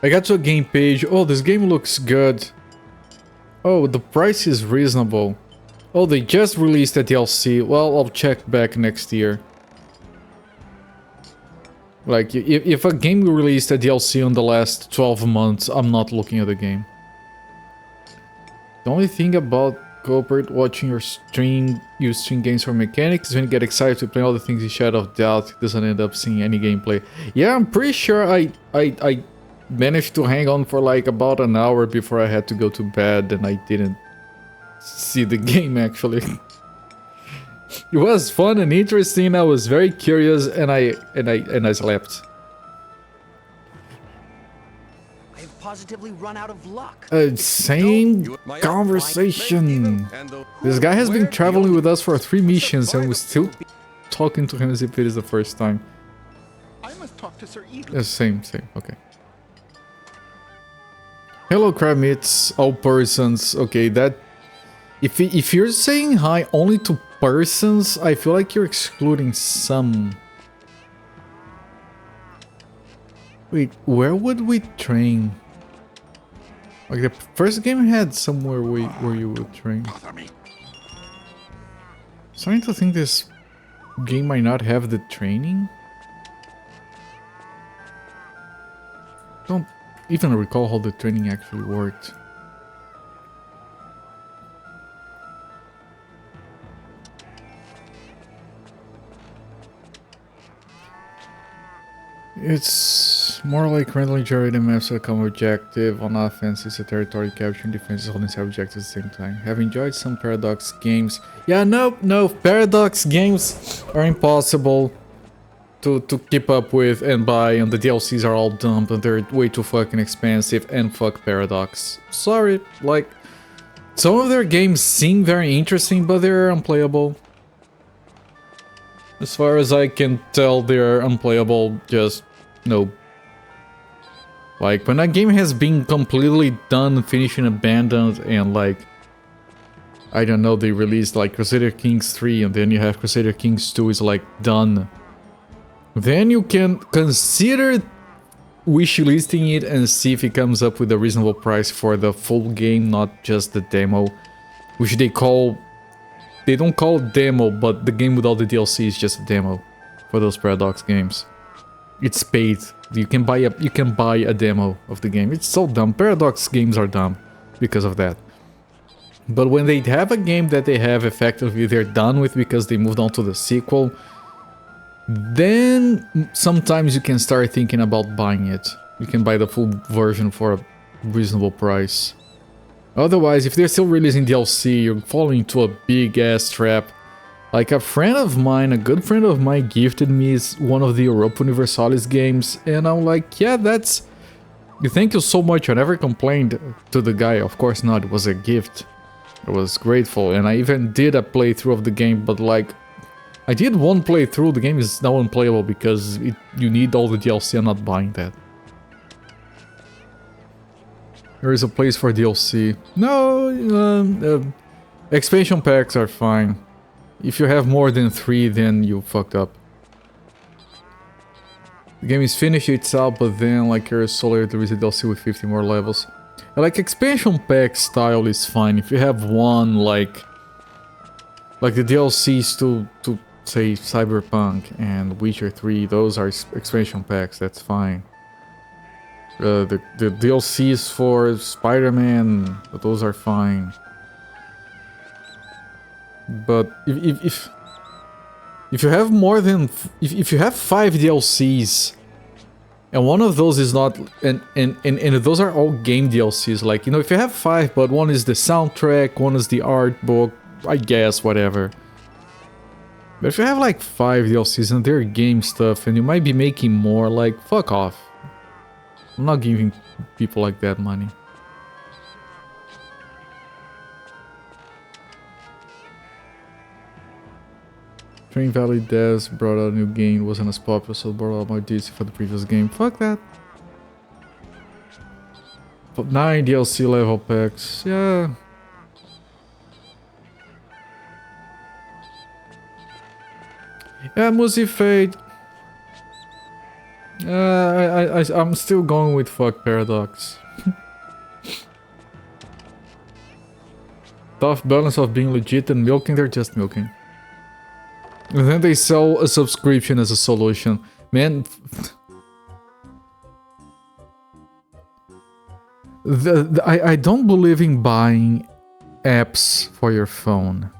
I got to a game page. Oh, this game looks good. Oh, the price is reasonable. Oh, they just released a DLC. Well, I'll check back next year. Like, if a game released a DLC in the last 12 months, I'm not looking at the game. The only thing about cooperate watching your stream, you stream games for mechanics, is when you get excited to play all the things in Shadow of Doubt, it doesn't end up seeing any gameplay. Yeah, I'm pretty sure I managed to hang on for like about an hour before I had to go to bed, and I didn't see the game actually. It was fun and interesting. I was very curious, and I slept. I've positively run out of luck. Same conversation. This guy has been traveling with us for 3 missions, and we're still talking to him as if it is the first time. I must talk to Sir Edwin. Same. Okay. Hello, crab meats, all persons. Okay, that if you're saying hi only to persons, I feel like you're excluding some. Wait, where would we train? Like the first game had somewhere where you would train. Starting to think this game might not have the training. Don't even recall how the training actually worked. It's more like randomly generated maps that come objective. On offense, it's a territory capture, and defense is holding several objectives at the same time. Have enjoyed some Paradox games. Yeah, no, Paradox games are impossible to keep up with and buy, and the DLCs are all dumb, and they're way too fucking expensive, and fuck Paradox. Sorry, like, some of their games seem very interesting, but they're unplayable. As far as I can tell, they're unplayable, just no. Like, when a game has been completely done, finished and abandoned, and like, I don't know, they released like Crusader Kings 3, and then you have Crusader Kings 2 is like done. Then you can consider wishlisting it and see if it comes up with a reasonable price for the full game, not just the demo, which they don't call it demo, but the game with all the DLC is just a demo for those Paradox games. It's paid. You can buy a demo of the game. It's so dumb. Paradox games are dumb because of that. But when they have a game that they have effectively they're done with because they moved on to the sequel, then sometimes you can start thinking about buying it. You can buy the full version for a reasonable price. Otherwise, if they're still releasing DLC, you're falling into a big ass trap. Like a friend of mine, a good friend of mine gifted me one of the Europa Universalis games, and I'm like, yeah, that's... Thank you so much. I never complained to the guy. Of course not, it was a gift. I was grateful, and I even did a playthrough of the game, but like... I did one playthrough, the game is now unplayable because you need all the DLC, I'm not buying that. There is a place for DLC. No, expansion packs are fine. If you have more than 3, then you fucked up. The game is finished itself, but then, like your Solar, there is a DLC with 50 more levels. Like, expansion pack style is fine. If you have one, like the DLCs to say, Cyberpunk and Witcher 3, those are expansion packs, that's fine. The DLCs for Spider-Man, those are fine. But if you have more than... If you have 5 DLCs, and one of those is not... And those are all game DLCs, like, you know, if you have 5, but one is the soundtrack, one is the art book, I guess, whatever. But if you have like 5 DLCs and they're game stuff, and you might be making more, like, fuck off. I'm not giving people like that money. Train Valley Devs brought out a new game, it wasn't as popular, so brought out more DLC for the previous game. Fuck that. But 9 DLC level packs, yeah. Yeah, Musi Fade. I'm still going with fuck Paradox. Tough balance of being legit and milking, they're just milking. And then they sell a subscription as a solution. Man... I don't believe in buying apps for your phone.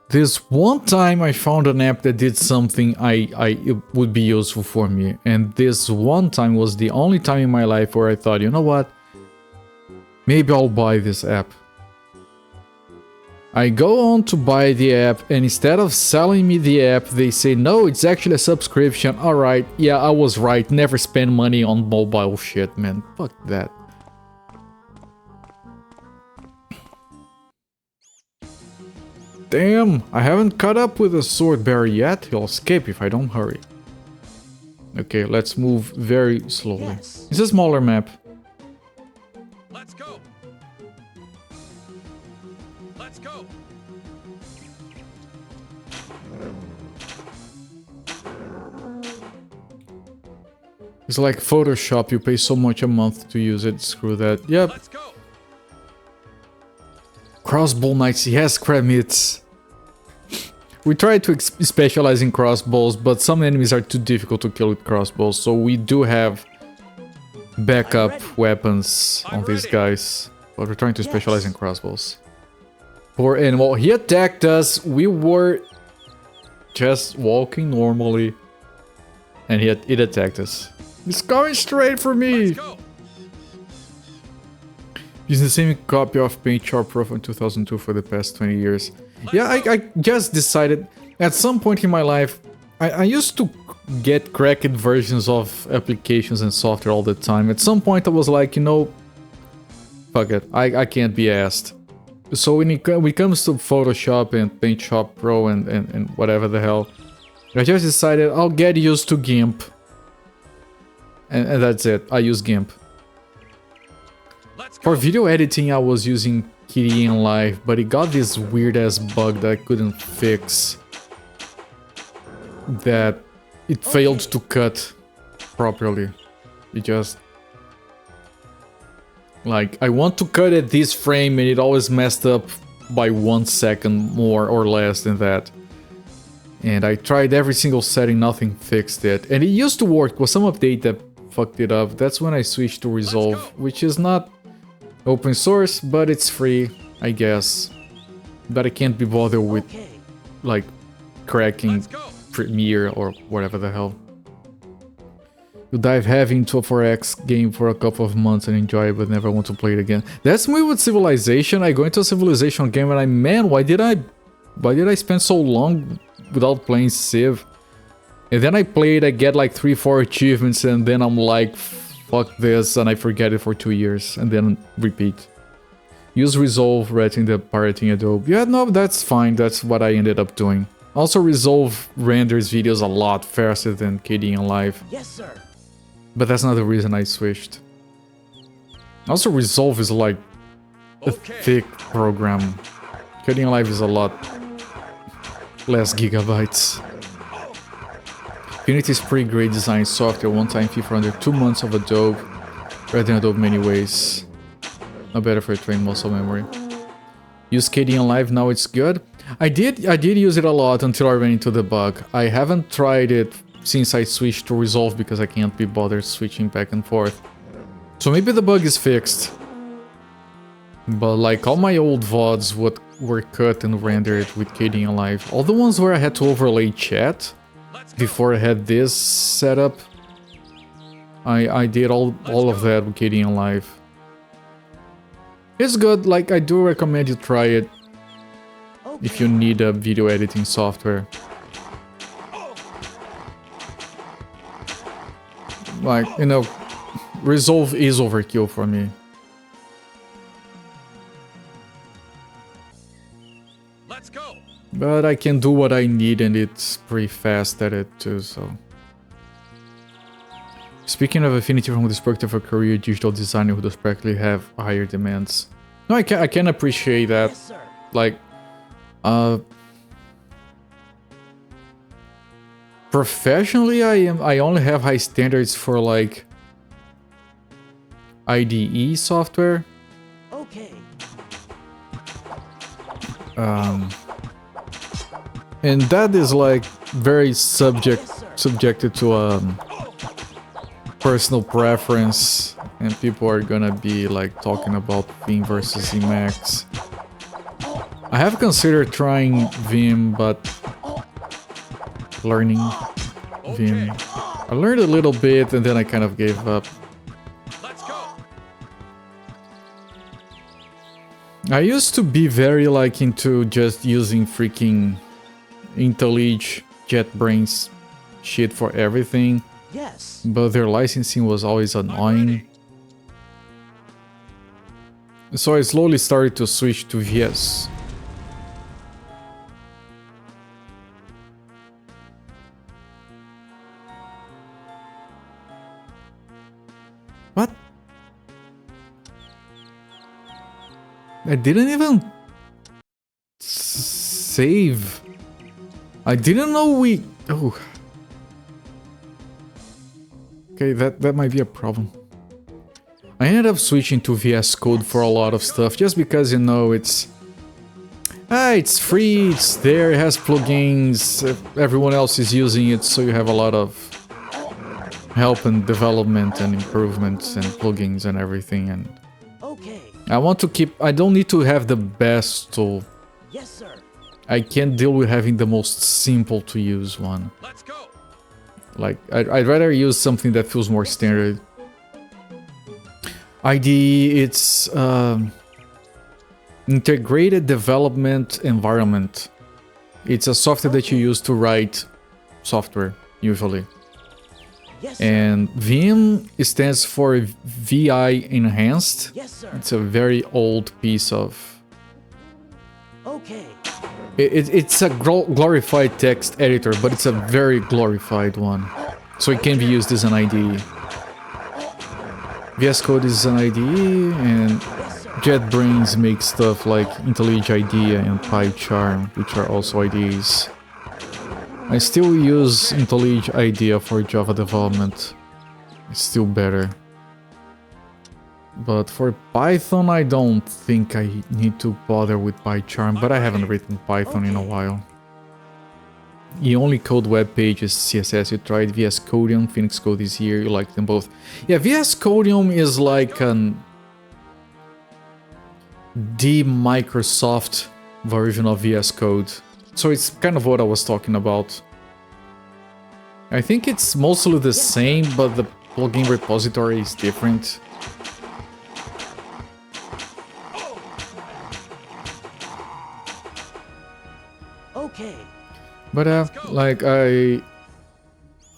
This one time I found an app that did something it would be useful for me, and this one time was the only time in my life where I thought, you know what, maybe I'll buy this app. I go on to buy the app, and instead of selling me the app, they say, no, it's actually a subscription. Alright, yeah, I was right. Never spend money on mobile shit, man. Fuck that. Damn, I haven't caught up with the sword bearer yet. He'll escape if I don't hurry. Okay, let's move very slowly. Yes. It's a smaller map. Let's go. Let's go. It's like Photoshop, you pay so much a month to use it, screw that. Yep. Let's go. Crossbow knights, yes, Kramits. We try to specialize in crossbows, but some enemies are too difficult to kill with crossbows, so we do have backup weapons on these guys. But we're trying to specialize in crossbows. Poor animal, he attacked us, we were just walking normally, and it attacked us. It's going straight for me! Let's go. Using the same copy of Paint Shop Pro from 2002 for the past 20 years. Yeah, I just decided, at some point in my life, I used to get cracked versions of applications and software all the time. At some point I was like, you know, fuck it, I can't be asked. So when it comes to Photoshop and Paint Shop Pro and whatever the hell, I just decided I'll get used to GIMP. And that's it, I use GIMP. For video editing, I was using KDE Live, but it got this weird-ass bug that I couldn't fix. That it failed to cut properly. It just... like, I want to cut at this frame and it always messed up by 1 second more or less than that. And I tried every single setting, nothing fixed it. And it used to work, with some update that fucked it up. That's when I switched to Resolve, which is not open source, but it's free, I guess. But I can't be bothered with, like, cracking Premiere or whatever the hell. You dive heavy into a 4X game for a couple of months and enjoy it, but never want to play it again. That's me with Civilization. I go into a Civilization game and man, why did I spend so long without playing Civ? And then I play it, I get like 3-4 achievements, and then I'm like, fuck this, and I forget it for 2 years, and then repeat. Use Resolve, rating the pirating Adobe. Yeah, no, that's fine, that's what I ended up doing. Also, Resolve renders videos a lot faster than KDE Live. Yes, sir. But that's not the reason I switched. Also, Resolve is like a thick program. KDE Live is a lot less gigabytes. Unity is pretty great design software, one-time fee for under 2 months of Adobe, rather than Adobe many ways. Not better for train muscle memory. Use KDE Live, now it's good. I did use it a lot until I ran into the bug. I haven't tried it since I switched to Resolve because I can't be bothered switching back and forth. So maybe the bug is fixed. But like all my old VODs were cut and rendered with KDE Live. All the ones where I had to overlay chat before I had this setup, I did all of that with KDE Live. It's good, like I do recommend you try it if you need a video editing software. Like, you know, Resolve is overkill for me. Let's go. But I can do what I need and it's pretty fast at it too, so... Speaking of affinity from the perspective of a career digital designer who does practically have higher demands. No, I can appreciate that. Yes, sir. Like, professionally, I only have high standards for like IDE software. Okay. And that is like very subjected to personal preference, and people are gonna be like talking about Vim versus Emacs. I have considered trying Vim, but learning Vim. I learned a little bit and then I kind of gave up. Let's go. I used to be very like into just using freaking IntelliJ JetBrains shit for everything, Yes. but their licensing was always annoying. So I slowly started to switch to VS. What? I didn't even save. I didn't know we... Oh. Okay, that might be a problem. I ended up switching to VS Code for a lot of stuff, just because, you know, it's free, it's there, it has plugins, everyone else is using it, so you have a lot of help and development and improvements and plugins and everything, and Okay. I want to keep... I don't need to have the best tool. Yes, sir. I can't deal with having the most simple to use one. Let's go. Like, I'd rather use something that feels more standard. IDE, it's integrated development environment. It's a software that you use to write software, usually. Yes, sir. And Vim stands for VI Enhanced. Yes, sir. It's a very old piece of... Okay. It's a glorified text editor, but it's a very glorified one. So it can be used as an IDE. VS Code is an IDE, and JetBrains makes stuff like IntelliJ IDEA and PyCharm, which are also IDEs. I still use IntelliJ IDEA for Java development. It's still better. But for Python, I don't think I need to bother with PyCharm, but I haven't written Python in a while. You only code web pages, CSS, you tried VS Codium, Phoenix Code this year, you like them both. Yeah, VS Codium is like an... the Microsoft version of VS Code. So it's kind of what I was talking about. I think it's mostly the same, but the plugin repository is different. Okay. But like I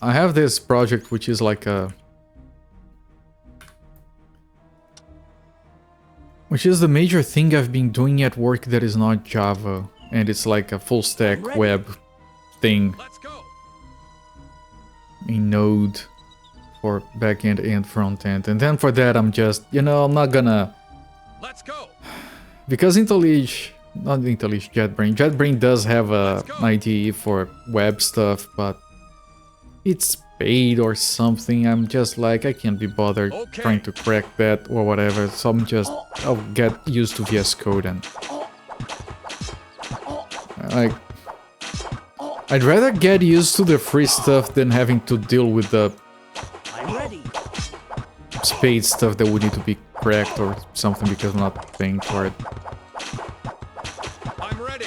have this project which is like a... which is the major thing I've been doing at work that is not Java. And it's like a full stack web thing. Let's go. In Node for backend and frontend. And then for that I'm just, you know, I'm not gonna... Let's go. Because IntelliJ... not IntelliJ, JetBrains. JetBrains does have an IDE for web stuff, but it's paid or something. I'm just like, I can't be bothered trying to crack that or whatever. So I'm just, I'll get used to VS Code and... like... I'd rather get used to the free stuff than having to deal with the I'm ready. paid stuff that would need to be cracked or something because I'm not paying for it. I'm ready.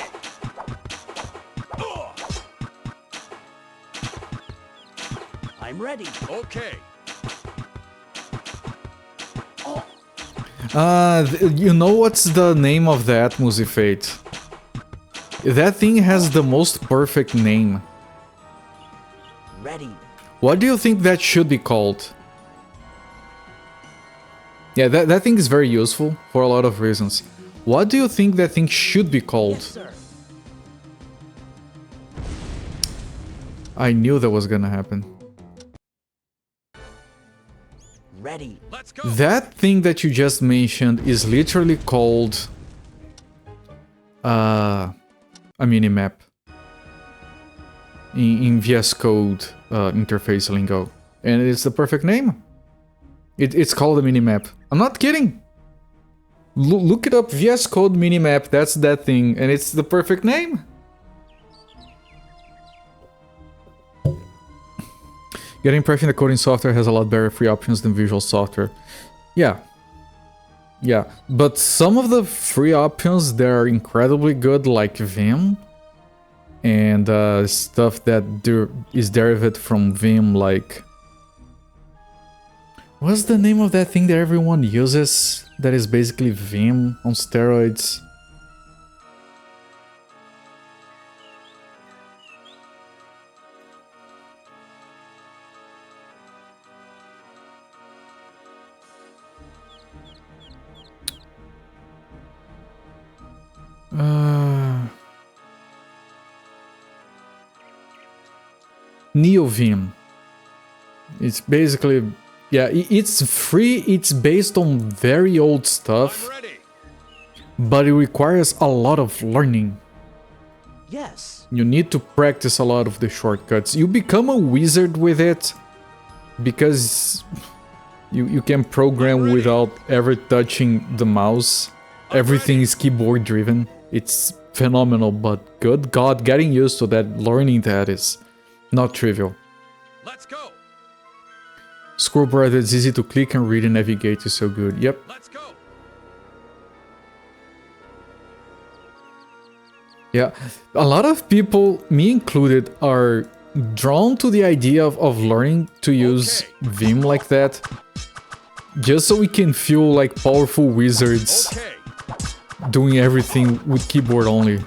I'm ready. Okay. You know what's the name of that, Musifate? That thing has the most perfect name. Ready. What do you think that should be called? Yeah, that thing is very useful for a lot of reasons. What do you think that thing should be called? Yes, sir. I knew that was gonna happen. Ready. Let's go. That thing that you just mentioned is literally called... a minimap. In VS Code interface lingo. And it's the perfect name. It's called a minimap. I'm not kidding. Look it up, VS Code minimap, that's that thing, and it's the perfect name. Get the impression that coding software has a lot better free options than visual software. Yeah. Yeah, but some of the free options that are incredibly good, like Vim, and stuff that is derived from Vim, like... what's the name of that thing that everyone uses? that is basically Vim on steroids. NeoVim. It's basically, yeah, it's free, it's based on very old stuff, but it requires a lot of learning. Yes. You need to practice a lot of the shortcuts. You become a wizard with it because you can program without ever touching the mouse. Everything is keyboard driven. It's phenomenal, but good God, getting used to that, learning that is not trivial. Let's go. Scroll bar that's easy to click and read and navigate is so good. Yep. Let's go. Yeah. A lot of people, me included, are drawn to the idea of learning to use Vim like that. Just so we can feel like powerful wizards doing everything with keyboard only.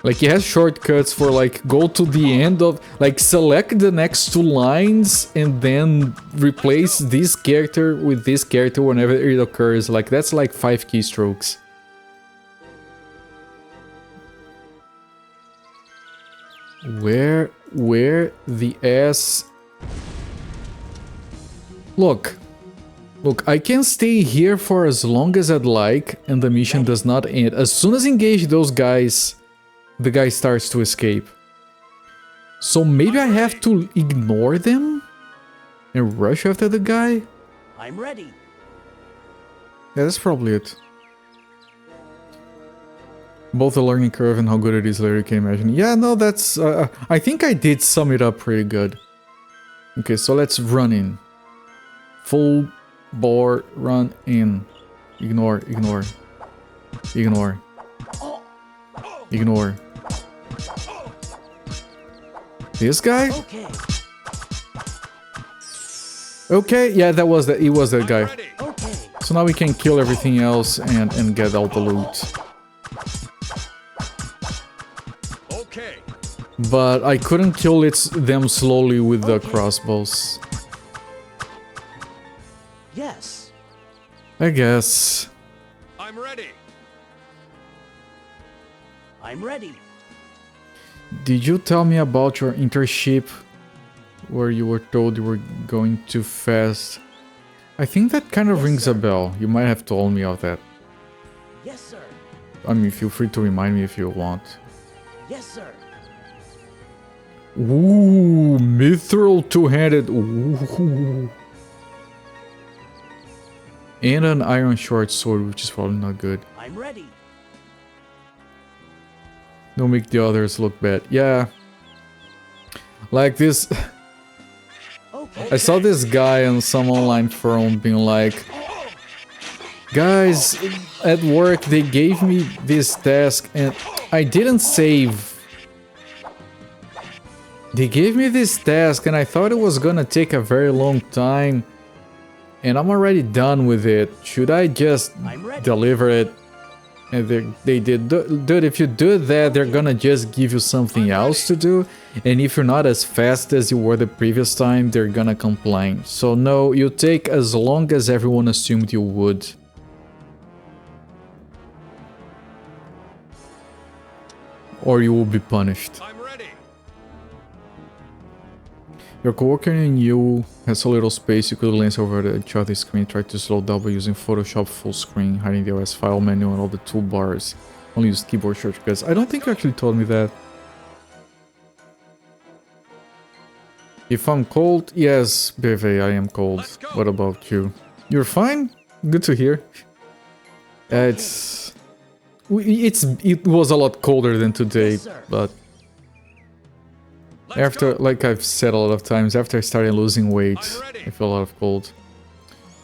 Like, it has shortcuts for, like, go to the end of... Like, select the next two lines and then replace this character with this character whenever it occurs. Like, that's like 5 keystrokes. Where the ass... Look, I can stay here for as long as I'd like, and the mission does not end. As soon as I engage those guys, the guy starts to escape. So maybe I have to ignore them and rush after the guy? I'm ready. Yeah, that's probably it. Both the learning curve and how good it is later, you can imagine. Yeah, no, that's... I think I did sum it up pretty good. Okay, so let's run in. Full bore run in. Ignore. This guy? Okay. Okay, yeah, that was it was that guy. Okay. So now we can kill everything else and get all the loot. Okay. But I couldn't kill them slowly with the crossbows. Yes. I guess. I'm ready. I'm ready. Did you tell me about your internship where you were told you were going too fast? I think that kind of rings a bell. You might have told me of that. Yes, sir. I mean, feel free to remind me if you want. Yes, sir. Ooh, mithril two-handed. Ooh. And an iron short sword, which is probably not good. I'm ready. Don't make the others look bad. Yeah. Like this. Okay. I saw this guy on some online forum being like, guys, at work they gave me this task and I didn't save. They gave me this task and I thought it was gonna take a very long time. And I'm already done with it. Should I just deliver it? And they did. Dude, if you do that, they're gonna just give you something else to do. And if you're not as fast as you were the previous time, they're gonna complain. So no, you take as long as everyone assumed you would. Or you will be punished. I'm ready. Your coworker and you has so little space you could glance over each other's screen, try to slow down by using Photoshop full screen, hiding the OS file menu and all the toolbars. Only use keyboard shortcuts. I don't think you actually told me that. If I'm cold, yes, Beve, I am cold. What about you? You're fine? Good to hear. It was a lot colder than today, but after, like I've said a lot of times, after I started losing weight, I feel a lot of cold.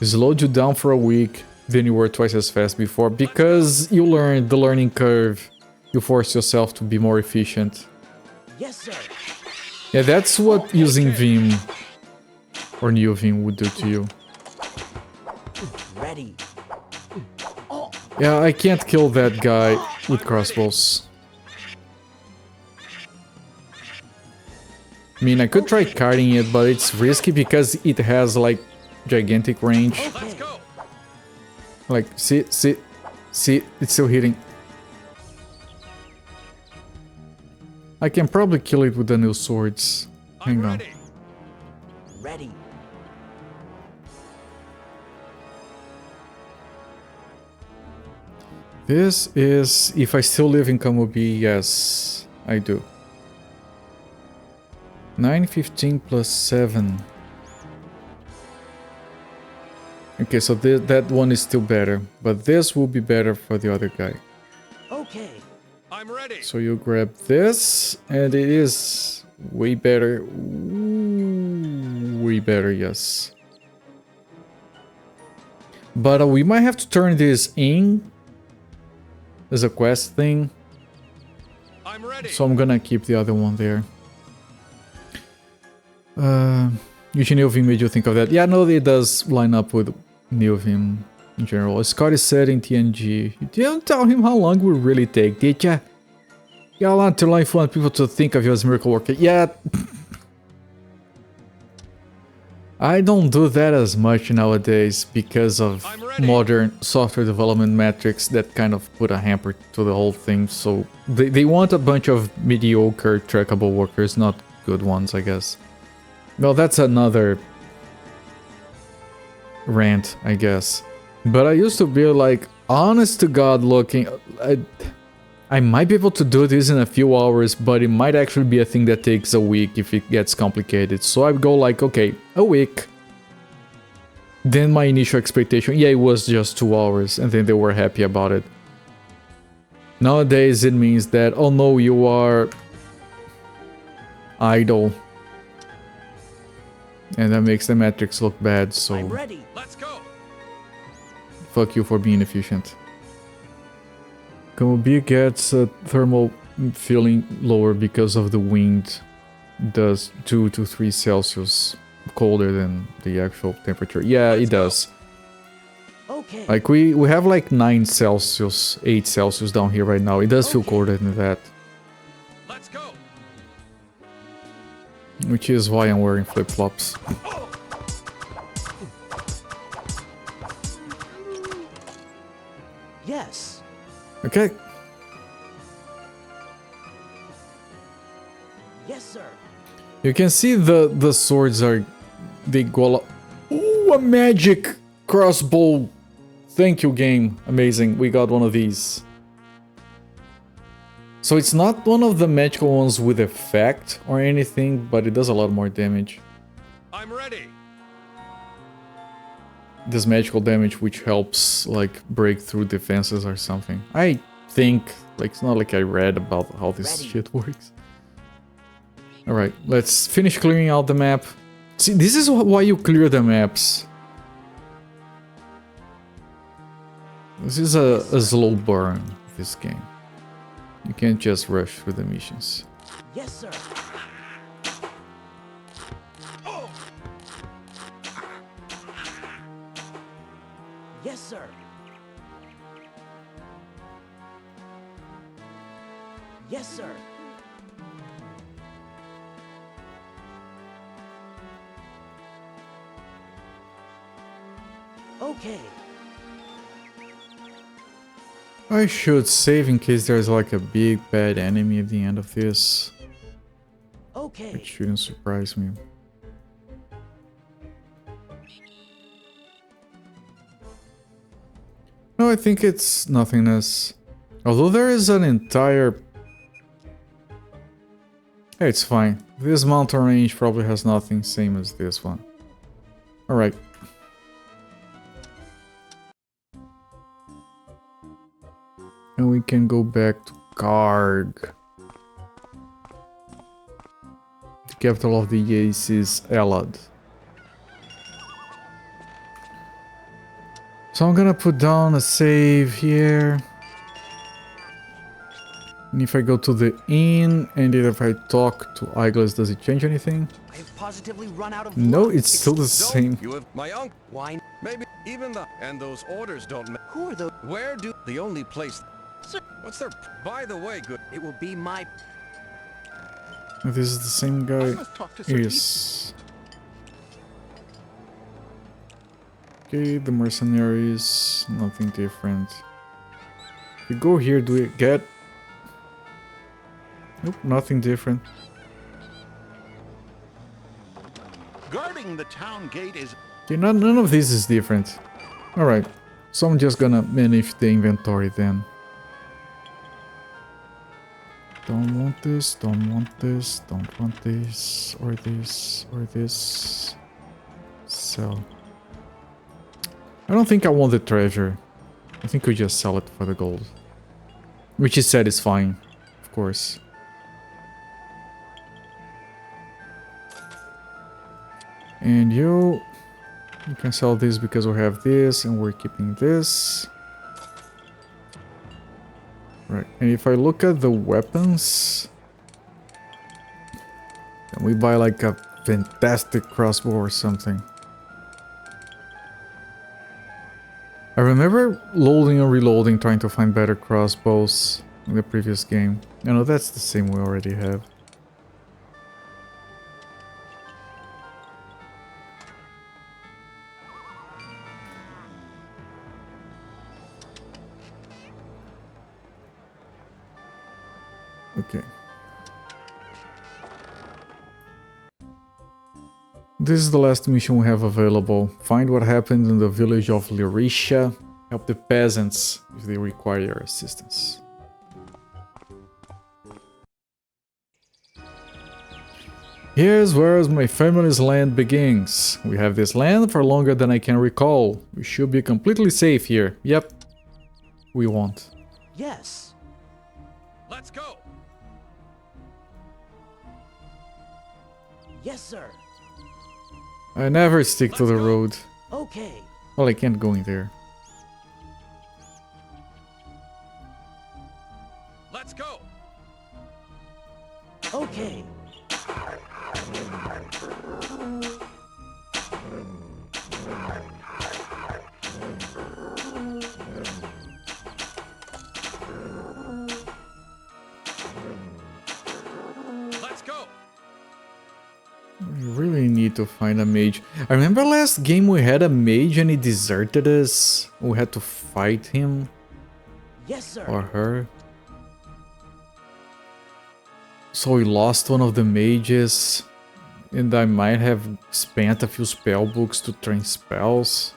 It slowed you down for a week, then you were twice as fast before, because you learned the learning curve. You force yourself to be more efficient. Yes, sir. Yeah, that's what using Vim or NeoVim would do to you. Ready. Yeah, I can't kill that guy with crossbows. I mean, I could try carting it, but it's risky because it has, like, gigantic range. Let's go. Like, see, it's still hitting. I can probably kill it with the new swords. I'm Hang on. ready. Ready. This is... If I still live in Kamobi, yes, I do. 915 plus 7. Okay, so that one is still better. But this will be better for the other guy. Okay. I'm ready. So you grab this, and it is way better. Ooh, way better, yes. But we might have to turn this in as a quest thing. I'm ready. So I'm gonna keep the other one there. Usually Neovim made you think of that. Yeah, no, it does line up with Neovim in general. Scott is said in TNG. You didn't tell him how long it would really take, did ya? You got a lot too long if you want people to think of you as a miracle worker. Yeah. I don't do that as much nowadays because of modern software development metrics that kind of put a hamper to the whole thing. So they want a bunch of mediocre trackable workers, not good ones, I guess. Well, that's another rant, I guess. But I used to be like, honest to God looking... I might be able to do this in a few hours, but it might actually be a thing that takes a week if it gets complicated. So I go like, okay, a week. Then my initial expectation, yeah, it was just 2 hours, and then they were happy about it. Nowadays it means that, oh no, you are idle. And that makes the metrics look bad, so... I'm ready. Let's go. Fuck you for being efficient. Kamobi gets a thermal feeling lower because of the wind. Does 2 to 3 Celsius colder than the actual temperature. Yeah, it does. Okay. Like we have like 9 Celsius, 8 Celsius down here right now. It does feel colder than that. Let's go. Which is why I'm wearing flip-flops. Yes. Okay. Yes, sir. You can see the swords are... They go... Ooh, a magic crossbow! Thank you, game. Amazing. We got one of these. So it's not one of the magical ones with effect or anything, but it does a lot more damage. I'm ready. This magical damage which helps like break through defenses or something. I think, like, it's not like I read about how this shit works. Alright, let's finish clearing out the map. See, this is why you clear the maps. This is a slow burn, this game. You can't just rush through the missions. Yes, sir. Yes, sir. Yes, sir. Okay. I should save in case there's like a big bad enemy at the end of this. Okay. It shouldn't surprise me. No, I think it's nothingness. Although there is an entire... Hey, it's fine. This mountain range probably has nothing, same as this one. Alright. And we can go back to Karg. The capital of the Yace is Elad. So I'm gonna put down a save here. And if I go to the inn, and if I talk to Igles, does it change anything? I have positively run out of No, blood. it's still the same. You have my uncle. Wine. Maybe even the... And those orders don't... Who are those? Where do... The only place... Sir, what's their... By the way, good... It will be my... This is the same I guy. must talk to Sir Ethan. Yes. Okay, the mercenaries, nothing different. If we go here, do we get... Nope, nothing different. Guarding the town gate is... Okay, none of this is different. Alright, so I'm just gonna manage the inventory then. Don't want this, don't want this, don't want this, or this, or this. Sell. I don't think I want the treasure. I think we just sell it for the gold. Which is satisfying, of course. And you can sell this because we have this and we're keeping this. Right, and if I look at the weapons, can we buy like a fantastic crossbow or something? I remember loading and reloading trying to find better crossbows in the previous game. I know that's the same we already have. Okay. This is the last mission we have available. Find what happened in the village of Lyrisha. Help the peasants if they require your assistance. Here's where my family's land begins. We have this land for longer than I can recall. We should be completely safe here. Yep. We won't. Yes. Let's go! Yes, sir. I never stick to the road. Okay. Well, I can't go in there. Let's go! Okay. Let's go! We really need to find a mage. I remember last game we had a mage and he deserted us. We had to fight him Yes, sir. or her. So we lost one of the mages. And I might have spent a few spell books to train spells.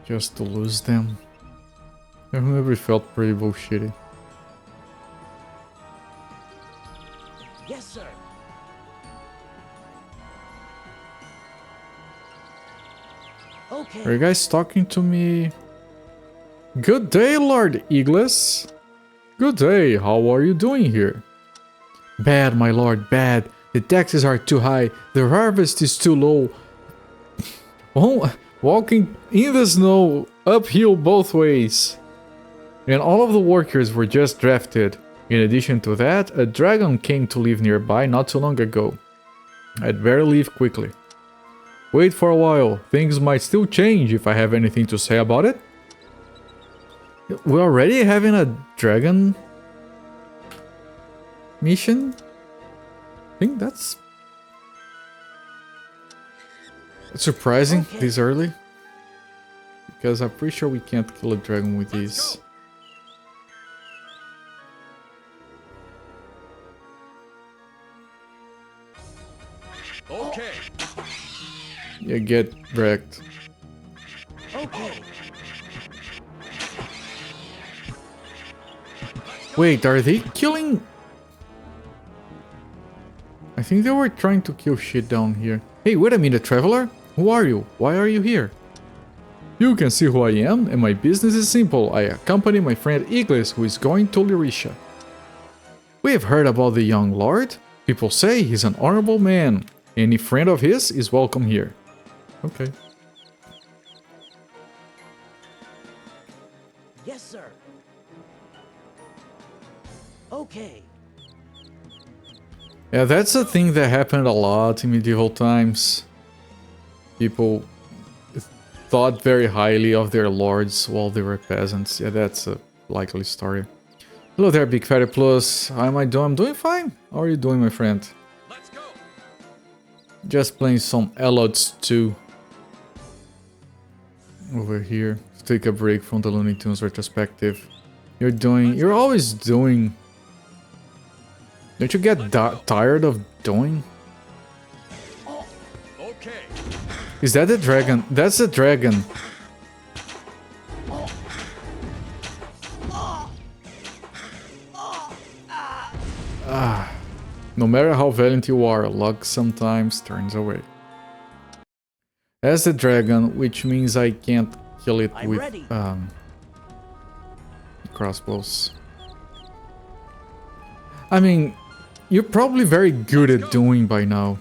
Just to lose them. I remember it felt pretty bullshitty. Yes, sir. Okay. Are you guys talking to me? Good day, Lord Iglis. Good day, how are you doing here? Bad, my lord, bad. The taxes are too high, the harvest is too low. Walking in the snow, uphill both ways. And all of the workers were just drafted. In addition to that, a dragon came to live nearby not too long ago. I'd better leave quickly. Wait for a while, things might still change if I have anything to say about it. We're already having a dragon mission? I think that's surprising this early. Because I'm pretty sure we can't kill a dragon with these. Okay. Yeah, get wrecked. Okay. Wait, are they killing? I think they were trying to kill shit down here. Hey, wait a minute, traveler. Who are you? Why are you here? You can see who I am, and my business is simple. I accompany my friend Iglis, who is going to Lyrisha. We have heard about the young lord. People say he's an honorable man. Any friend of his is welcome here. Okay. Yes, sir. Okay. Yeah, that's a thing that happened a lot in medieval times. People thought very highly of their lords while they were peasants. Yeah, that's a likely story. Hello there, Big Fatty Plus. How am I doing? I'm doing fine. How are you doing, my friend? Let's go. Just playing some Elods 2. Over here. Take a break from the Looney Tunes retrospective. You're always doing... Don't you get tired of doing? Okay. Is that the dragon? That's the dragon. No matter how valiant you are, luck sometimes turns away. That's the dragon, which means I can't kill it I'm with ready. crossbows. I mean, you're probably very good at doing by now.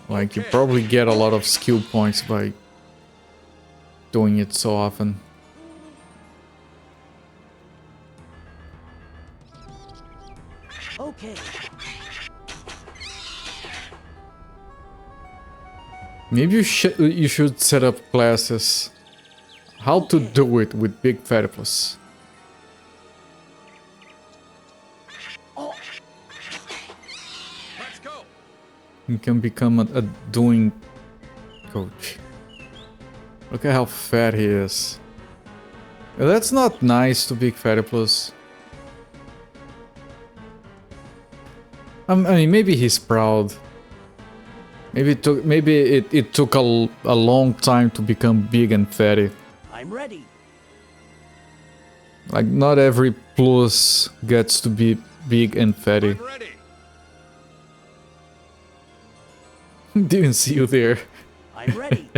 Like, you probably get a lot of skill points by doing it so often. Okay. Maybe you should set up classes. How to do it with Big Fatty Plus. Let's go. You can become a doing coach. Look at how fat he is. That's not nice to Big Fatty Plus. I mean, maybe he's proud. Maybe it took a long time to become big and fatty. I'm ready. Like, not every plus gets to be big and fatty. I'm ready. Didn't see you there. I'm ready.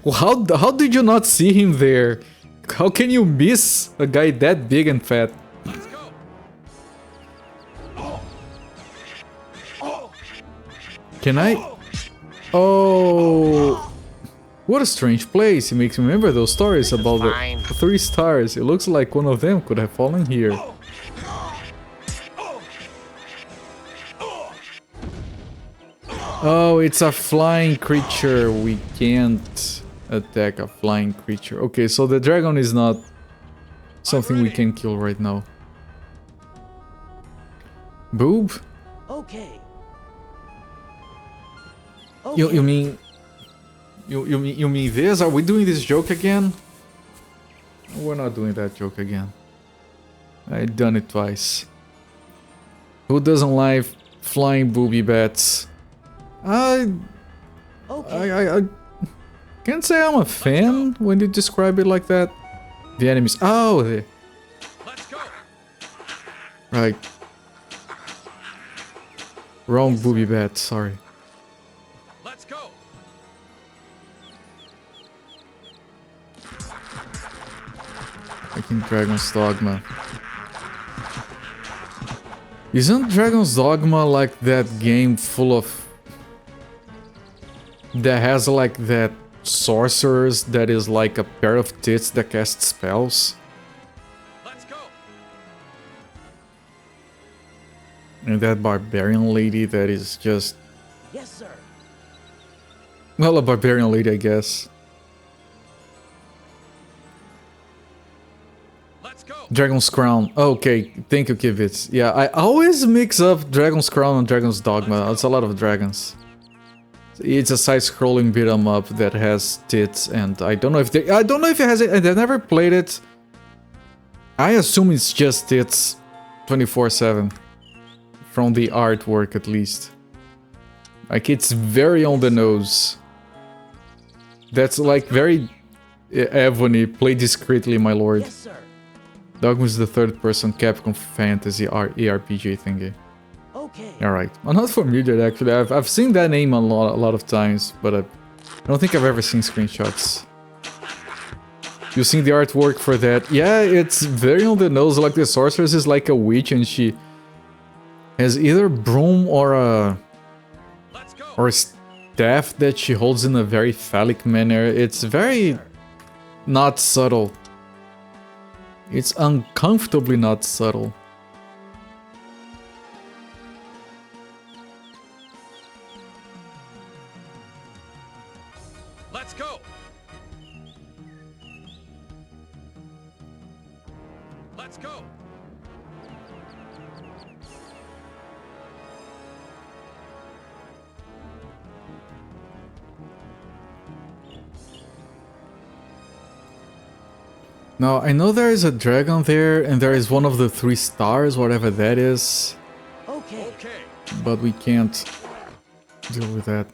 Well, how did you not see him there? How can you miss a guy that big and fat? Let's go. Can I? Oh, what a strange place. It makes me remember those stories about the 3 stars. It looks like one of them could have fallen here. Oh, it's a flying creature. We can't attack a flying creature. Okay, so the dragon is not something we can kill right now. Boob? Okay. You mean you mean this? Are we doing this joke again? We're not doing that joke again. I've done it twice. Who doesn't like flying booby bats? I can't say I'm a fan when you describe it like that. The enemies. Oh, Let's go. right. Wrong booby bat. Sorry. Let's go. Fucking Dragon's Dogma. Isn't Dragon's Dogma like that game full of... that has like that sorcerers that is like a pair of tits that cast spells? Let's go. And that barbarian lady that is just... Yes, sir. well, a barbarian lady, I guess. Let's go. Dragon's Crown. Okay, thank you, Kivitz. Yeah, I always mix up Dragon's Crown and Dragon's Dogma. It's a lot of dragons. It's a side-scrolling beat 'em up that has tits, and I don't know if it has it. And I never played it. I assume it's just tits 24/7, from the artwork at least. Like, it's very on the nose. That's like very Ebony. Play discreetly, my lord. Yes, sir. Dogma is the third-person Capcom Fantasy ARPG thingy. Okay. Alright. I'm not familiar, actually. I've seen that name a lot of times, but I don't think I've ever seen screenshots. You've seen the artwork for that? Yeah, it's very on the nose. Like, the sorceress is like a witch, and she has either a broom or a staff that she holds in a very phallic manner. It's very not subtle. It's uncomfortably not subtle. Let's go. Let's go. Now, I know there is a dragon there, and there is one of the 3 stars, whatever that is, Okay. Okay. but we can't deal with that.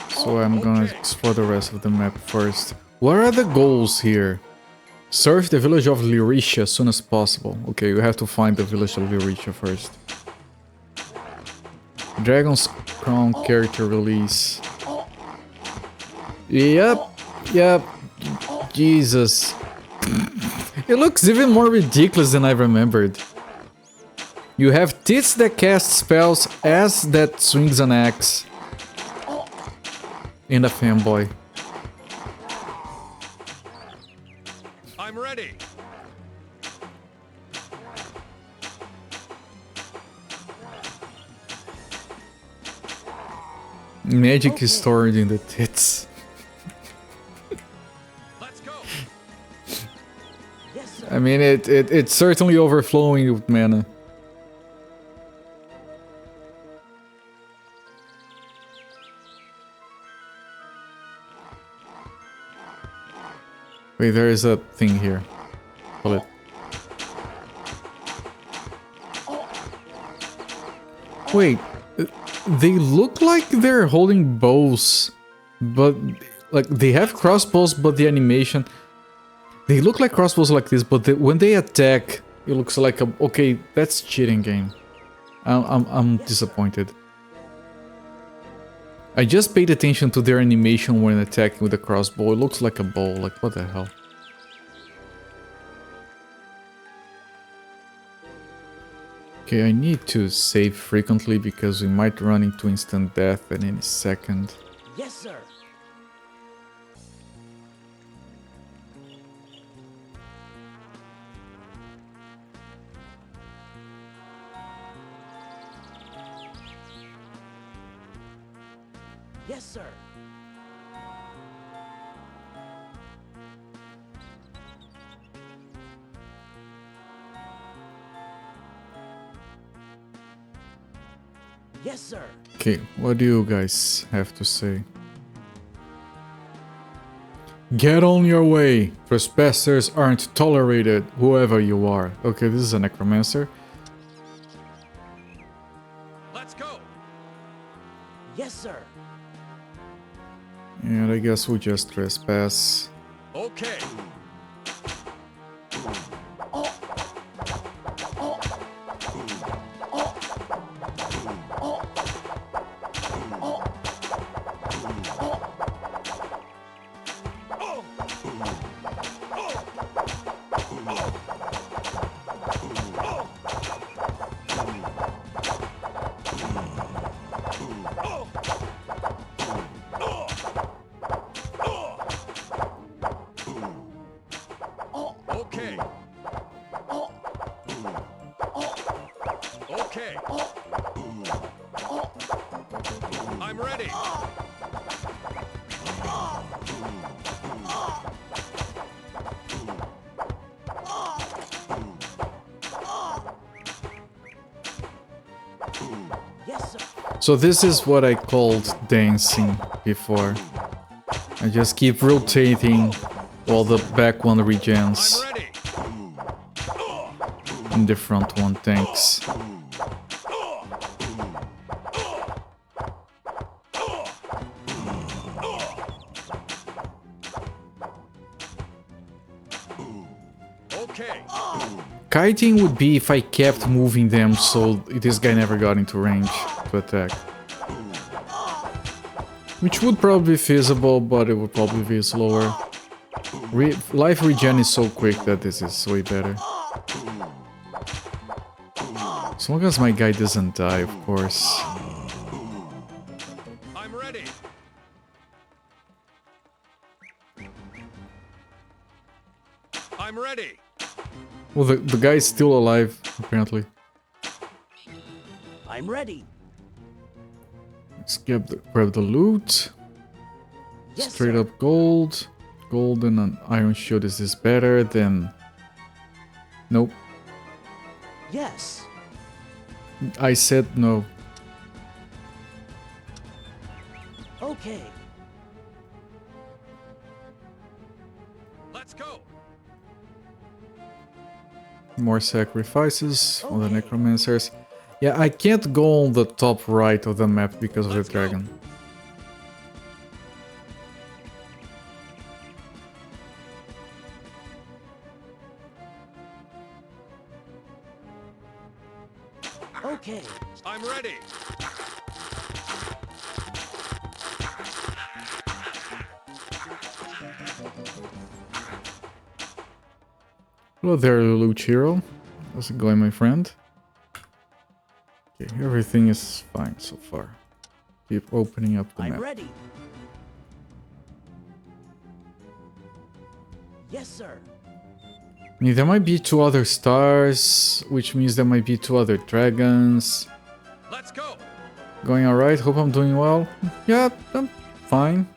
So I'm gonna explore the rest of the map first. What are the goals here? Search the village of Lyricia as soon as possible. Okay, we have to find the village of Lyricia first. Dragon's Crown character release. Yep. Jesus. It looks even more ridiculous than I remembered. You have tits that cast spells, ass that swings an axe, and a fanboy. I'm ready. Magic is stored in the tits. Let's go. Yes, sir. I mean, it's certainly overflowing with mana. Wait, there is a thing here. Pull it. Wait, they look like they're holding bows, but like they have crossbows, but the animation, they look like crossbows like this, but when they attack, it looks like a, okay, that's cheating game. I'm disappointed. I just paid attention to their animation when attacking with the crossbow. It looks like a bow. Like, what the hell? Okay, I need to save frequently because we might run into instant death at any second. Yes, sir. Yes, sir. Yes, sir. Okay, what do you guys have to say? Get on your way! Trespassers aren't tolerated, whoever you are. Okay, this is a Necromancer. Let's go. Yes, sir. And I guess we just trespass. Okay. Okay. Okay. I'm ready. Yes, sir. So this is what I called dancing before. I just keep rotating while the back one I'm regens ready. and the front one tanks. Okay. Kiting would be if I kept moving them so this guy never got into range to attack. Which would probably be feasible, but it would probably be slower. Life regen is so quick that this is way better. As long as my guy doesn't die, of course. I'm ready. Well, the guy's still alive, apparently. I'm ready. Let's grab the loot. Yes, Straight sir. up gold. Gold and an iron shield. Is this better than... Nope. Yes. I said no. Okay. Let's go. More sacrifices on the Okay. Necromancers. Yeah, I can't go on the top right of the map because of the dragon. Okay. I'm ready. Hello there, Luchiro. How's it going, my friend? Okay, everything is fine so far. Keep opening up the I'm map. ready. Yes, sir. I mean, there might be 2 other stars, which means there might be 2 other dragons. Let's go. Going alright? Hope I'm doing well. Yeah, I'm fine.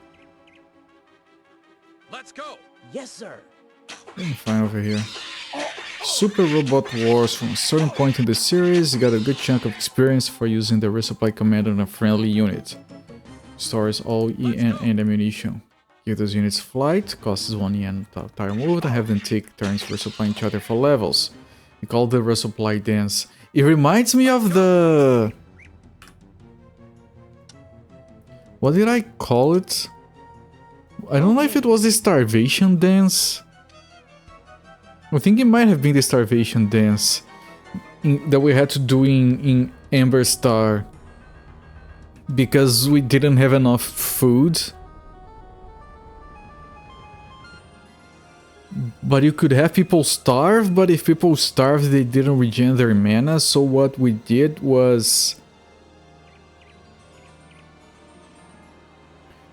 Let's go. Yes, sir. I'm fine over here. Super Robot Wars. From a certain point in the series, you got a good chunk of experience for using the resupply command on a friendly unit. Stores all EN and ammunition. Give those units flight, costs 1 yen per tire moved, and have them take turns resupplying each other for levels. We call the resupply dance. It reminds me of the... What did I call it? I don't know if it was the starvation dance. I think it might have been the starvation dance that we had to do in Amber Star. Because we didn't have enough food. But you could have people starve, but if people starved, they didn't regen their mana. So what we did was...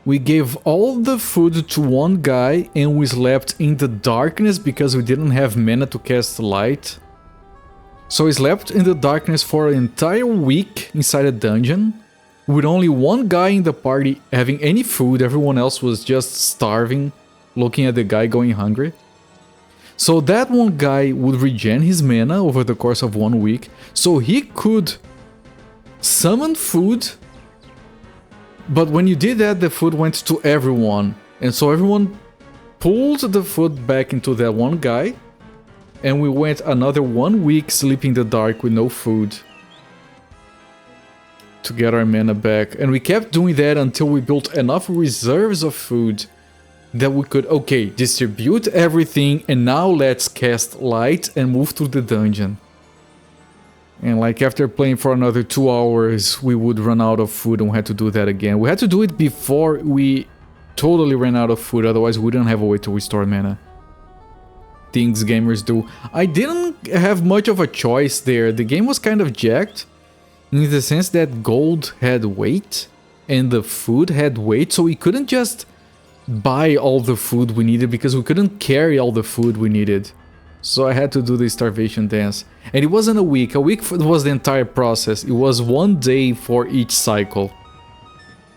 we gave all the food to one guy and we slept in the darkness because we didn't have mana to cast light. So we slept in the darkness for an entire week inside a dungeon. With only one guy in the party having any food, everyone else was just starving, looking at the guy going hungry. So that one guy would regen his mana over the course of 1 week, so he could summon food, but when you did that, the food went to everyone, and so everyone pulled the food back into that one guy, and we went another 1 week sleeping in the dark with no food to get our mana back, and we kept doing that until we built enough reserves of food that we could, okay, distribute everything, and now let's cast light and move through the dungeon. And like after playing for another 2 hours, we would run out of food and we had to do that again. We had to do it before we totally ran out of food, otherwise we didn't have a way to restore mana. Things gamers do. I didn't have much of a choice there. The game was kind of jacked in the sense that gold had weight and the food had weight, so we couldn't just buy all the food we needed because we couldn't carry all the food we needed. So I had to do the starvation dance. And it wasn't a week. A week was the entire process. It was 1 day for each cycle.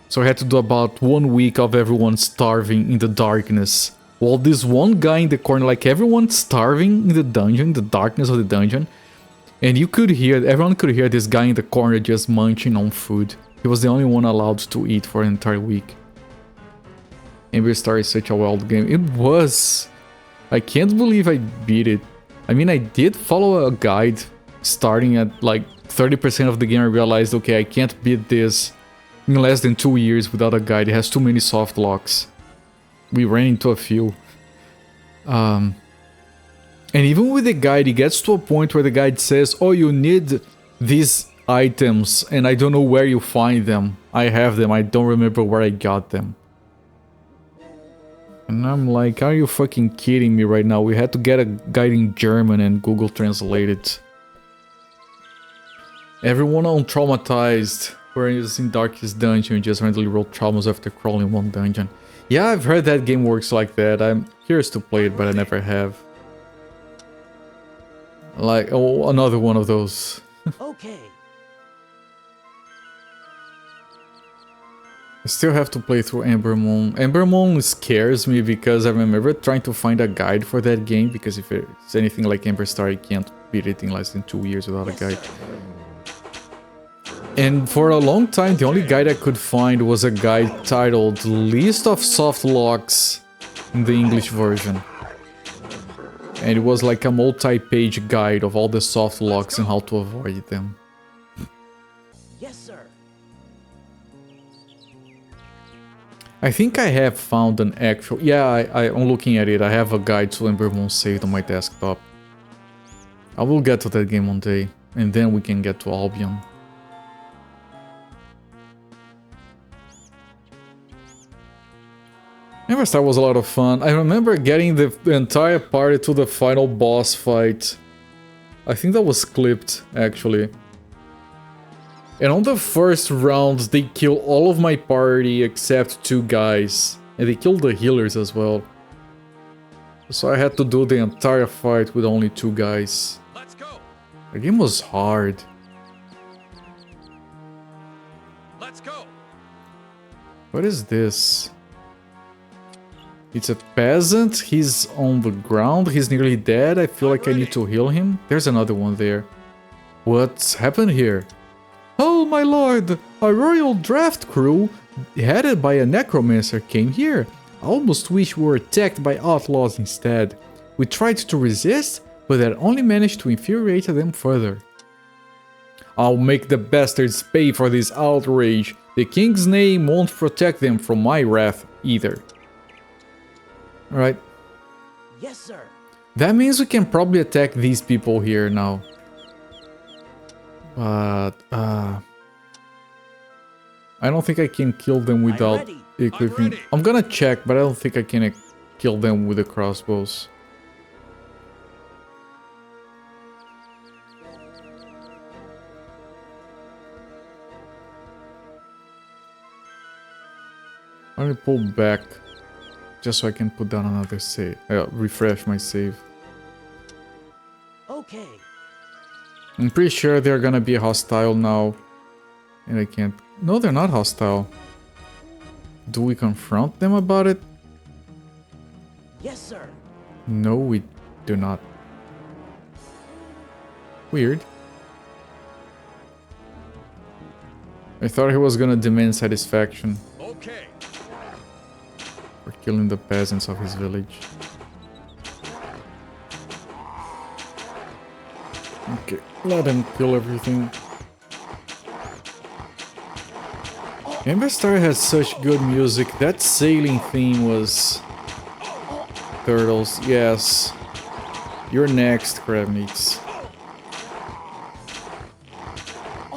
So I had to do about 1 week of everyone starving in the darkness. While this one guy in the corner, like everyone starving in the dungeon, the darkness of the dungeon. And you could hear, everyone could hear this guy in the corner just munching on food. He was the only one allowed to eat for an entire week. Amber Star is such a wild game. It was. I can't believe I beat it. I mean, I did follow a guide starting at like 30% of the game. I realized, okay, I can't beat this in less than 2 years without a guide. It has too many soft locks. We ran into a few. And even with the guide, it gets to a point where the guide says, oh, you need these items and I don't know where you find them. I have them. I don't remember where I got them. And I'm like, are you fucking kidding me right now? We had to get a guide in German and Google Translate it. Everyone on Traumatized, whereas in Darkest Dungeon, just randomly roll traumas after crawling one dungeon. Yeah, I've heard that game works like that. I'm curious to play it, but I never have. Like, oh, another one of those. Okay. I still have to play through Ember Moon. Ember Moon scares me because I remember trying to find a guide for that game, because if it's anything like Ember Star, you can't beat it in less than 2 years without a guide. And for a long time, the only guide I could find was a guide titled List of Soft Locks in the English version. And it was like a multi-page guide of all the soft locks and how to avoid them. Yes, sir. I think I have found an actual... Yeah, I'm looking at it. I have a guide to Ember Moon saved on my desktop. I will get to that game one day, and then we can get to Albion. Ember Star was a lot of fun. I remember getting the entire party to the final boss fight. I think that was clipped, actually. And on the first round, they kill all of my party except 2 guys. And they killed the healers as well. So I had to do the entire fight with only 2 guys. Let's go. The game was hard. Let's go. What is this? It's a peasant. He's on the ground. He's nearly dead. I feel like I need to heal him. There's another one there. What's happened here? Oh, my lord! A royal draft crew, headed by a necromancer, came here. I almost wish we were attacked by outlaws instead. We tried to resist, but that only managed to infuriate them further. I'll make the bastards pay for this outrage. The king's name won't protect them from my wrath either. Alright. Yes, sir. That means we can probably attack these people here now. But, I don't think I can kill them without equipping... I'm gonna check, but I don't think I can kill them with the crossbows. Let me pull back, just so I can put down another save. Refresh my save. Okay. I'm pretty sure they're gonna be hostile now. And I can't... No, they're not hostile. Do we confront them about it? Yes, sir. No, we do not. Weird. I thought he was gonna demand satisfaction Okay. for killing the peasants of his village. Okay, let him kill everything. Ember Star has such good music. That sailing theme was... Turtles, yes. You're next, crab meats.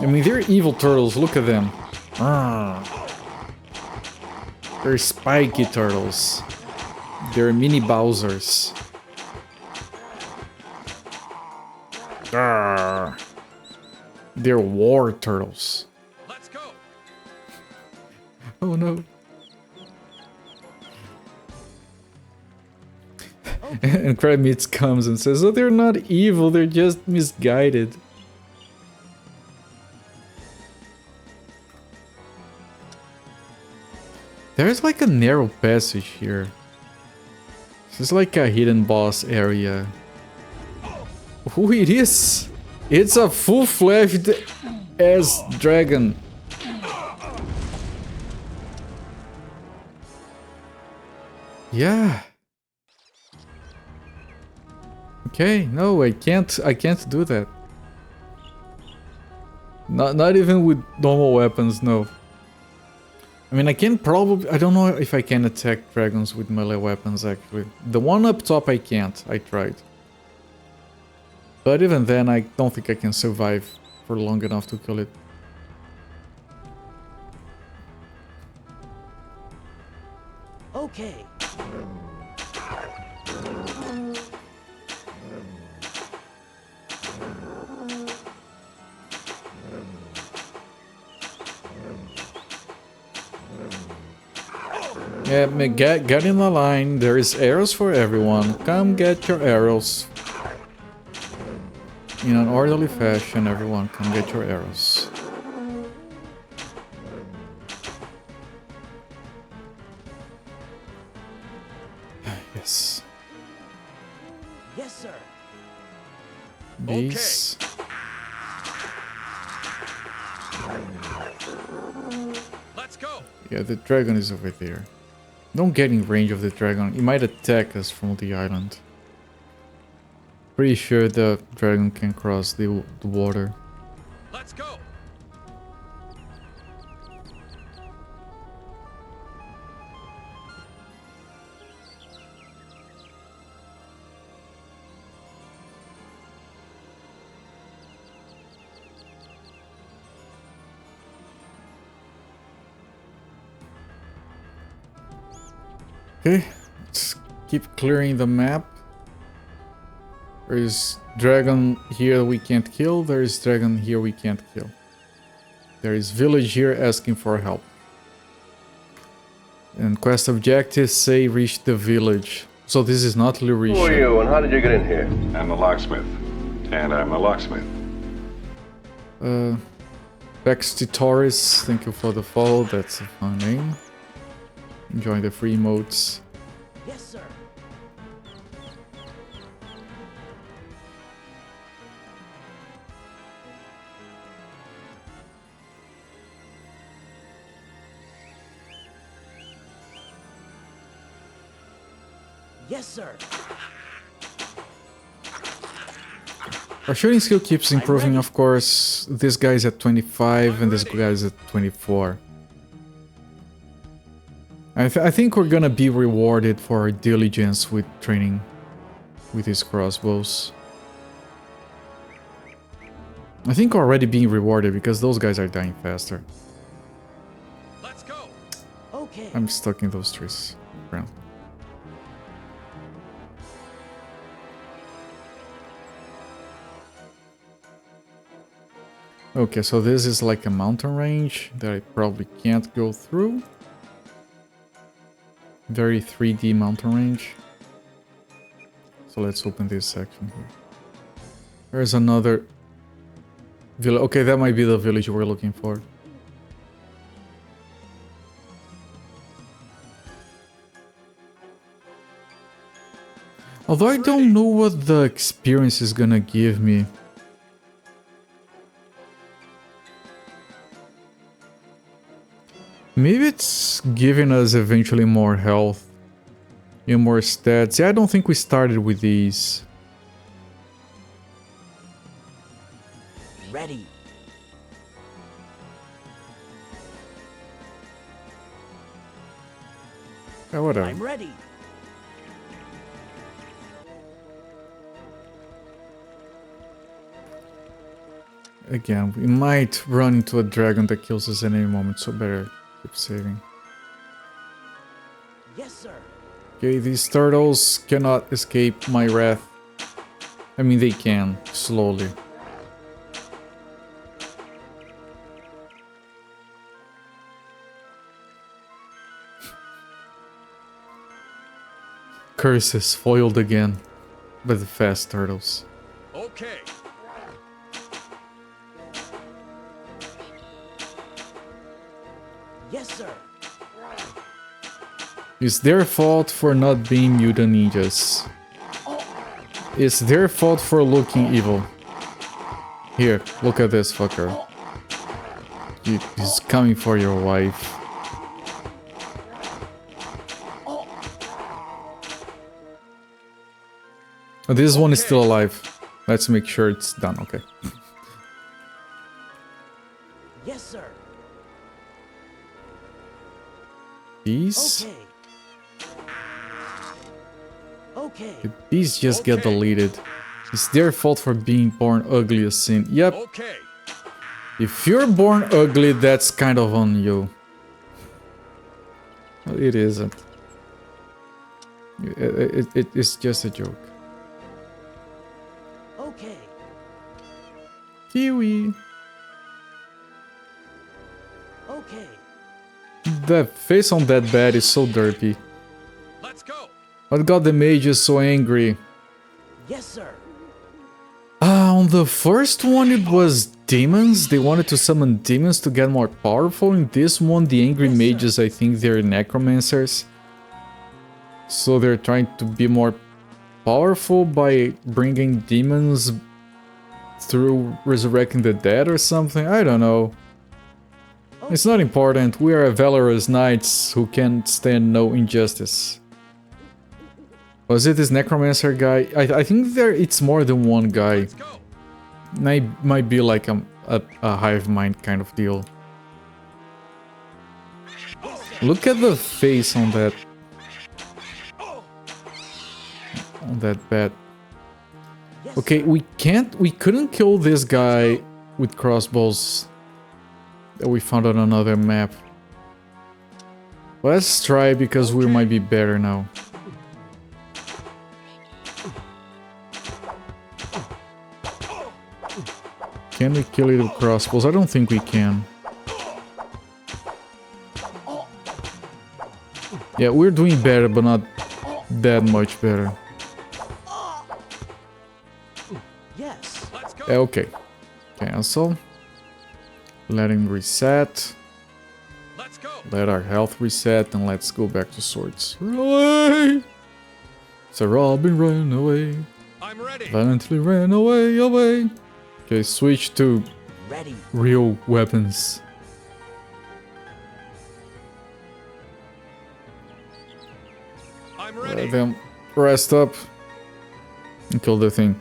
I mean, they're evil turtles, look at them. They're spiky turtles. They're mini Bowsers. They're war turtles. Let's go. Oh no. And Crab Meats comes and says, oh, they're not evil, they're just misguided. There's like a narrow passage here. This is like a hidden boss area. Oh, it is! It's a full-fledged ass dragon. Yeah. Okay, no, I can't do that. Not even with normal weapons, no. I mean, I can probably... I don't know if I can attack dragons with melee weapons, actually. The one up top I can't, I tried. But even then, I don't think I can survive for long enough to kill it. Okay. Yeah, get in the line. There is arrows for everyone. Come get your arrows. In an orderly fashion, everyone come get your arrows. Yes. Yes, sir. These. Let's go. Yeah, the dragon is over there. Don't get in range of the dragon. It might attack us from the island. Pretty sure the dragon can cross the water. Let's go. Okay, let's keep clearing the map. There is dragon here we can't kill. There is dragon here we can't kill. There is village here asking for help. And quest objectives say reach the village. So this is not Lyrisha. Who are you and how did you get in here? I'm the locksmith. And I'm the locksmith. Bexty Taurus, thank you for the follow. That's a fun name. Enjoying the free emotes. Yes, sir. Yes, sir. Our shooting skill keeps improving, of course. This guy's at 25 and this guy's at 24. I think we're gonna be rewarded for our diligence with training with these crossbows. I think we're already being rewarded because those guys are dying faster. Let's go. Okay. I'm stuck in those trees. Apparently. Okay, so this is like a mountain range that I probably can't go through. Very 3D mountain range. So let's open this section here. There's another village. Okay, that might be the village we're looking for. Although I don't know what the experience is gonna give me. Maybe it's giving us eventually more health and more stats. Yeah, I don't think we started with these. Ready. Yeah, whatever. I'm ready. Again, we might run into a dragon that kills us at any moment, so better keep saving. Yes, sir. Okay, these turtles cannot escape my wrath. I mean, they can, slowly. Curses foiled again by the fast turtles. Okay. Yes, sir. It's their fault for not being mutant ninjas. It's their fault for looking evil. Here, look at this fucker. He's coming for your wife. Oh, this one is still alive. Let's make sure it's done, okay. Yes, sir. These? Okay. Okay. These just get deleted. It's their fault for being born ugly as sin. Yep. Okay. If you're born ugly, that's kind of on you. Well, it isn't. It's just a joke. Okay. Kiwi. Okay. The face on that bat is so derpy. Let's go. What got the mages so angry? Yes, sir. Ah, on On the first one, it was demons. They wanted to summon demons to get more powerful. In this one, the angry mages, I think they're necromancers. So they're trying to be more powerful by bringing demons through resurrecting the dead or something. I don't know. It's not important. We are valorous knights who can't stand no injustice. Was it this necromancer guy? I think it's more than one guy. Might be like a hive mind kind of deal. Look at the face on that bat. Okay, we couldn't kill this guy with crossbows that we found on another map. Let's try because we might be better now. Can we kill it with crossbows? I don't think we can. Yeah, we're doing better, but not that much better. Yes. Okay. Cancel. Let him reset. Let our health reset, and let's go back to swords. Run away! Sir Robin ran away. I'm ready. Violently ran away, away. Okay, switch to Ready. real weapons. I'm ready. Then rest up and kill the thing.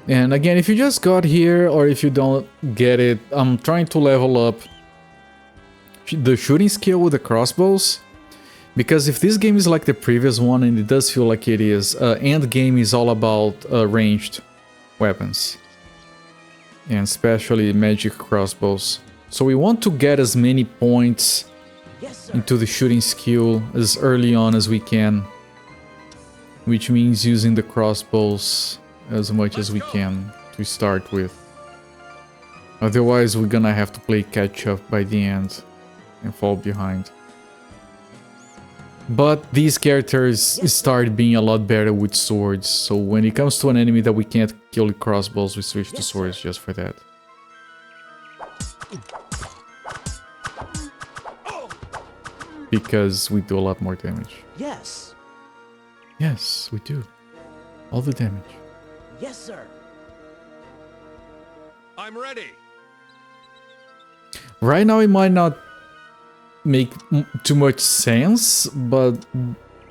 And again, if you just got here or if you don't get it, I'm trying to level up the shooting skill with the crossbows. Because if this game is like the previous one, and it does feel like it is, end game is all about ranged weapons. And especially magic crossbows. So we want to get as many points into the shooting skill as early on as we can. Which means using the crossbows as much as we can to start with. Otherwise we're gonna have to play catch up by the end and fall behind. But these characters start being a lot better with swords, so when it comes to an enemy that we can't kill with crossbows, we switch to swords just for that. Because we do a lot more damage. Yes. Yes, we do. All the damage. Yes, sir. I'm ready. Right now it might not make too much sense, but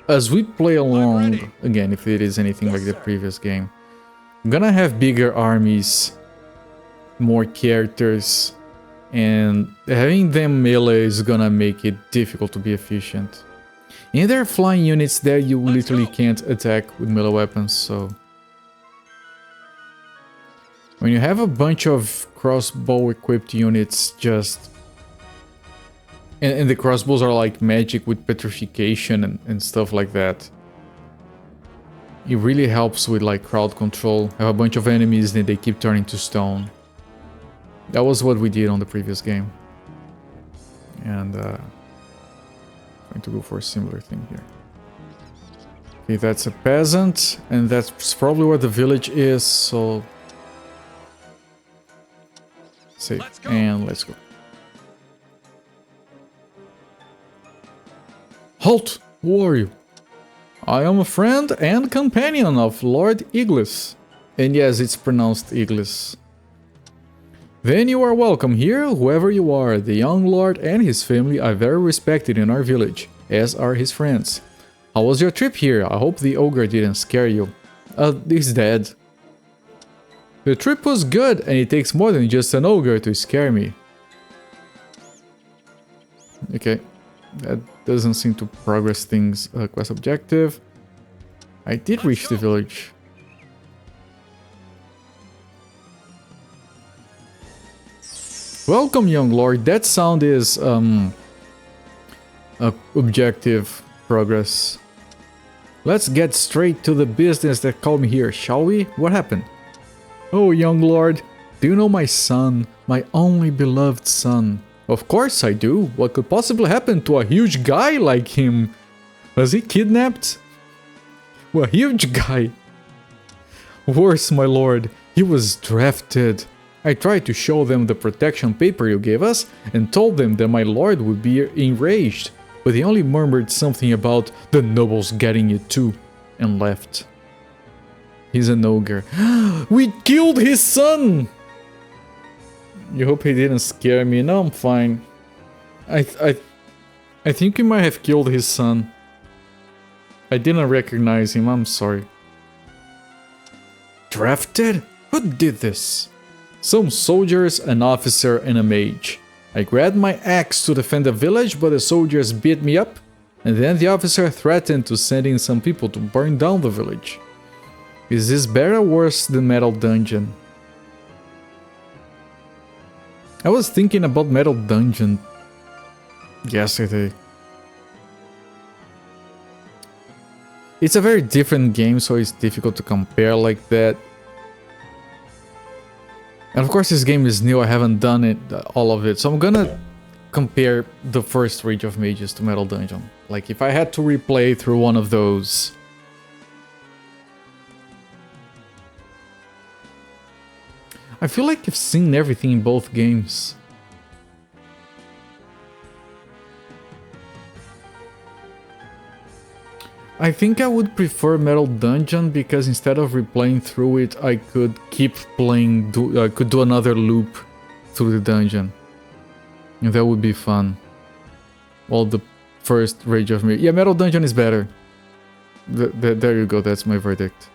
as we play along, again, if it is anything like the previous game, I'm gonna have bigger armies, more characters, and having them melee is gonna make it difficult to be efficient. And there are flying units there you literally can't attack with melee weapons, so... When you have a bunch of crossbow equipped units just... And the crossbows are like magic with petrification and stuff like that. It really helps with like crowd control. Have a bunch of enemies and they keep turning to stone. That was what we did on the previous game. And going to go for a similar thing here. Okay, that's a peasant, and that's probably where the village is, so... Save, and let's go. Halt! Who are you? I am a friend and companion of Lord Iglis. And yes, it's pronounced Iglis. Then you are welcome here, whoever you are. The young lord and his family are very respected in our village, as are his friends. How was your trip here? I hope the ogre didn't scare you. He's dead. The trip was good, and it takes more than just an ogre to scare me. Okay, that doesn't seem to progress things. Quest objective. I did reach the village. Welcome, young lord. That sound is objective progress. Let's get straight to the business that called me here, shall we? What happened? Oh, young lord, do you know my son, my only beloved son? Of course I do. What could possibly happen to a huge guy like him? Was he kidnapped? Well, a huge guy. Worse, my lord. He was drafted. I tried to show them the protection paper you gave us and told them that my lord would be enraged, but he only murmured something about the nobles getting it too and left. He's an ogre. We killed his son! You hope he didn't scare me. No, I'm fine. I think we might have killed his son. I didn't recognize him, I'm sorry. Drafted? Who did this? Some soldiers, an officer, and a mage. I grabbed my axe to defend the village, but the soldiers beat me up, and then the officer threatened to send in some people to burn down the village. Is this better or worse than Metal Dungeon? I was thinking about Metal Dungeon yesterday. It's a very different game, so it's difficult to compare like that. And of course this game is new, I haven't done it, all of it, so I'm gonna compare the first Rage of Mages to Metal Dungeon. Like if I had to replay through one of those. I feel like I've seen everything in both games. I think I would prefer Metal Dungeon because instead of replaying through it, I could keep playing, I could do another loop through the dungeon. And that would be fun. Well, the first Rage of Mages. Yeah, Metal Dungeon is better. There you go, that's my verdict.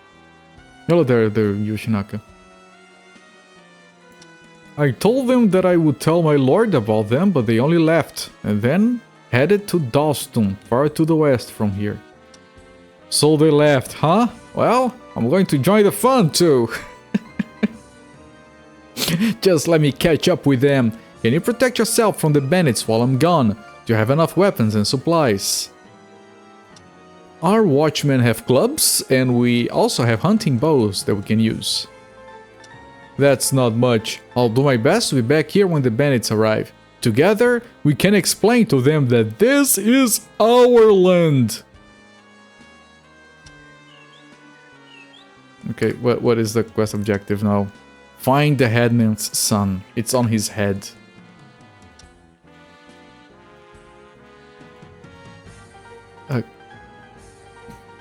Hello there, Yoshinaka. I told them that I would tell my lord about them, but they only left, and then headed to Dalston, far to the west from here. So they left, huh? Well, I'm going to join the fun too. Just let me catch up with them. Can you protect yourself from the bandits while I'm gone? Do you have enough weapons and supplies? Our watchmen have clubs, and we also have hunting bows that we can use. That's not much. I'll do my best to be back here when the bandits arrive. Together, we can explain to them that this is our land. Okay, what is the quest objective now? Find the headman's son. It's on his head.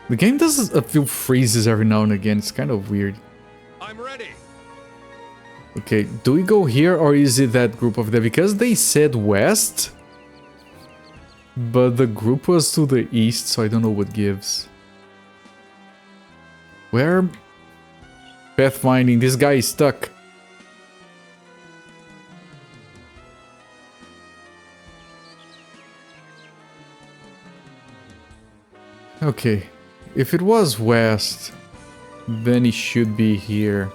The game does a few freezes every now and again. It's kind of weird. I'm ready. Okay, do we go here or is it that group of them? Because they said west, but the group was to the east, so I don't know what gives. Where? Pathfinding, this guy is stuck. Okay, if it was west, then it should be here.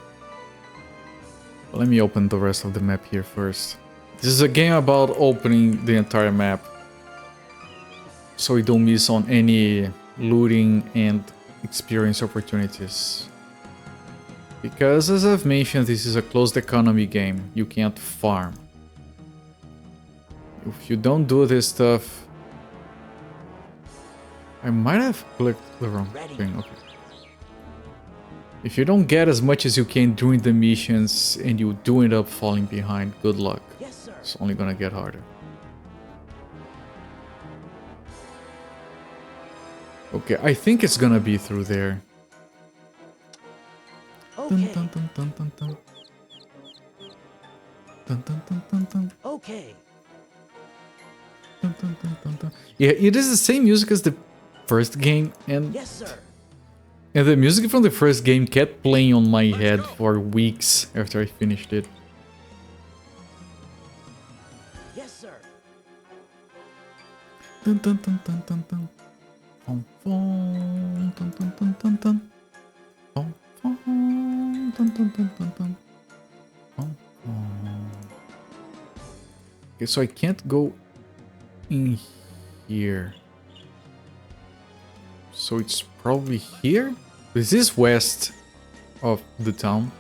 Let me open the rest of the map here first. This is a game about opening the entire map, so we don't miss on any looting and experience opportunities. Because as I've mentioned, this is a closed economy game. You can't farm. If you don't do this stuff... I might have clicked the wrong thing. Okay. If you don't get as much as you can during the missions and you do end up falling behind, good luck. Yes, sir. It's only gonna get harder. Okay, I think it's gonna be through there. Okay. Dun, dun, dun, dun, dun. Dun, dun, dun, dun, dun. Okay. Dun, dun, dun, dun, dun. Yeah, it is the same music as the first game, and Yes, sir. the music from the first game kept playing on my head for weeks after I finished it. Yes, sir. Dun, dun, dun, dun, dun, dun. Dun, dun, dun, dun, dun, dun, dun. Dun, dun, dun, dun, dun, dun, dun. Dun, dun. Okay, so I can't go in here. So it's probably here? This is west of the town.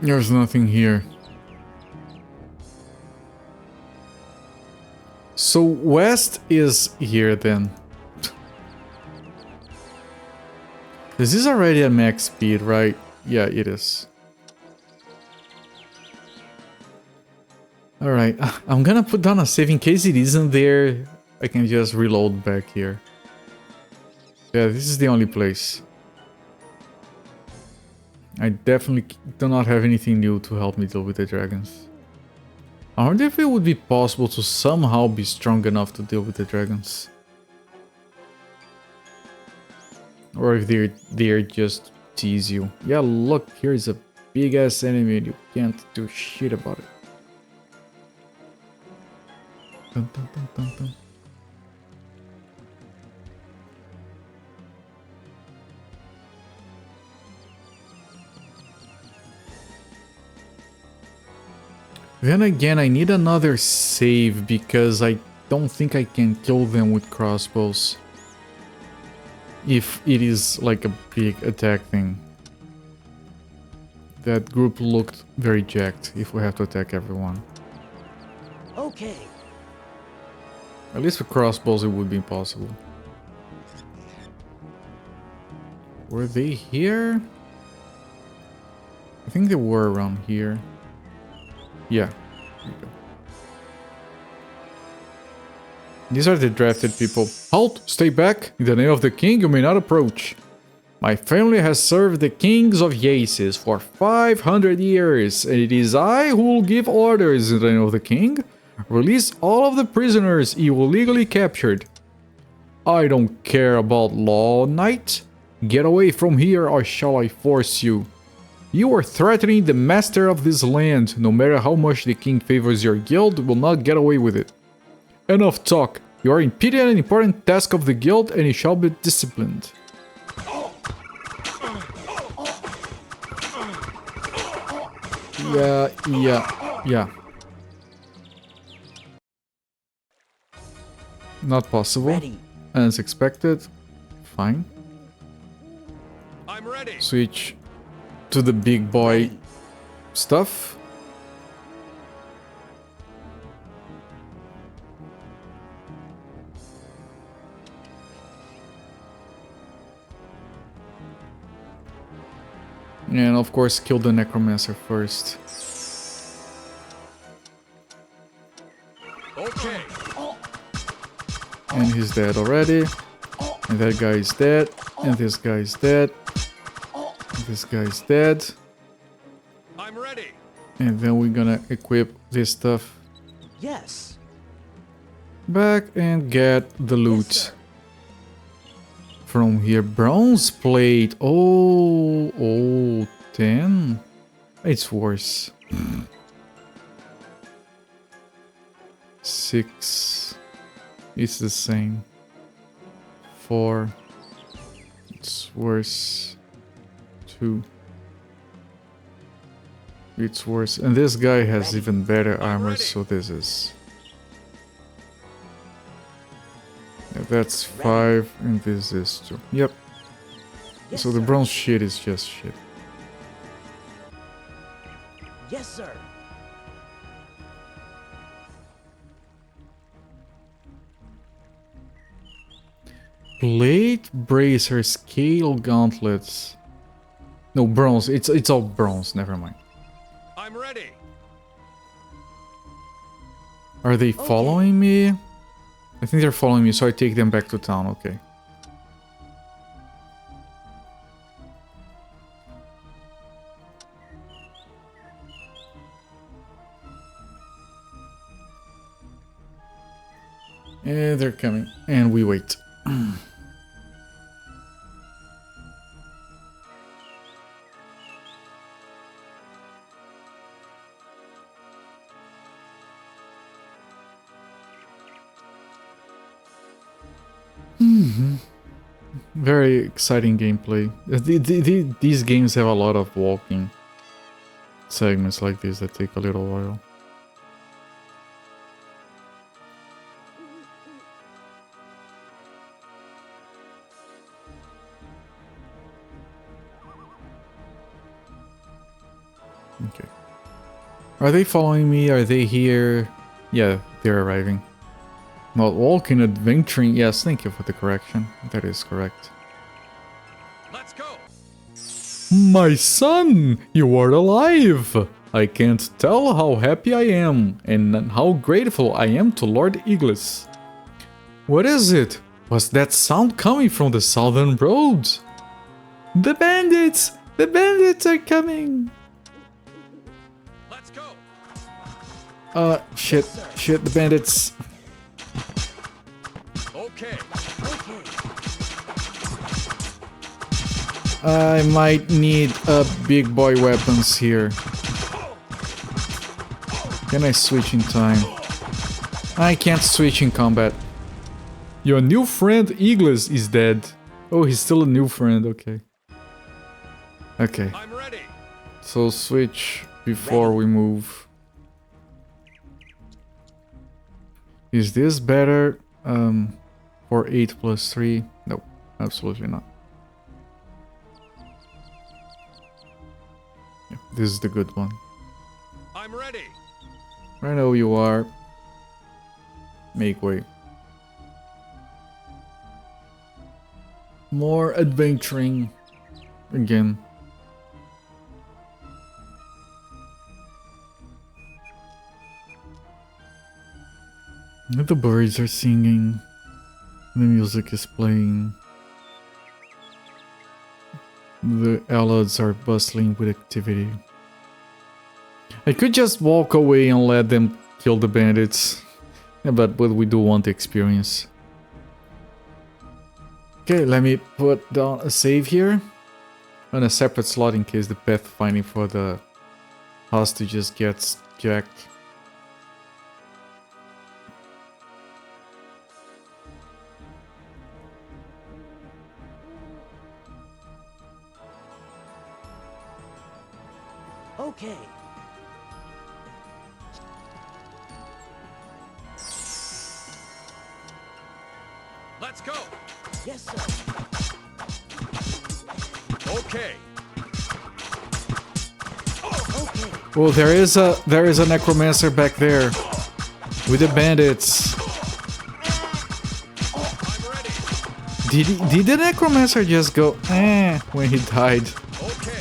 There's nothing here. So west is here then. This is already at max speed, right? Yeah, it is. Alright, I'm gonna put down a save in case it isn't there. I can just reload back here. Yeah, this is the only place. I definitely do not have anything new to help me deal with the dragons. I wonder if it would be possible to somehow be strong enough to deal with the dragons. Or if they're just tease you. Yeah, look, here's a big ass enemy and you can't do shit about it. Dun, dun, dun, dun, dun. Then again, I need another save because I don't think I can kill them with crossbows. If it is like a big attack thing. That group looked very jacked if we have to attack everyone. Okay. At least with crossbows it would be impossible. Were they here? I think they were around here. Yeah. Here we go. These are the drafted people. Halt! Stay back! In the name of the king, you may not approach. My family has served the kings of Yaces for 500 years, and it is I who will give orders in the name of the king. Release all of the prisoners you illegally captured. I don't care about law, knight. Get away from here or shall I force you? You are threatening the master of this land. No matter how much the king favors your guild, will not get away with it. Enough talk. You are impeding an important task of the guild and you shall be disciplined. Yeah. Not possible. Ready. As expected. Fine. I'm ready. Switch to the big boy Ready. stuff. And of course kill the Necromancer first. Okay. And he's dead already. And that guy is dead. And this guy is dead. And this guy is dead. I'm ready. And then we're gonna equip this stuff Yes. back and get the loot. sir. From here, bronze plate. Oh, 10. It's worse. 6. It's the same. 4. It's worse. 2. It's worse. And this guy has even better armor, so this is... Yeah, that's 5, and this is 2. Yep. Yes, So the sir. bronze shit is just shit. Yes, sir. Plate bracer, scale gauntlets. No, bronze. It's all bronze. Never mind. I'm ready. Are they following me? I think they're following me, so I take them back to town. Okay. And they're coming. And we wait. Very exciting gameplay. These games have a lot of walking segments like this that take a little while. Okay. Are they following me? Are they here? Yeah, they're arriving. Not walking, adventuring. Yes, thank you for the correction. That is correct. Let's go. My son, you are alive! I can't tell how happy I am and how grateful I am to Lord Iglis. What is it? Was that sound coming from the southern roads? The bandits! The bandits are coming! Let's go. Shit, the bandits. Okay. Okay. I might need big boy weapons here. Can I switch in time? I can't switch in combat. Your new friend Iglis is dead. Oh, he's still a new friend, okay. Okay, I'm ready. so switch before we move. Is this better? For 8 plus 3? No, absolutely not. Yeah, this is the good one. I'm ready. I know you are. Make way. More adventuring. Again. The birds are singing. The music is playing. The Alads are bustling with activity. I could just walk away and let them kill the bandits. Yeah, but we do want the experience. Okay, let me put down a save here. On a separate slot in case the pathfinding for the hostages gets jacked. Okay. Let's go. Yes, sir. Okay. Okay. Well, there is a necromancer back there with the bandits. I'm ready. Did the necromancer just go when he died? Okay.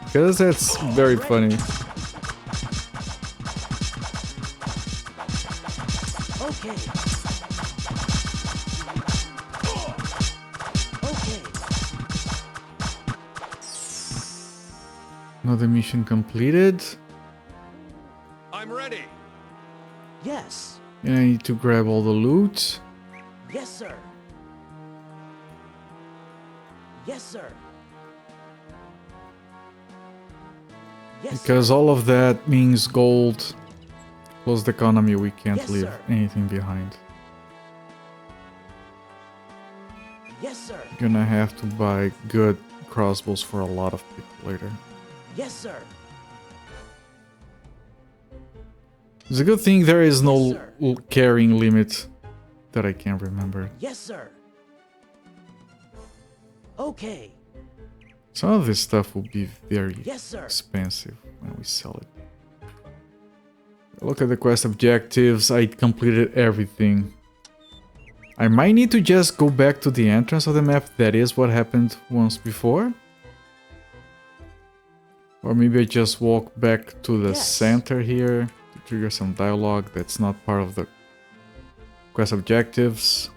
Because that's very funny. Okay. Okay. Another mission completed. I'm ready. Yes. And I need to grab all the loot. Yes, sir. Yes, sir. Yes, sir. Because all of that means gold. Plus the economy, we can't Yes, leave sir. anything behind. Yes, sir. Gonna have to buy good crossbows for a lot of people later. Yes, sir. It's a good thing there is no Yes, sir. carrying limit that I can remember. Yes, sir. Okay. Some of this stuff will be very Yes, sir. expensive when we sell it. Look at the quest objectives. I completed everything. I might need to just go back to the entrance of the map. That is what happened once before. Or maybe I just walk back to the Yes. center here to trigger some dialogue that's not part of the quest objectives.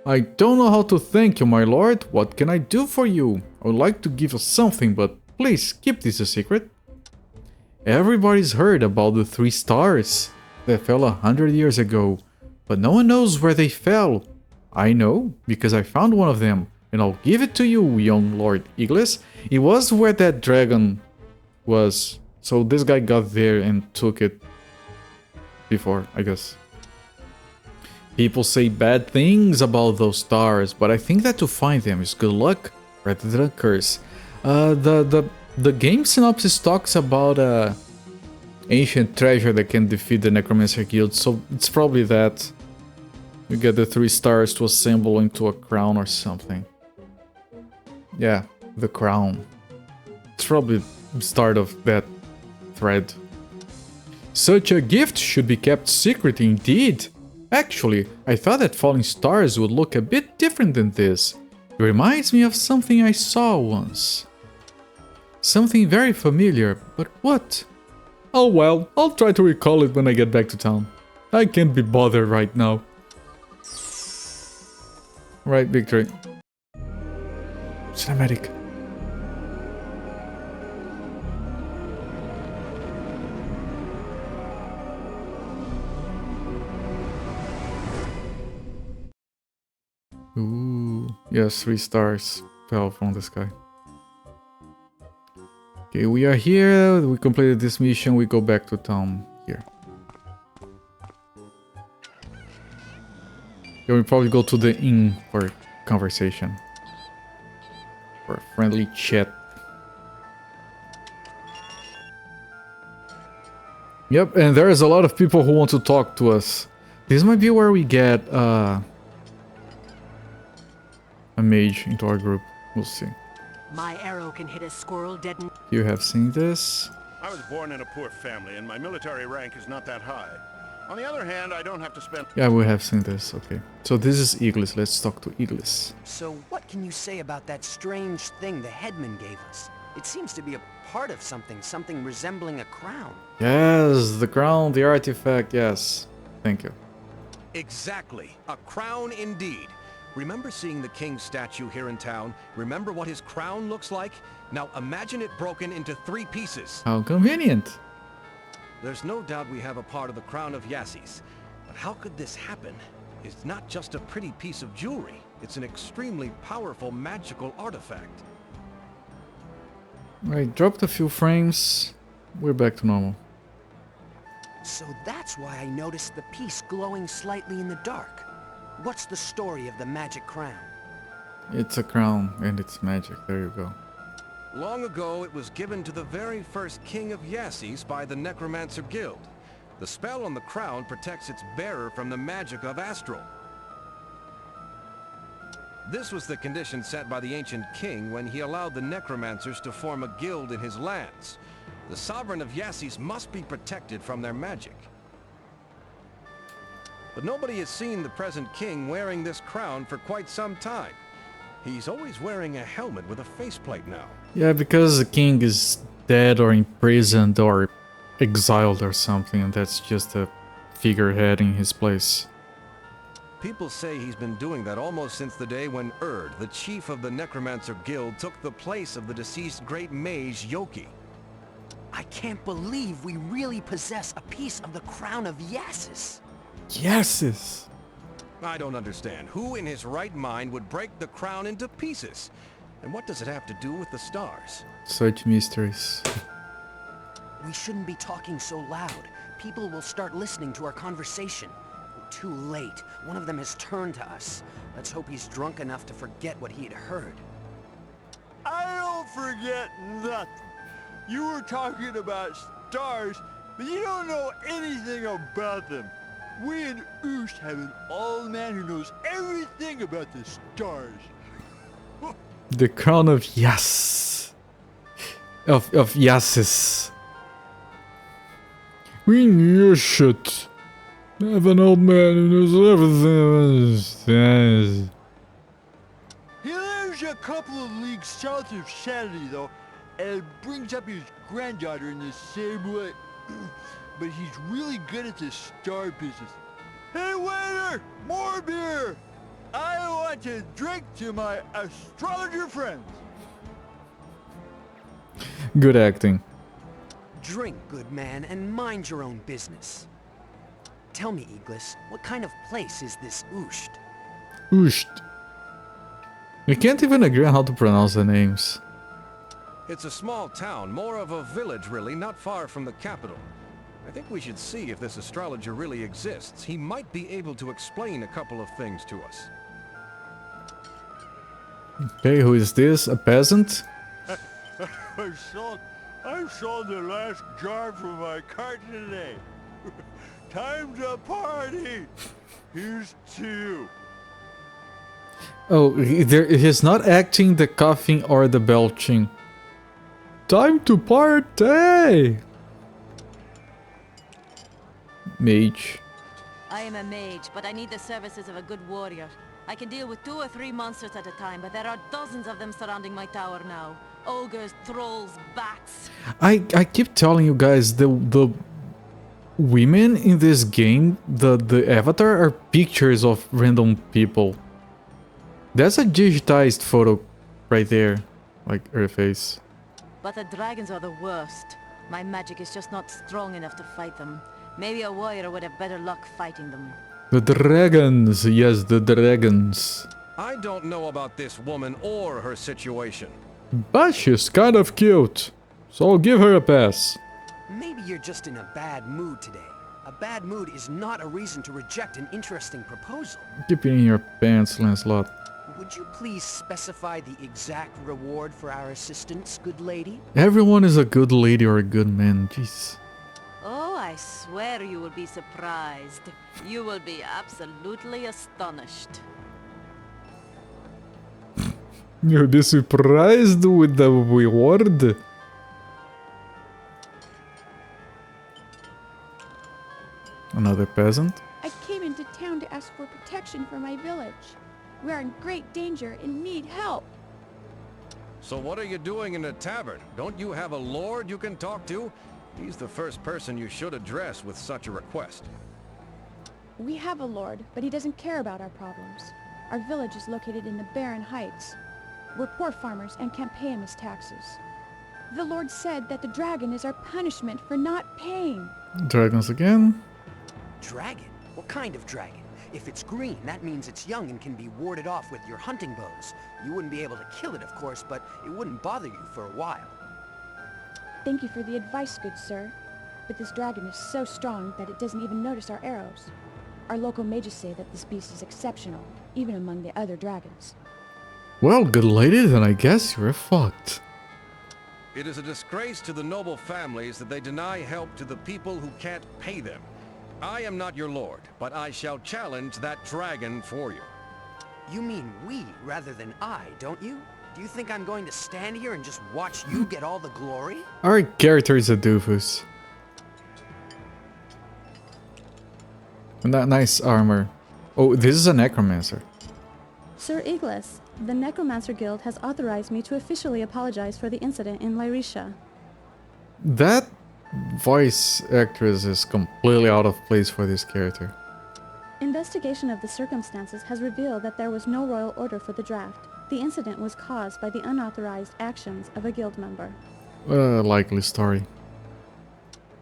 I don't know how to thank you, my lord. What can I do for you? I would like to give you something, but please keep this a secret. Everybody's heard about the 3 stars that fell 100 years ago, but no one knows where they fell. I know, because I found one of them, and I'll give it to you, young Lord Iglis. It was where that dragon was, so this guy got there and took it before, I guess. People say bad things about those stars, but I think that to find them is good luck rather than a curse. The game synopsis talks about a ancient treasure that can defeat the Necromancer Guild, so it's probably that. You get the 3 stars to assemble into a crown or something. Yeah, the crown. It's probably the start of that thread. Such a gift should be kept secret indeed. Actually, I thought that falling stars would look a bit different than this. It reminds me of something I saw once. Something very familiar, but what? Oh well, I'll try to recall it when I get back to town. I can't be bothered right now. Right, victory. Cinematic. Ooh, yes, 3 stars fell from the sky. Okay, we are here. We completed this mission. We go back to town here. Okay, we probably go to the inn for conversation. For a friendly chat. Yep, and there's a lot of people who want to talk to us. This might be where we get a mage into our group. We'll see. My arrow can hit a squirrel dead in... You have seen this? I was born in a poor family, and my military rank is not that high. On the other hand, I don't have to spend... Yeah, we have seen this. Okay. So this is Iglis. Let's talk to Iglis. So what can you say about that strange thing the headman gave us? It seems to be a part of something resembling a crown. Yes, the crown, the artifact, yes. Thank you. Exactly. A crown indeed. Remember seeing the king's statue here in town? Remember what his crown looks like? Now imagine it broken into 3 pieces. How convenient. There's no doubt we have a part of the crown of Yassi's. But how could this happen? It's not just a pretty piece of jewelry. It's an extremely powerful magical artifact. Right, dropped a few frames. We're back to normal. So that's why I noticed the piece glowing slightly in the dark. What's the story of the magic crown? It's a crown and it's magic. There you go. Long ago, it was given to the very first king of Yassi's by the Necromancer Guild. The spell on the crown protects its bearer from the magic of Astral. This was the condition set by the ancient king when he allowed the necromancers to form a guild in his lands. The sovereign of Yassi's must be protected from their magic. But nobody has seen the present king wearing this crown for quite some time. He's always wearing a helmet with a faceplate now. Yeah, because the king is dead or imprisoned or exiled or something, and that's just a figurehead in his place. People say he's been doing that almost since the day when Erd, the chief of the Necromancer Guild, took the place of the deceased great mage Yoki. I can't believe we really possess a piece of the crown of Yassis. Yeses! I don't understand. Who in his right mind would break the crown into pieces? And what does it have to do with the stars? Such mysteries. We shouldn't be talking so loud. People will start listening to our conversation. Too late. One of them has turned to us. Let's hope he's drunk enough to forget what he'd heard. I don't forget nothing. You were talking about stars, but you don't know anything about them. We in Oost have an old man who knows everything about the stars. The crown of Yas. Of Yassis. We knew shit. I have an old man who knows everything. He lives a couple of leagues south of Sanity, though, and brings up his granddaughter in the same way. But he's really good at the star business. Hey, waiter! More beer! I want to drink to my astrologer friends. Good acting. Drink, good man, and mind your own business. Tell me, Iglis, what kind of place is this Usht? Usht. We can't even agree on how to pronounce the names. It's a small town, more of a village really, not far from the capital. I think we should see if this astrologer really exists. He might be able to explain a couple of things to us. Okay, who is this? A peasant? I sold the last jar from my cart today. Time to party. Here's to you. Oh, he's not acting the coughing or the belching. Time to party! Mage. I am a mage, but I need the services of a good warrior. I can deal with 2 or 3 monsters at a time, but there are dozens of them surrounding my tower now. Ogres, trolls, bats. I keep telling you guys, the women in this game, the avatar are pictures of random people. That's a digitized photo right there, like her face. But the dragons are the worst. My magic is just not strong enough to fight them. Maybe a warrior would have better luck fighting them. The dragons, yes, the dragons. I don't know about this woman or her situation. But she's kind of cute, so I'll give her a pass. Maybe you're just in a bad mood today. A bad mood is not a reason to reject an interesting proposal. Keep it in your pants, Lancelot. Would you please specify the exact reward for our assistance, good lady? Everyone is a good lady or a good man, jeez. Oh, I swear you will be surprised. You will be absolutely astonished. You'll be surprised with the reward. Another peasant. I came into town to ask for protection for my village. We are in great danger and need help. So what are you doing in a tavern? Don't you have a lord you can talk to? He's the first person you should address with such a request. We have a lord, but he doesn't care about our problems. Our village is located in the barren heights. We're poor farmers and can't pay him his taxes. The lord said that the dragon is our punishment for not paying. Dragons again. Dragon? What kind of dragon? If it's green, that means it's young and can be warded off with your hunting bows. You wouldn't be able to kill it, of course, but it wouldn't bother you for a while. Thank you for the advice, good sir. But this dragon is so strong that it doesn't even notice our arrows. Our local mages say that this beast is exceptional, even among the other dragons. Well, good lady, then I guess you're fucked. It is a disgrace to the noble families that they deny help to the people who can't pay them. I am not your lord, but I shall challenge that dragon for you. You mean we rather than I, don't you? Do you think I'm going to stand here and just watch you get all the glory? Our character is a doofus. And that nice armor. Oh, this is a Necromancer. Sir Iglis, the Necromancer Guild has authorized me to officially apologize for the incident in Lyrisha. That voice actress is completely out of place for this character. Investigation of the circumstances has revealed that there was no royal order for the draft. The incident was caused by the unauthorized actions of a guild member. Likely story.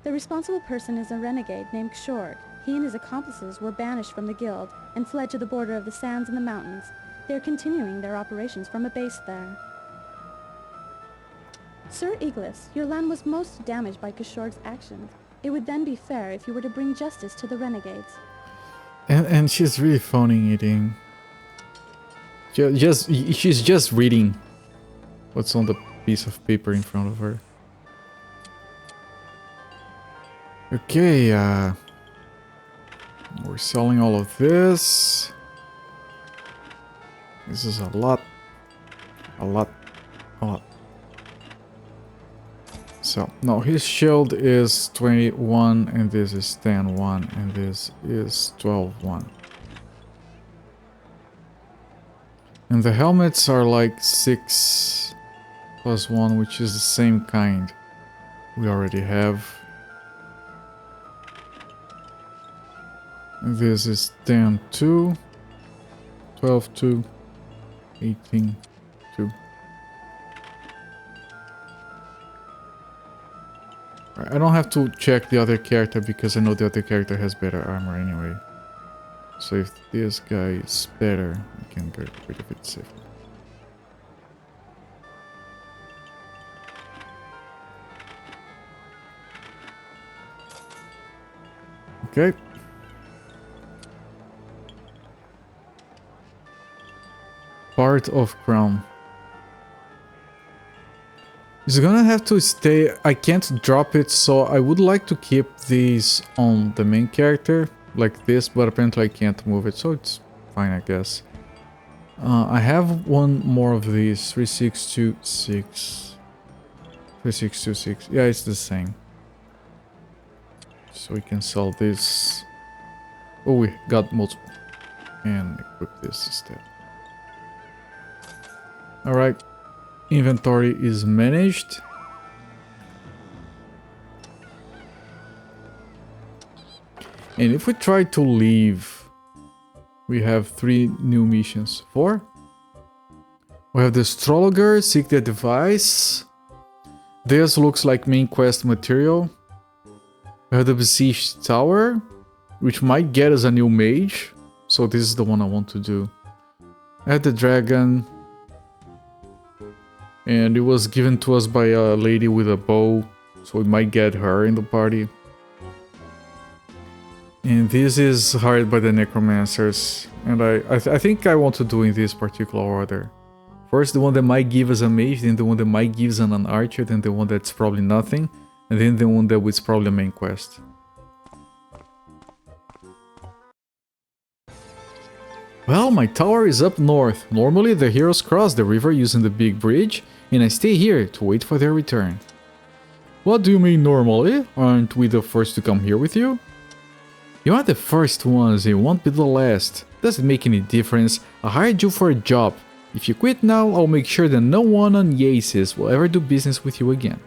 The responsible person is a renegade named Kshord. He and his accomplices were banished from the guild and fled to the border of the sands and the mountains. They are continuing their operations from a base there. Sir Iglis, your land was most damaged by Kshord's actions. It would then be fair if you were to bring justice to the renegades. And she's really phoning it in. She's just reading what's on the piece of paper in front of her. Okay, we're selling all of this. This is a lot. So, no, his shield is 21 and this is 10-1 and this is 12-1. And the helmets are like 6+1, which is the same kind we already have. And this is 10-2, 12-2, 18-2. I don't have to check the other character because I know the other character has better armor anyway. So if this guy is better, I can get rid of it safely. Okay. Part of crown. It's gonna have to stay. I can't drop it, so I would like to keep these on the main character like this, but apparently I can't move it, so it's fine, I guess. I have one more of these, 3626. 3626. Yeah, it's the same. So we can sell this. Oh, we got multiple. And equip this instead. Alright. Inventory is managed. And if we try to leave, we have 3 new missions. 4? We have the Astrologer, seek the device. This looks like main quest material. We have the Besieged Tower, which might get us a new mage. So this is the one I want to do. I had the dragon. And it was given to us by a lady with a bow. So we might get her in the party. And this is hired by the Necromancers. And I think I want to do in this particular order. First the one that might give us a mage, then the one that might give us an archer, then the one that's probably nothing, and then the one that was probably a main quest. Well, my tower is up north. Normally the heroes cross the river using the big bridge, and I stay here to wait for their return. What do you mean normally? Aren't we the first to come here with you? You are the first ones, and you won't be the last. Doesn't make any difference. I hired you for a job. If you quit now, I'll make sure that no one on Yaces will ever do business with you again.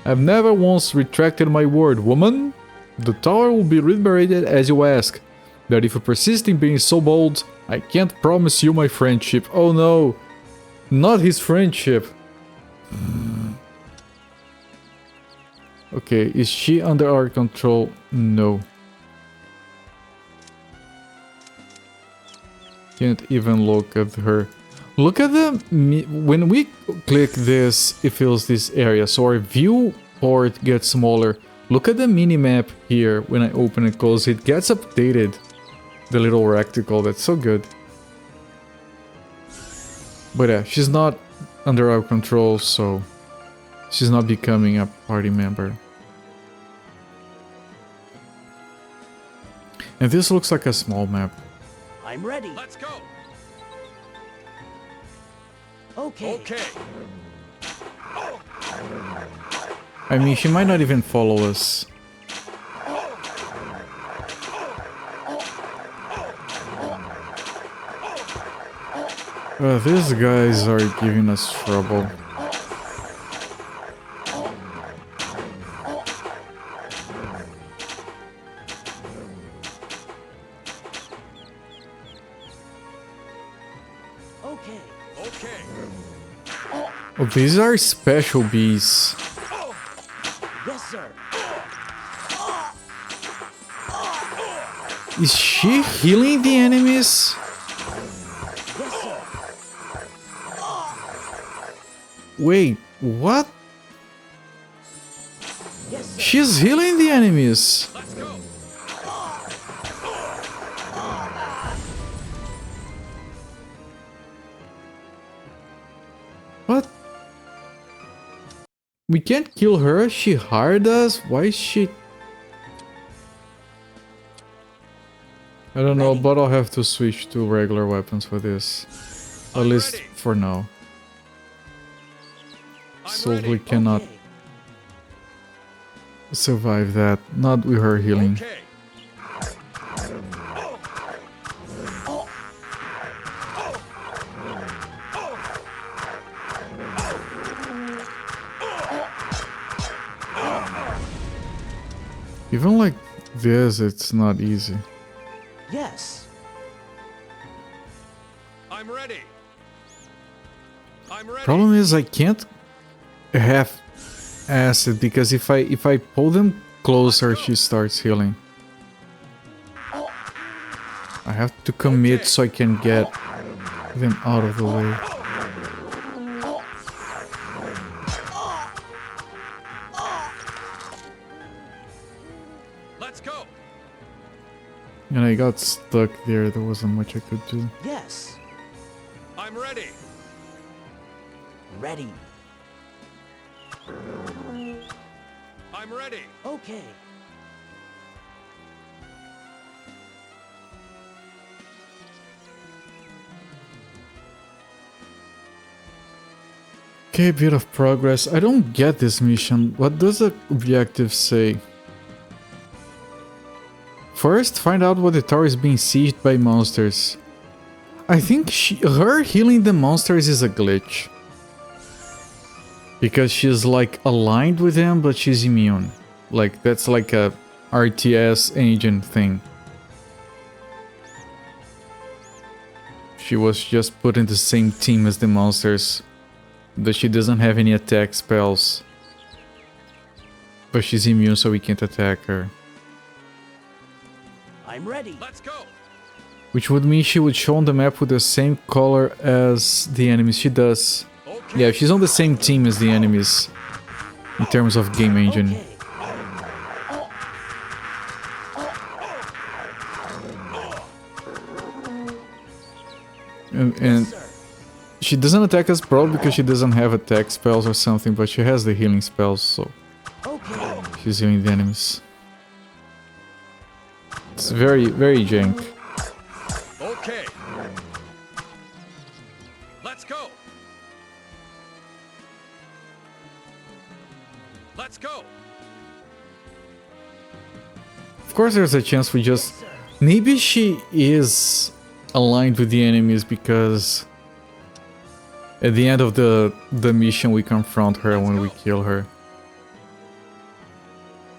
I've never once retracted my word, woman. The tower will be liberated as you ask. But if you persist in being so bold, I can't promise you my friendship. Oh no, not his friendship. Okay, is she under our control? No. Can't even look at her. Look at the... When we click this, it fills this area. So our viewport gets smaller. Look at the mini-map here. When I open and close it, gets updated. The little rectangle, that's so good. But yeah, she's not under our control, so... She's not becoming a party member. And this looks like a small map. I'm ready. Let's go. Okay. Okay. I mean, she might not even follow us. These guys are giving us trouble. Oh, these are special bees. Yes, sir. Is she healing the enemies? Yes, sir. Wait, what? Yes, sir. She's healing the enemies. Let's go. What? We can't kill her? She hired us? Why is she... I don't know, but I'll have to switch to regular weapons for this. At least for now. So we cannot survive that. Not with her healing. Okay. Even like this, it's not easy. Yes. I'm ready. I'm ready. Problem is I can't have acid because if I pull them closer, she starts healing. I have to commit so I can get them out of the way. Let's go. And I got stuck there. There wasn't much I could do. Yes. I'm ready. Ready. I'm ready. Okay. Okay, bit of progress. I don't get this mission. What does the objective say? First, find out what the tower is being sieged by monsters. I think her healing the monsters is a glitch. Because she's like aligned with them, but she's immune. Like, that's like a RTS engine thing. She was just put in the same team as the monsters. But she doesn't have any attack spells. But she's immune, so we can't attack her. I'm ready. Let's go. Which would mean she would show on the map with the same color as the enemies. She does. Okay. Yeah, she's on the same team as the enemies. In terms of game engine. Okay. And she doesn't attack us probably because she doesn't have attack spells or something, but she has the healing spells, so Okay. she's healing the enemies. It's very, very jank. Okay. Let's go. Let's go. Of course there's a chance we just... Maybe she is aligned with the enemies because at the end of the mission we confront her when we kill her.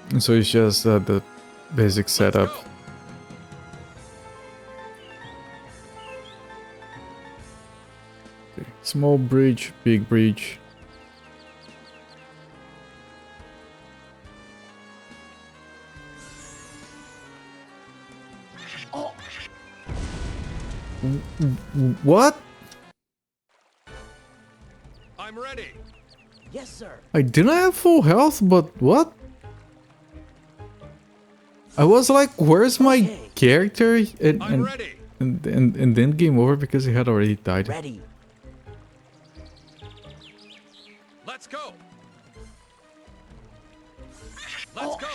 And so it's just the basic setup. Okay. Small bridge, big bridge. What? I'm ready. Yes, sir. I didn't have full health, but what? I was like, where's my character? I'm ready. And then game over because he had already died. Ready. Let's go. Let's go.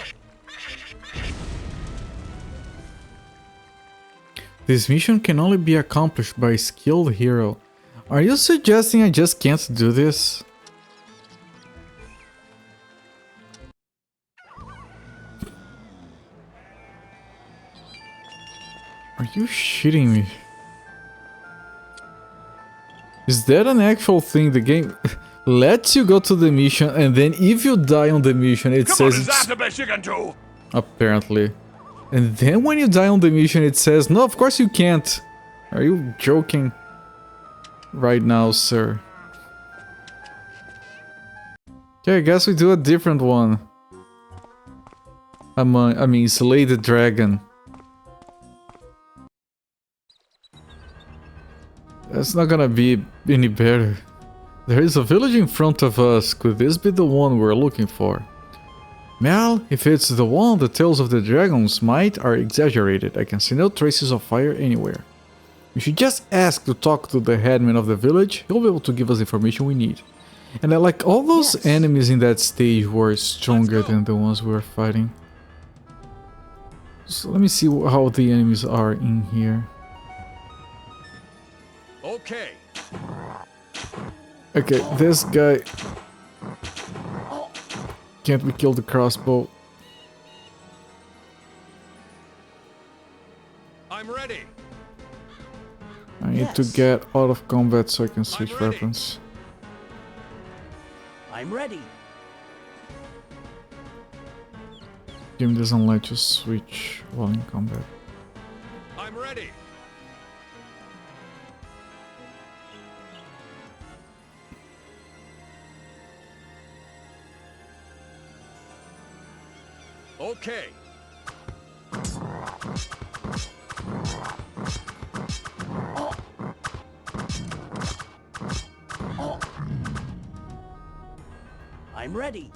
This mission can only be accomplished by a skilled hero. Are you suggesting I just can't do this? Are you shitting me? Is that an actual thing? The game lets you go to the mission and then if you die on the mission it says Is it's... that the best you can do? Apparently. And then when you die on the mission it says, no, of course you can't. Are you joking right now, sir? Okay, I guess we do a different one. I mean, slay the dragon. That's not gonna be any better. There is a village in front of us. Could this be the one we're looking for? Well, if it's the one, the tales of the dragon's might are exaggerated. I can see no traces of fire anywhere. We should just ask to talk to the headman of the village. He'll be able to give us the information we need. And I like all those enemies in that stage were stronger than the ones we were fighting. So let me see how the enemies are in here. Okay. Okay, this guy... Can't we kill the crossbow? I'm ready. I need to get out of combat so I can switch weapons. I'm ready. Game doesn't let you switch while in combat. I'm ready. Okay. I'm ready.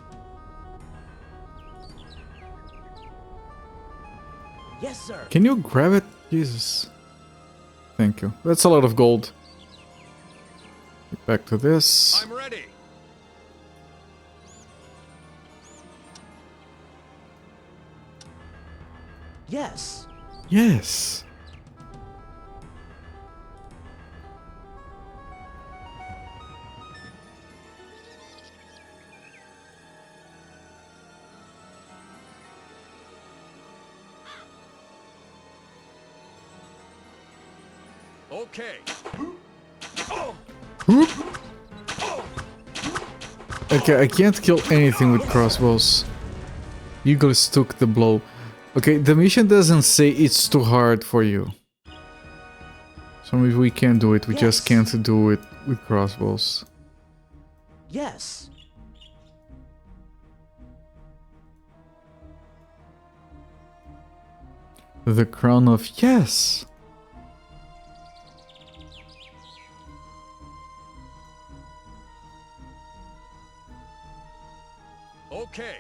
Yes, sir. Can you grab it? Jesus. Thank you. That's a lot of gold. Get back to this. I'm ready. Yes. Yes. Okay. Okay, I can't kill anything with crossbows. Eagles took the blow. Okay, the mission doesn't say it's too hard for you. So maybe we can do it, we just can't do it with crossbows. Yes. The crown of yes! Okay.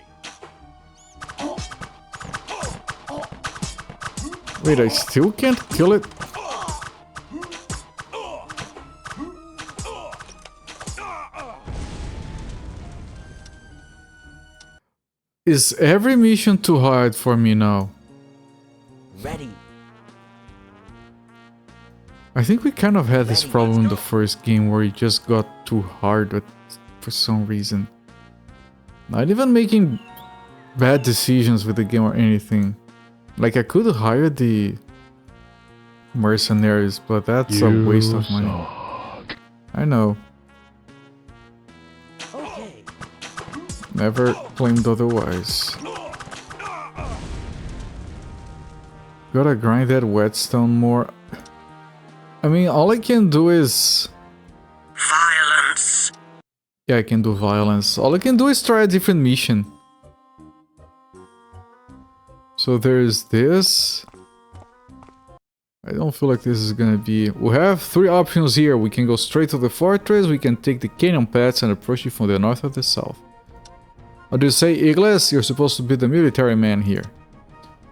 Wait, I still can't kill it? Is every mission too hard for me now? Ready. I think we kind of had this problem in the first game where it just got too hard for some reason. Not even making bad decisions with the game or anything. Like I could hire the mercenaries, but that's a waste of money. I know. Okay. Never claimed otherwise. Gotta grind that whetstone more. I mean, all I can do is... Violence. Yeah, I can do violence. All I can do is try a different mission. So there's this. I don't feel like this is gonna be... We have 3 options here. We can go straight to the fortress, we can take the canyon paths and approach it from the north or the south. What do you say, Igles? You're supposed to be the military man here.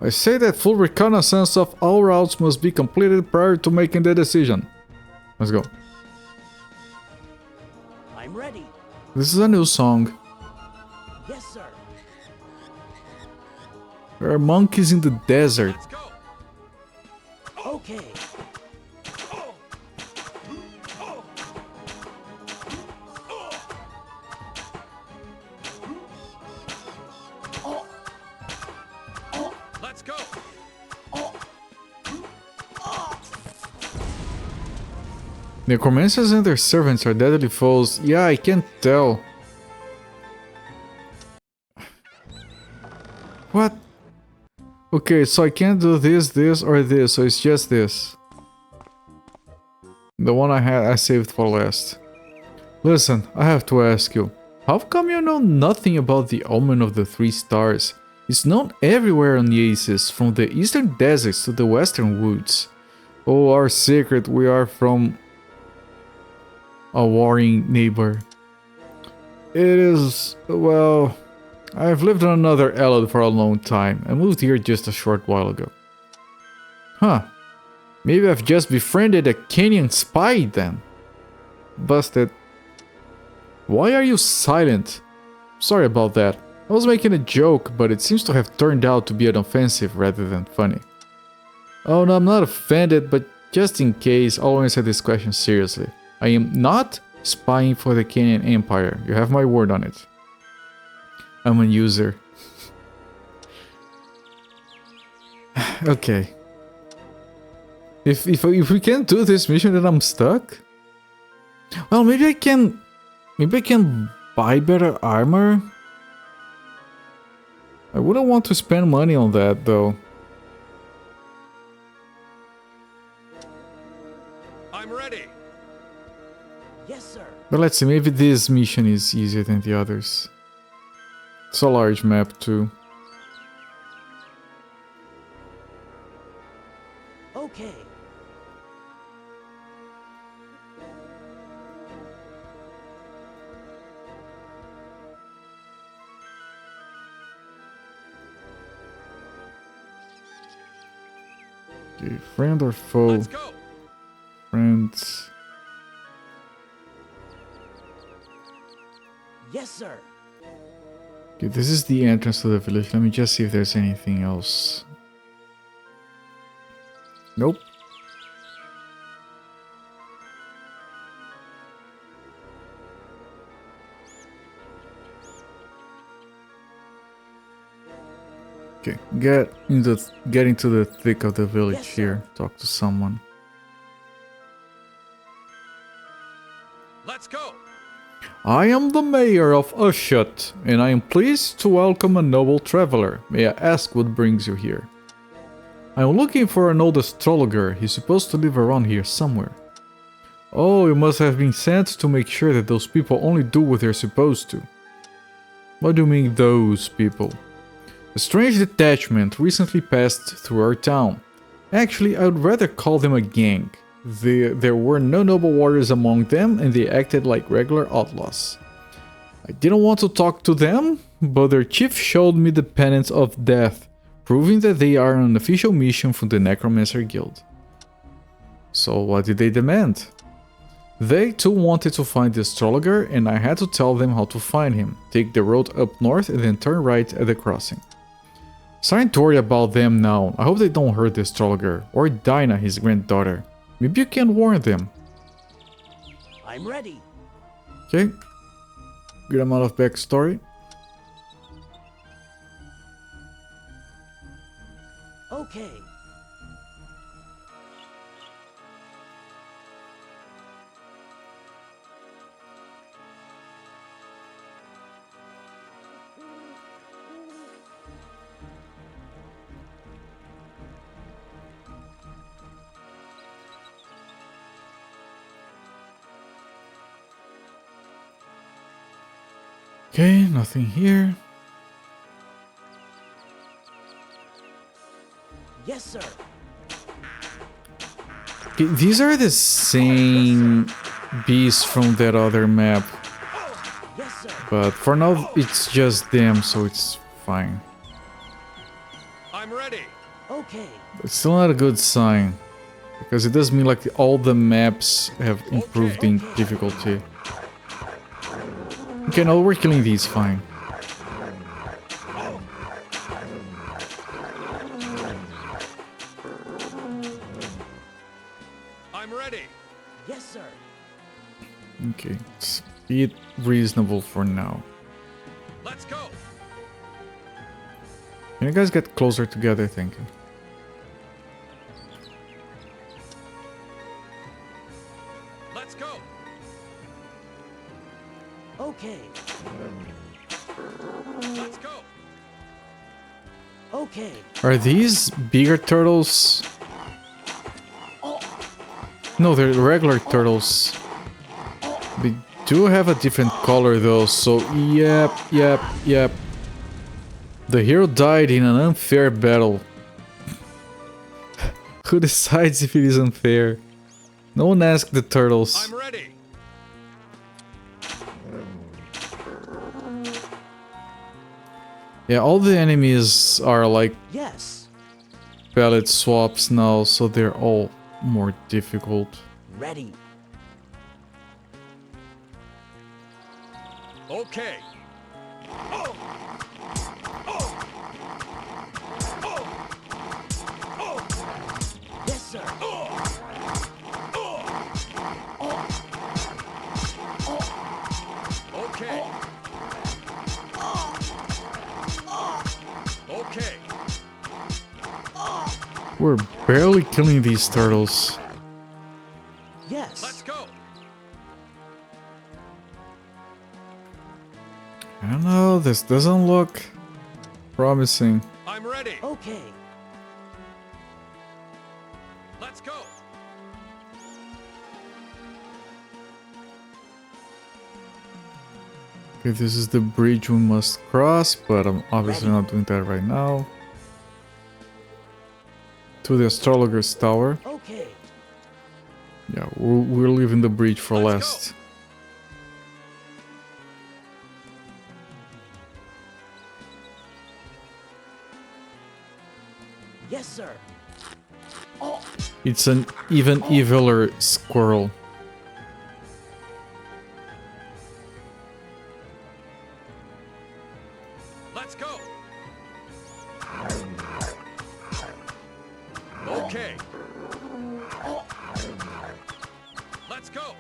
I say that full reconnaissance of all routes must be completed prior to making the decision. Let's go. I'm ready. This is a new song. Yes, sir. There are monkeys in the desert. Let's go. Okay. Let's go. Necromancers and their servants are deadly foes. Yeah, I can't tell. What? Okay, so I can't do this, this, or this, so it's just this. The one I saved for last. Listen, I have to ask you. How come you know nothing about the omen of the 3 stars? It's known everywhere on the Aces, from the eastern deserts to the western woods. Oh, our secret, we are from a warring neighbor. It is, well, I've lived on another island for a long time and moved here just a short while ago. Huh, maybe I've just befriended a Kenyan spy then. Busted. Why are you silent? Sorry about that. I was making a joke, but it seems to have turned out to be an offensive rather than funny. Oh no, I'm not offended, but just in case, I'll answer this question seriously. I am not spying for the Kenyan Empire. You have my word on it. I'm a user. Okay. If we can't do this mission, then I'm stuck. Well, maybe I can buy better armor. I wouldn't want to spend money on that though. I'm ready. Yes, sir. But let's see, maybe this mission is easier than the others. It's a large map too. Okay. Okay, friend or foe? Let's go. Friends. Yes, sir. Okay, this is the entrance to the village. Let me just see if there's anything else. Nope. Okay, get into the thick of the village Yes, sir. here. Talk to someone. I am the mayor of Ushut, and I am pleased to welcome a noble traveler. May I ask what brings you here? I am looking for an old astrologer. He's supposed to live around here somewhere. Oh, you must have been sent to make sure that those people only do what they're supposed to. What do you mean, those people? A strange detachment recently passed through our town. Actually, I would rather call them a gang. There were no noble warriors among them, and they acted like regular outlaws. I didn't want to talk to them, but their chief showed me the penance of death, proving that they are on an official mission from the Necromancer Guild. So what did they demand? They too wanted to find the astrologer, and I had to tell them how to find him. Take the road up north and then turn right at the crossing. Starting to worry about them now. I hope they don't hurt the astrologer, or Dinah, his granddaughter. Maybe you can warn them. I'm ready. Okay. Good amount of backstory. Okay. Okay, nothing here. Yes, sir. Okay, these are the same beasts from that other map. Yes, sir. But for now, it's just them, so it's fine. I'm ready. Okay. It's still not a good sign. Because it does mean like all the maps have improved in difficulty. Okay, no, we're killing these fine. I'm ready. Yes, sir. Okay, let's be it reasonable for now. Let's go. Can you guys get closer together, thank you. Let's go. Okay. Let's go. Okay. Are these bigger turtles? No, they're regular turtles. They do have a different color though, so yep. The hero died in an unfair battle. Who decides if it is unfair? No one asked the turtles. I'm ready. Yeah, all the enemies are like Yes. palette swaps now, so they're all more difficult. Ready. Okay. Yes, sir. Okay. Okay. We're barely killing these turtles. Yes. Let's go. I don't know, this doesn't look promising. I'm ready. Okay. Let's go. Okay, this is the bridge we must cross, but I'm obviously not doing that right now. To the astrologer's tower. Okay. Yeah, we're leaving the bridge for Let's last. Yes, sir. It's an even eviler squirrel. Let's go. Okay. Let's go.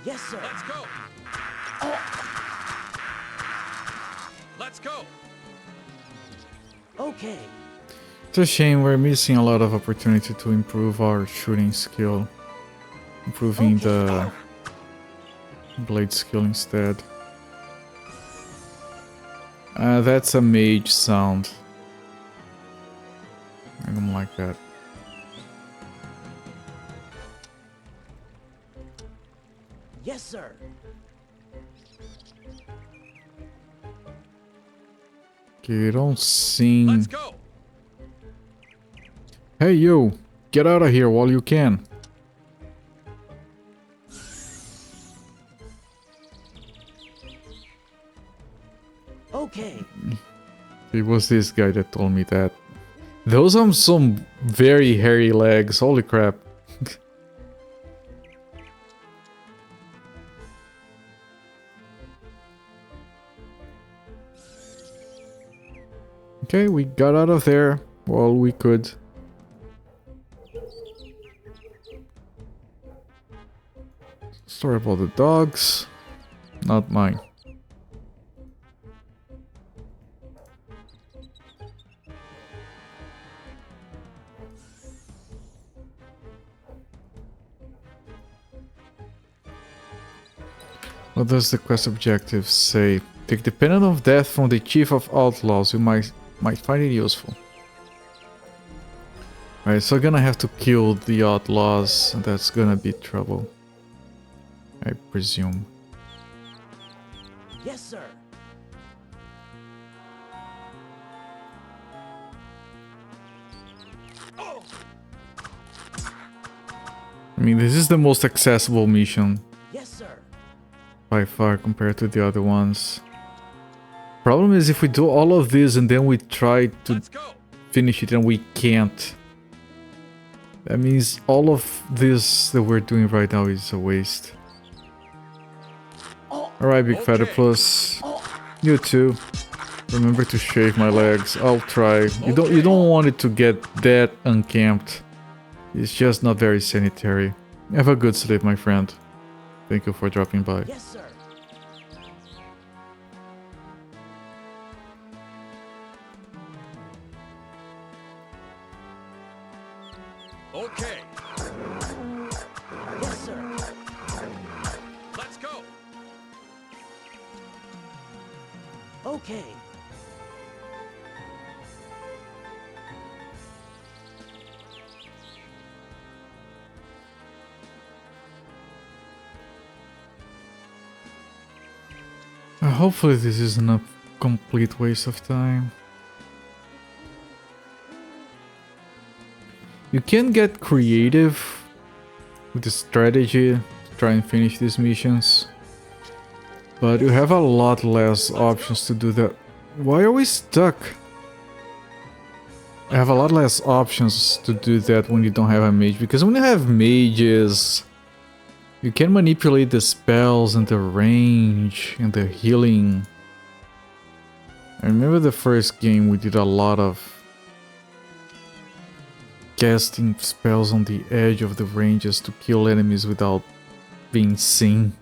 Yes, sir. Let's go. Let's go. Okay. It's a shame we're missing a lot of opportunity to improve our shooting skill. Improving the blade skill instead. That's a mage sound. I don't like that. Yes, sir. Okay, don't sing. Let's go. Hey you, get out of here while you can. Okay. It was this guy that told me that. Those are some very hairy legs, holy crap. Okay, we got out of there while we could. Story about the dogs. Not mine. What does the quest objective say? Take the pendant of death from the chief of outlaws. You might find it useful. Alright, so I'm gonna have to kill the outlaws. And that's gonna be trouble, I presume. Yes, sir. I mean, this is the most accessible mission Yes, sir. by far compared to the other ones. Problem is if we do all of this and then we try to finish it and we can't. That means all of this that we're doing right now is a waste. Alright, Big Feather Plus. You too. Remember to shave my legs. I'll try. You don't want it to get that unkempt. It's just not very sanitary. Have a good sleep, my friend. Thank you for dropping by. Yes, sir. Okay. Yes, sir. Let's go. Okay. Hopefully this isn't a complete waste of time. You can get creative with the strategy to try and finish these missions, but you have a lot less options to do that. Why are we stuck? I have a lot less options to do that when you don't have a mage, because when you have mages, you can manipulate the spells and the range and the healing. I remember the first game we did a lot of casting spells on the edge of the ranges to kill enemies without being seen.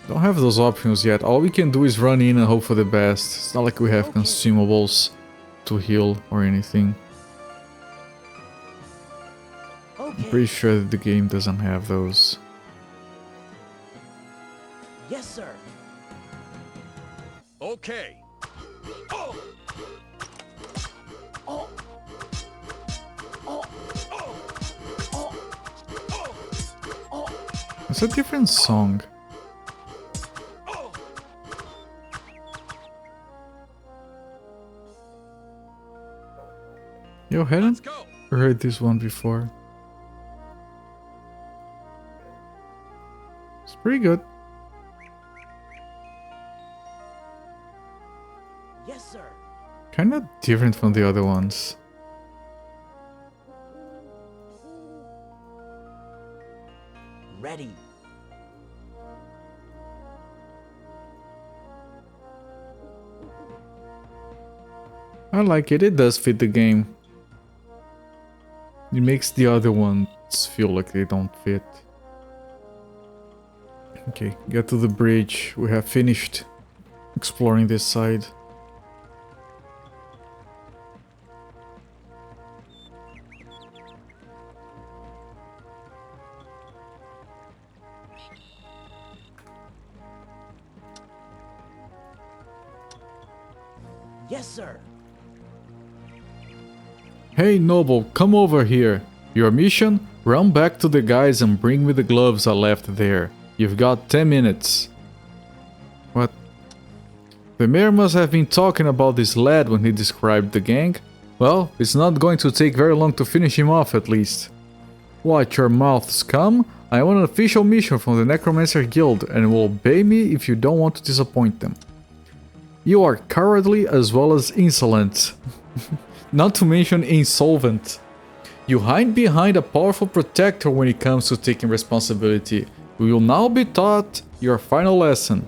Don't have those options yet. All we can do is run in and hope for the best. It's not like we have consumables to heal or anything. I'm pretty sure that the game doesn't have those. Yes, sir. Okay. Oh. Oh. Oh. Oh. Oh. Oh. It's a different song. Yo, hadn't heard this one before. It's pretty good. Yes, sir. Kind of different from the other ones. Ready. I like it. It does fit the game. It makes the other ones feel like they don't fit. Okay, get to the bridge. We have finished exploring this side. Yes, sir. Hey Noble, come over here. Your mission? Run back to the guys and bring me the gloves I left there. You've got 10 minutes. What? The mayor must have been talking about this lad when he described the gang. Well, it's not going to take very long to finish him off at least. Watch your mouth, scum. I want an official mission from the Necromancer Guild and will obey me if you don't want to disappoint them. You are cowardly as well as insolent. Not to mention insolvent. You hide behind a powerful protector when it comes to taking responsibility. We will now be taught your final lesson.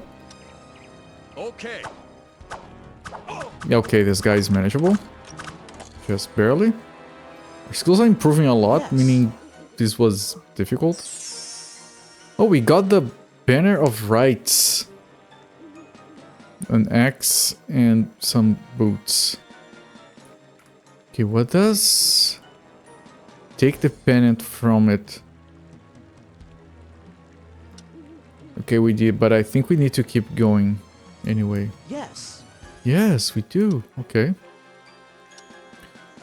Okay. Yeah, okay, this guy is manageable. Just barely. Our skills are improving a lot, meaning this was difficult. Oh, we got the Banner of Rights. An axe and some boots. Okay, what does... Take the pennant from it. Okay, we did, but I think we need to keep going anyway. Yes. Yes, we do. Okay.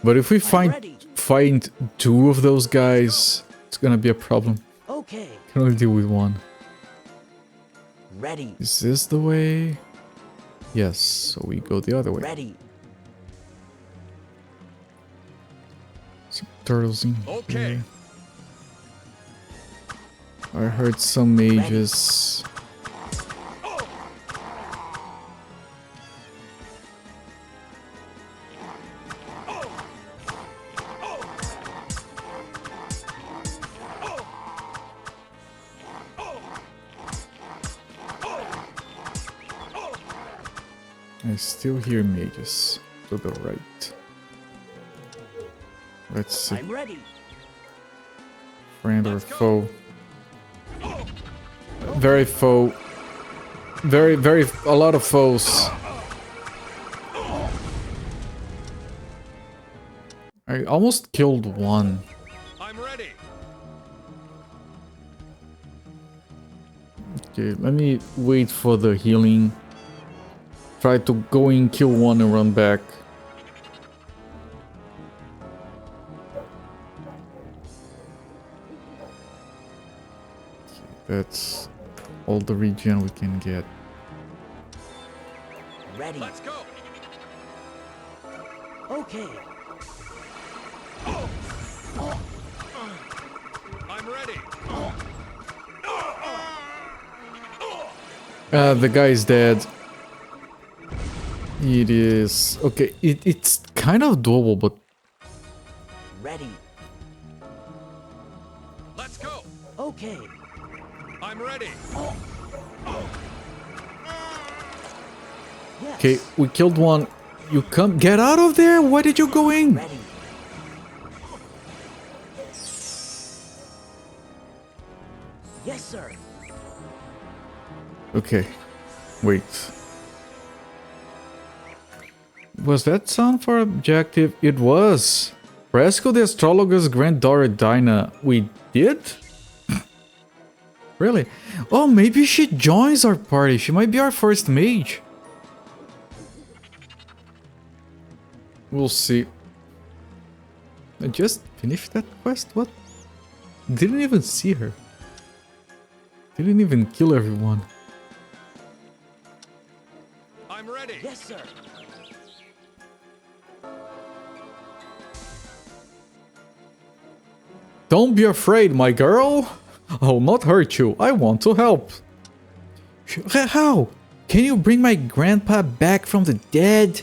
But if we find two of those guys, it's gonna be a problem. Okay. Can only deal with one. Ready. Is this the way? Yes, so we go the other way. Ready. Some turtles in Okay. here. I heard some mages. I still hear mages to the right. Let's see. I'm ready. Friend or foe? Very foe. Very, a lot of foes. I almost killed one. I'm ready. Okay, let me wait for the healing. Try to go in, kill one and run back. That's all the regen we can get. Ready. Let's go. Okay. I'm ready. The guy is dead. It is... Okay, it's kind of doable, but... Ready. Let's go. Okay. I'm ready. Yes. Okay, we killed one. You come... Get out of there! Why did you go in? Ready. Yes, sir. Okay. Wait. Was that sound for objective? It was. Rescue the astrologer's granddaughter Dinah. We did? Really? Oh, maybe she joins our party. She might be our first mage. We'll see. I just finished that quest? What? Didn't even see her. Didn't even kill everyone. I'm ready. Yes, sir. Don't be afraid, my girl. I'll not hurt you. I want to help. How? Can you bring my grandpa back from the dead?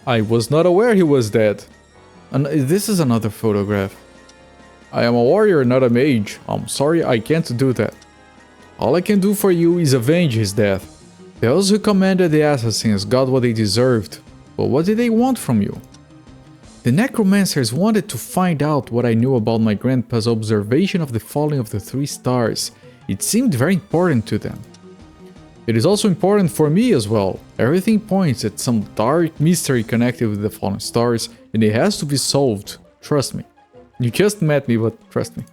I was not aware he was dead. And this is another photograph. I am a warrior, not a mage. I'm sorry, I can't do that. All I can do for you is avenge his death. Those who commanded the assassins got what they deserved. But what did they want from you? The Necromancers wanted to find out what I knew about my grandpa's observation of the falling of the 3 stars. It seemed very important to them. It is also important for me as well. Everything points at some dark mystery connected with the fallen stars, and it has to be solved. Trust me. You just met me, but trust me.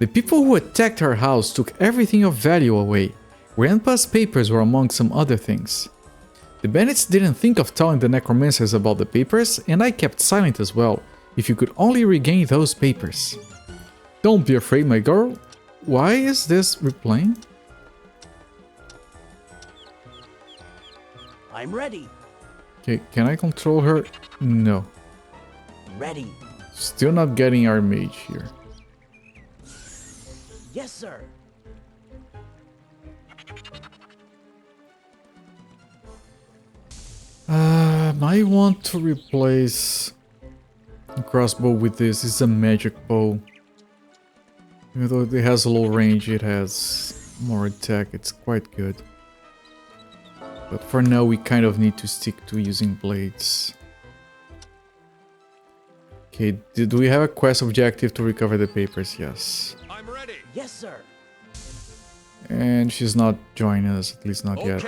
The people who attacked our house took everything of value away. Grandpa's papers were among some other things. The bandits didn't think of telling the necromancers about the papers, and I kept silent as well. If you could only regain those papers. Don't be afraid, my girl. Why is this replaying? I'm ready. Okay, can I control her? No. Ready. Still not getting our mage here. Yes, sir. I want to replace the crossbow with this. It's a magic bow. Even though it has low range, it has more attack. It's quite good. But for now, we kind of need to stick to using blades. Okay, do we have a quest objective to recover the papers? Yes. I'm ready. Yes, sir. And she's not joining us, at least not yet.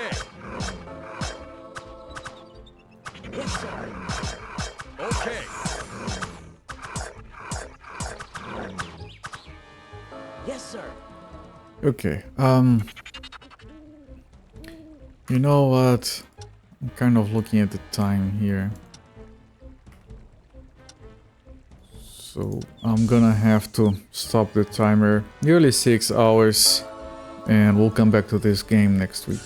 Yes, sir. Okay. Yes, sir. Okay, you know what? I'm kind of looking at the time here. So I'm gonna have to stop the timer. Nearly 6 hours. And we'll come back to this game next week.